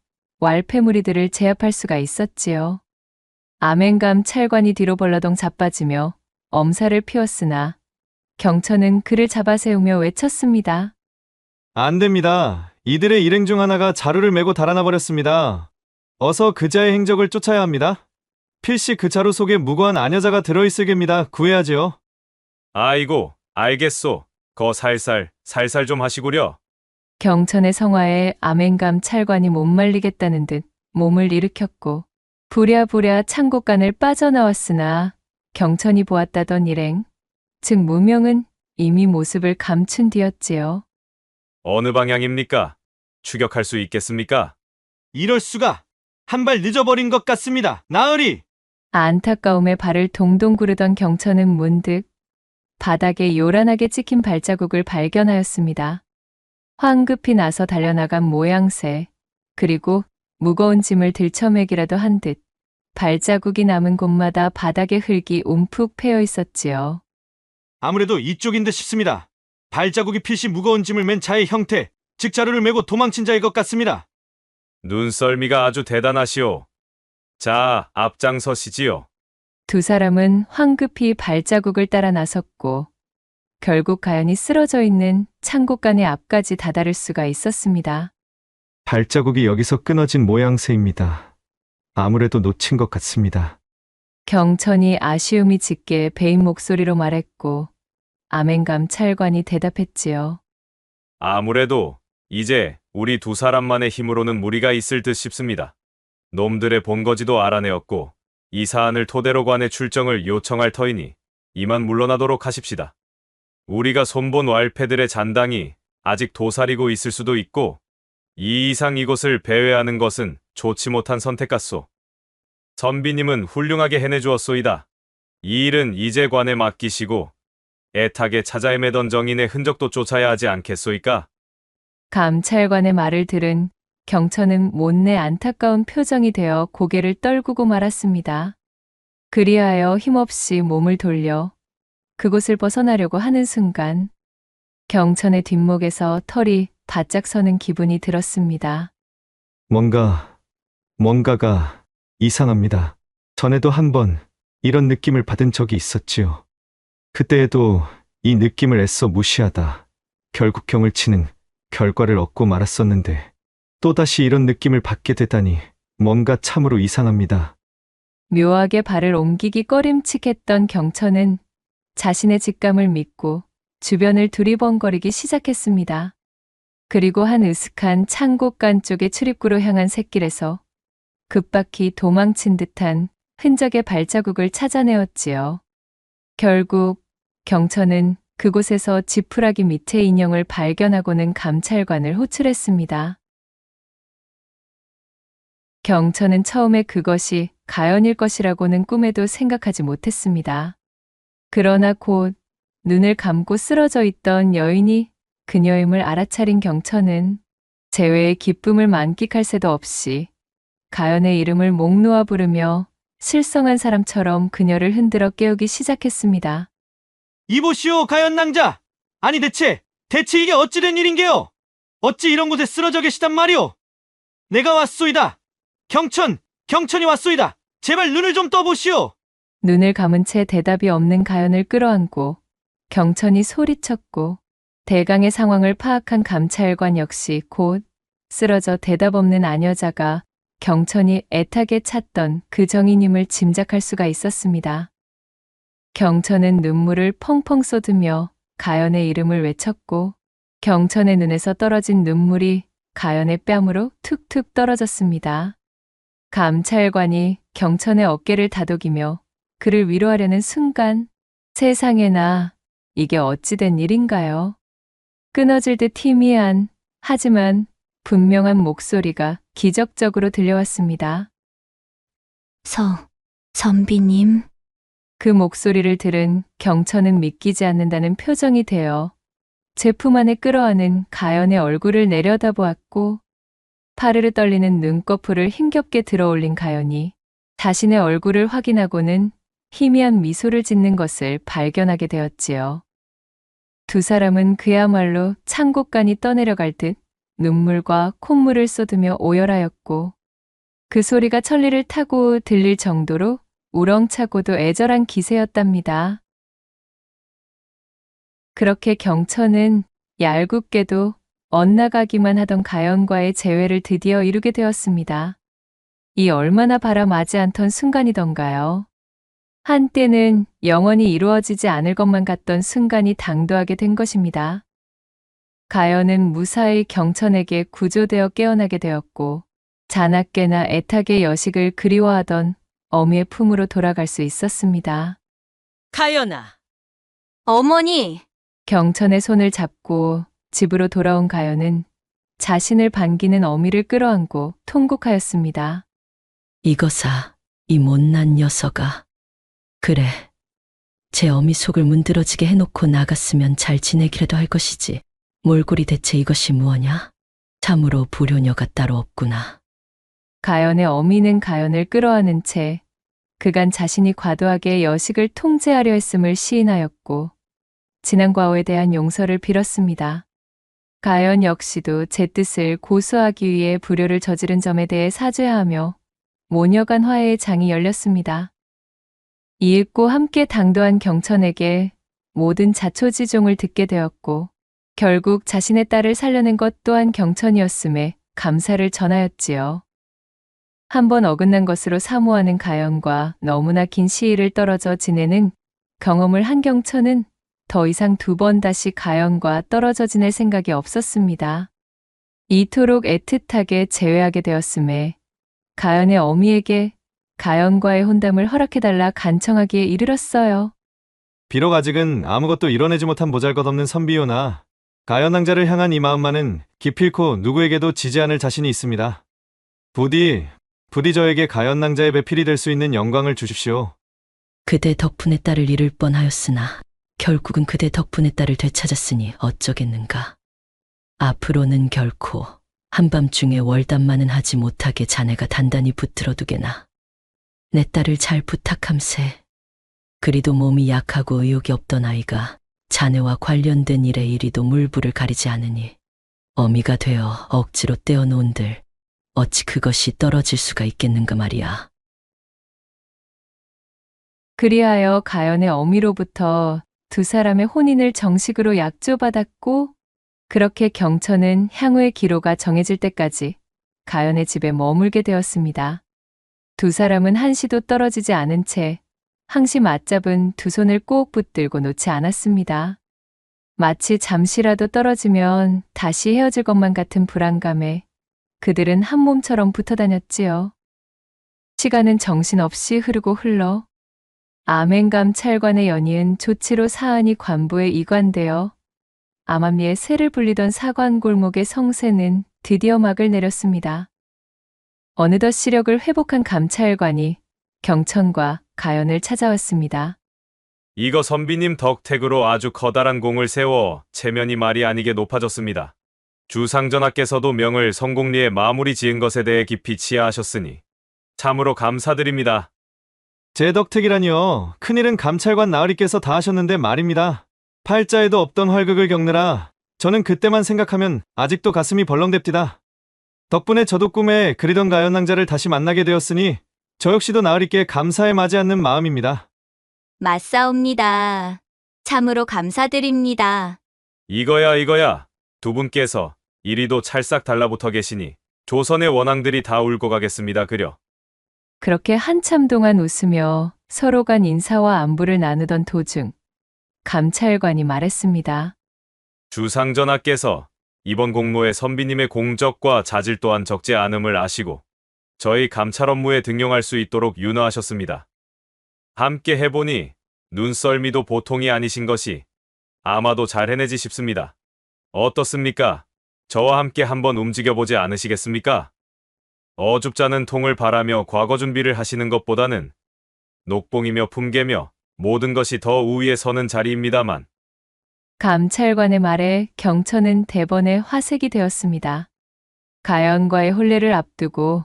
Speaker 1: 왈패 무리들을 제압할 수가 있었지요. 아멘감 찰관이 뒤로 벌러덩 자빠지며 엄살을 피웠으나 경천은 그를 잡아세우며 외쳤습니다.
Speaker 9: 안 됩니다. 이들의 일행 중 하나가 자루를 메고 달아나 버렸습니다. 어서 그자의 행적을 쫓아야 합니다. 필시 그 자루 속에 무고한 아녀자가 들어있을 겁니다. 구해야지요.
Speaker 3: 아이고 알겠소. 거 살살 좀 하시구려.
Speaker 1: 경천의 성화에 아멘감 찰관이 못 말리겠다는 듯 몸을 일으켰고 부랴부랴 창고간을 빠져나왔으나 경천이 보았다던 일행, 즉 무명은 이미 모습을 감춘 뒤였지요.
Speaker 3: 어느 방향입니까? 추격할 수 있겠습니까?
Speaker 9: 이럴 수가! 한 발 늦어버린 것 같습니다. 나으리!
Speaker 1: 안타까움에 발을 동동 구르던 경천은 문득 바닥에 요란하게 찍힌 발자국을 발견하였습니다. 황급히 나서 달려나간 모양새, 그리고 무거운 짐을 들쳐매기라도 한 듯 발자국이 남은 곳마다 바닥에 흙이 움푹 패여 있었지요.
Speaker 9: 아무래도 이쪽인 듯 싶습니다. 발자국이 필시 무거운 짐을 맨 자의 형태, 즉 자루를 메고 도망친 자일 것 같습니다.
Speaker 3: 눈썰미가 아주 대단하시오. 자, 앞장서시지요.
Speaker 1: 두 사람은 황급히 발자국을 따라 나섰고 결국 가연이 쓰러져 있는 창고간의 앞까지 다다를 수가 있었습니다.
Speaker 9: 발자국이 여기서 끊어진 모양새입니다. 아무래도 놓친 것 같습니다.
Speaker 1: 경천이 아쉬움이 짙게 베인 목소리로 말했고 아멘감 찰관이 대답했지요.
Speaker 3: 아무래도 이제 우리 두 사람만의 힘으로는 무리가 있을 듯 싶습니다. 놈들의 본거지도 알아내었고 이 사안을 토대로 관의 출정을 요청할 터이니 이만 물러나도록 하십시다. 우리가 손본 왈패들의 잔당이 아직 도사리고 있을 수도 있고 이 이상 이곳을 배회하는 것은 좋지 못한 선택 같소. 선비님은 훌륭하게 해내주었소이다. 이 일은 이제 관에 맡기시고 애타게 찾아 헤매던 정인의 흔적도 쫓아야 하지 않겠소이까?
Speaker 1: 감찰관의 말을 들은 경천은 못내 안타까운 표정이 되어 고개를 떨구고 말았습니다. 그리하여 힘없이 몸을 돌려 그곳을 벗어나려고 하는 순간 경천의 뒷목에서 털이 바짝 서는 기분이 들었습니다.
Speaker 9: 뭔가가 이상합니다. 전에도 한번 이런 느낌을 받은 적이 있었지요. 그때에도 이 느낌을 애써 무시하다 결국 경을 치는 결과를 얻고 말았었는데 또다시 이런 느낌을 받게 되다니 뭔가 참으로 이상합니다.
Speaker 1: 묘하게 발을 옮기기 꺼림칙했던 경천은 자신의 직감을 믿고 주변을 두리번거리기 시작했습니다. 그리고 한 으슥한 창고간 쪽의 출입구로 향한 샛길에서 급박히 도망친 듯한 흔적의 발자국을 찾아내었지요. 결국 경천은 그곳에서 지푸라기 밑에 인형을 발견하고는 감찰관을 호출했습니다. 경천은 처음에 그것이 가연일 것이라고는 꿈에도 생각하지 못했습니다. 그러나 곧 눈을 감고 쓰러져 있던 여인이 그녀임을 알아차린 경천은 재회의 기쁨을 만끽할 새도 없이 가연의 이름을 목 놓아 부르며 실성한 사람처럼 그녀를 흔들어 깨우기 시작했습니다.
Speaker 9: 이보시오, 가연낭자! 아니 대체 이게 어찌 된 일인게요? 어찌 이런 곳에 쓰러져 계시단 말이오? 내가 왔소이다. 경천이 왔소이다. 제발 눈을 좀 떠보시오.
Speaker 1: 눈을 감은 채 대답이 없는 가연을 끌어안고 경천이 소리쳤고 대강의 상황을 파악한 감찰관 역시 곧 쓰러져 대답 없는 아녀자가 경천이 애타게 찾던 그 정인임을 짐작할 수가 있었습니다. 경천은 눈물을 펑펑 쏟으며 가연의 이름을 외쳤고 경천의 눈에서 떨어진 눈물이 가연의 뺨으로 툭툭 떨어졌습니다. 감찰관이 경천의 어깨를 다독이며 그를 위로하려는 순간 세상에나 이게 어찌된 일인가요? 끊어질 듯 희미한 하지만 분명한 목소리가 기적적으로 들려왔습니다.
Speaker 6: 선비님.
Speaker 1: 그 목소리를 들은 경천은 믿기지 않는다는 표정이 되어 제품 안에 끌어안은 가연의 얼굴을 내려다보았고 파르르 떨리는 눈꺼풀을 힘겹게 들어올린 가연이 자신의 얼굴을 확인하고는 희미한 미소를 짓는 것을 발견하게 되었지요. 두 사람은 그야말로 창곡간이 떠내려갈 듯 눈물과 콧물을 쏟으며 오열하였고 그 소리가 천리를 타고 들릴 정도로 우렁차고도 애절한 기세였답니다. 그렇게 경천은 얄궂게도 엇나가기만 하던 가연과의 재회를 드디어 이루게 되었습니다. 이 얼마나 바람하지 않던 순간이던가요. 한때는 영원히 이루어지지 않을 것만 같던 순간이 당도하게 된 것입니다. 가연은 무사히 경천에게 구조되어 깨어나게 되었고 자나깨나 애타게 여식을 그리워하던 어미의 품으로 돌아갈 수 있었습니다.
Speaker 10: 가연아.
Speaker 6: 어머니!
Speaker 1: 경천의 손을 잡고 집으로 돌아온 가연은 자신을 반기는 어미를 끌어안고 통곡하였습니다.
Speaker 8: 이거사, 이 못난 녀석아. 그래, 제 어미 속을 문드러지게 해놓고 나갔으면 잘 지내기라도 할 것이지. 몰골이 대체 이것이 무엇냐? 참으로 불효녀가 따로 없구나.
Speaker 1: 가연의 어미는 가연을 끌어안은 채 그간 자신이 과도하게 여식을 통제하려 했음을 시인하였고 지난 과오에 대한 용서를 빌었습니다. 가연 역시도 제 뜻을 고수하기 위해 불효를 저지른 점에 대해 사죄하며 모녀간 화해의 장이 열렸습니다. 이윽고 함께 당도한 경천에게 모든 자초지종을 듣게 되었고 결국 자신의 딸을 살려낸 것 또한 경천이었음에 감사를 전하였지요. 한번 어긋난 것으로 사모하는 가연과 너무나 긴 시일을 떨어져 지내는 경험을 한 경천은 더 이상 두 번 다시 가연과 떨어져 지낼 생각이 없었습니다. 이토록 애틋하게 재회하게 되었음에 가연의 어미에게 가연과의 혼담을 허락해달라 간청하기에 이르렀어요.
Speaker 9: 비록 아직은 아무것도 이뤄내지 못한 보잘것없는 선비요나 가연낭자를 향한 이 마음만은 기필코 누구에게도 지지 않을 자신이 있습니다. 부디 저에게 가연낭자의 배필이 될 수 있는 영광을 주십시오.
Speaker 8: 그대 덕분에 딸을 잃을 뻔하였으나 결국은 그대 덕분에 딸을 되찾았으니 어쩌겠는가. 앞으로는 결코 한밤중에 월담만은 하지 못하게 자네가 단단히 붙들어두게나. 내 딸을 잘 부탁함세. 그리도 몸이 약하고 의욕이 없던 아이가 자네와 관련된 일에 이리도 물불을 가리지 않으니 어미가 되어 억지로 떼어놓은들 어찌 그것이 떨어질 수가 있겠는가 말이야.
Speaker 1: 그리하여 가연의 어미로부터 두 사람의 혼인을 정식으로 약조받았고 그렇게 경천은 향후의 기로가 정해질 때까지 가연의 집에 머물게 되었습니다. 두 사람은 한시도 떨어지지 않은 채 항시 맞잡은 두 손을 꼭 붙들고 놓지 않았습니다. 마치 잠시라도 떨어지면 다시 헤어질 것만 같은 불안감에 그들은 한 몸처럼 붙어 다녔지요. 시간은 정신없이 흐르고 흘러 암행감 찰관의 연이은 조치로 사안이 관부에 이관되어 암암리에 새를 불리던 사관 골목의 성세는 드디어 막을 내렸습니다. 어느덧 시력을 회복한 감찰관이 경천과 가연을 찾아왔습니다.
Speaker 3: 이거 선비님 덕택으로 아주 커다란 공을 세워 체면이 말이 아니게 높아졌습니다. 주상전하께서도 명을 성공리에 마무리 지은 것에 대해 깊이 치하하셨으니 참으로 감사드립니다.
Speaker 9: 제 덕택이라니요. 큰일은 감찰관 나으리께서 다 하셨는데 말입니다. 팔자에도 없던 활극을 겪느라 저는 그때만 생각하면 아직도 가슴이 벌렁댑디다. 덕분에 저도 꿈에 그리던 가연 낭자를 다시 만나게 되었으니 저 역시도 나으리께 감사에 마지 않는 마음입니다.
Speaker 6: 맞사옵니다. 참으로 감사드립니다.
Speaker 3: 이거야. 두 분께서 이리도 찰싹 달라붙어 계시니 조선의 원앙들이 다 울고 가겠습니다. 그려.
Speaker 1: 그렇게 한참 동안 웃으며 서로 간 인사와 안부를 나누던 도중 감찰관이 말했습니다.
Speaker 3: 주상전하께서 이번 공모에 선비님의 공적과 자질 또한 적지 않음을 아시고 저희 감찰 업무에 등용할 수 있도록 윤허하셨습니다. 함께 해보니 눈썰미도 보통이 아니신 것이 아마도 잘 해내지 싶습니다. 어떻습니까? 저와 함께 한번 움직여보지 않으시겠습니까? 어줍잖은 통을 바라며 과거 준비를 하시는 것보다는 녹봉이며 품계며 모든 것이 더 우위에 서는 자리입니다만.
Speaker 1: 감찰관의 말에 경천은 대번에 화색이 되었습니다. 가연과의 혼례를 앞두고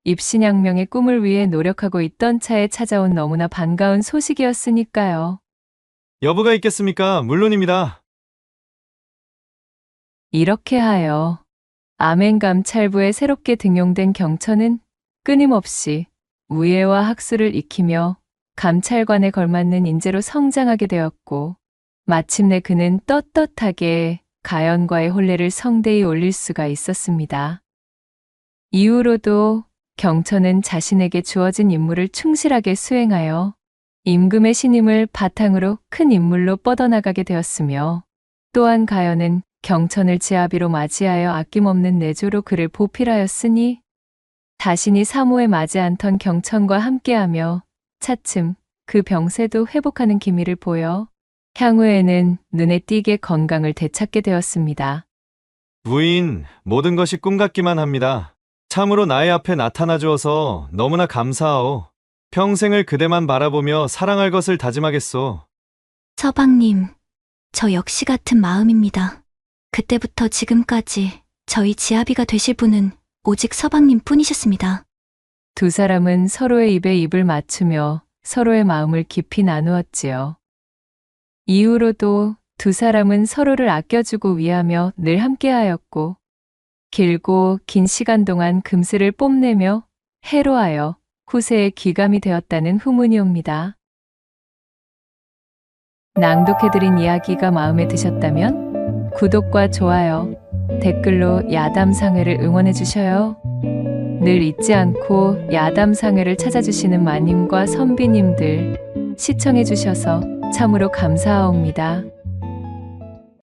Speaker 1: 입신양명의 꿈을 위해 노력하고 있던 차에 찾아온 너무나 반가운 소식이었으니까요.
Speaker 9: 여부가 있겠습니까? 물론입니다.
Speaker 1: 이렇게 하여 암행감찰부에 새롭게 등용된 경천은 끊임없이 우예와 학술을 익히며 감찰관에 걸맞는 인재로 성장하게 되었고 마침내 그는 떳떳하게 가연과의 혼례를 성대히 올릴 수가 있었습니다. 이후로도 경천은 자신에게 주어진 임무를 충실하게 수행하여 임금의 신임을 바탕으로 큰 인물로 뻗어나가게 되었으며 또한 가연은 경천을 지아비로 맞이하여 아낌없는 내조로 그를 보필하였으니 자신이 사모에 맞이 않던 경천과 함께하며 차츰 그 병세도 회복하는 기미를 보여 향후에는 눈에 띄게 건강을 되찾게 되었습니다.
Speaker 9: 부인, 모든 것이 꿈 같기만 합니다. 참으로 나의 앞에 나타나 주어서 너무나 감사하오. 평생을 그대만 바라보며 사랑할 것을 다짐하겠소.
Speaker 6: 서방님, 저 역시 같은 마음입니다. 그때부터 지금까지 저희 지아비가 되실 분은 오직 서방님 뿐이셨습니다.
Speaker 1: 두 사람은 서로의 입에 입을 맞추며 서로의 마음을 깊이 나누었지요. 이후로도 두 사람은 서로를 아껴주고 위하며 늘 함께하였고 길고 긴 시간 동안 금슬을 뽐내며 해로하여 후세의 귀감이 되었다는 후문이 옵니다. 낭독해드린 이야기가 마음에 드셨다면 구독과 좋아요, 댓글로 야담상회를 응원해 주셔요. 늘 잊지 않고 야담상회를 찾아주시는 마님과 선비님들 시청해 주셔서 참으로 감사하옵니다.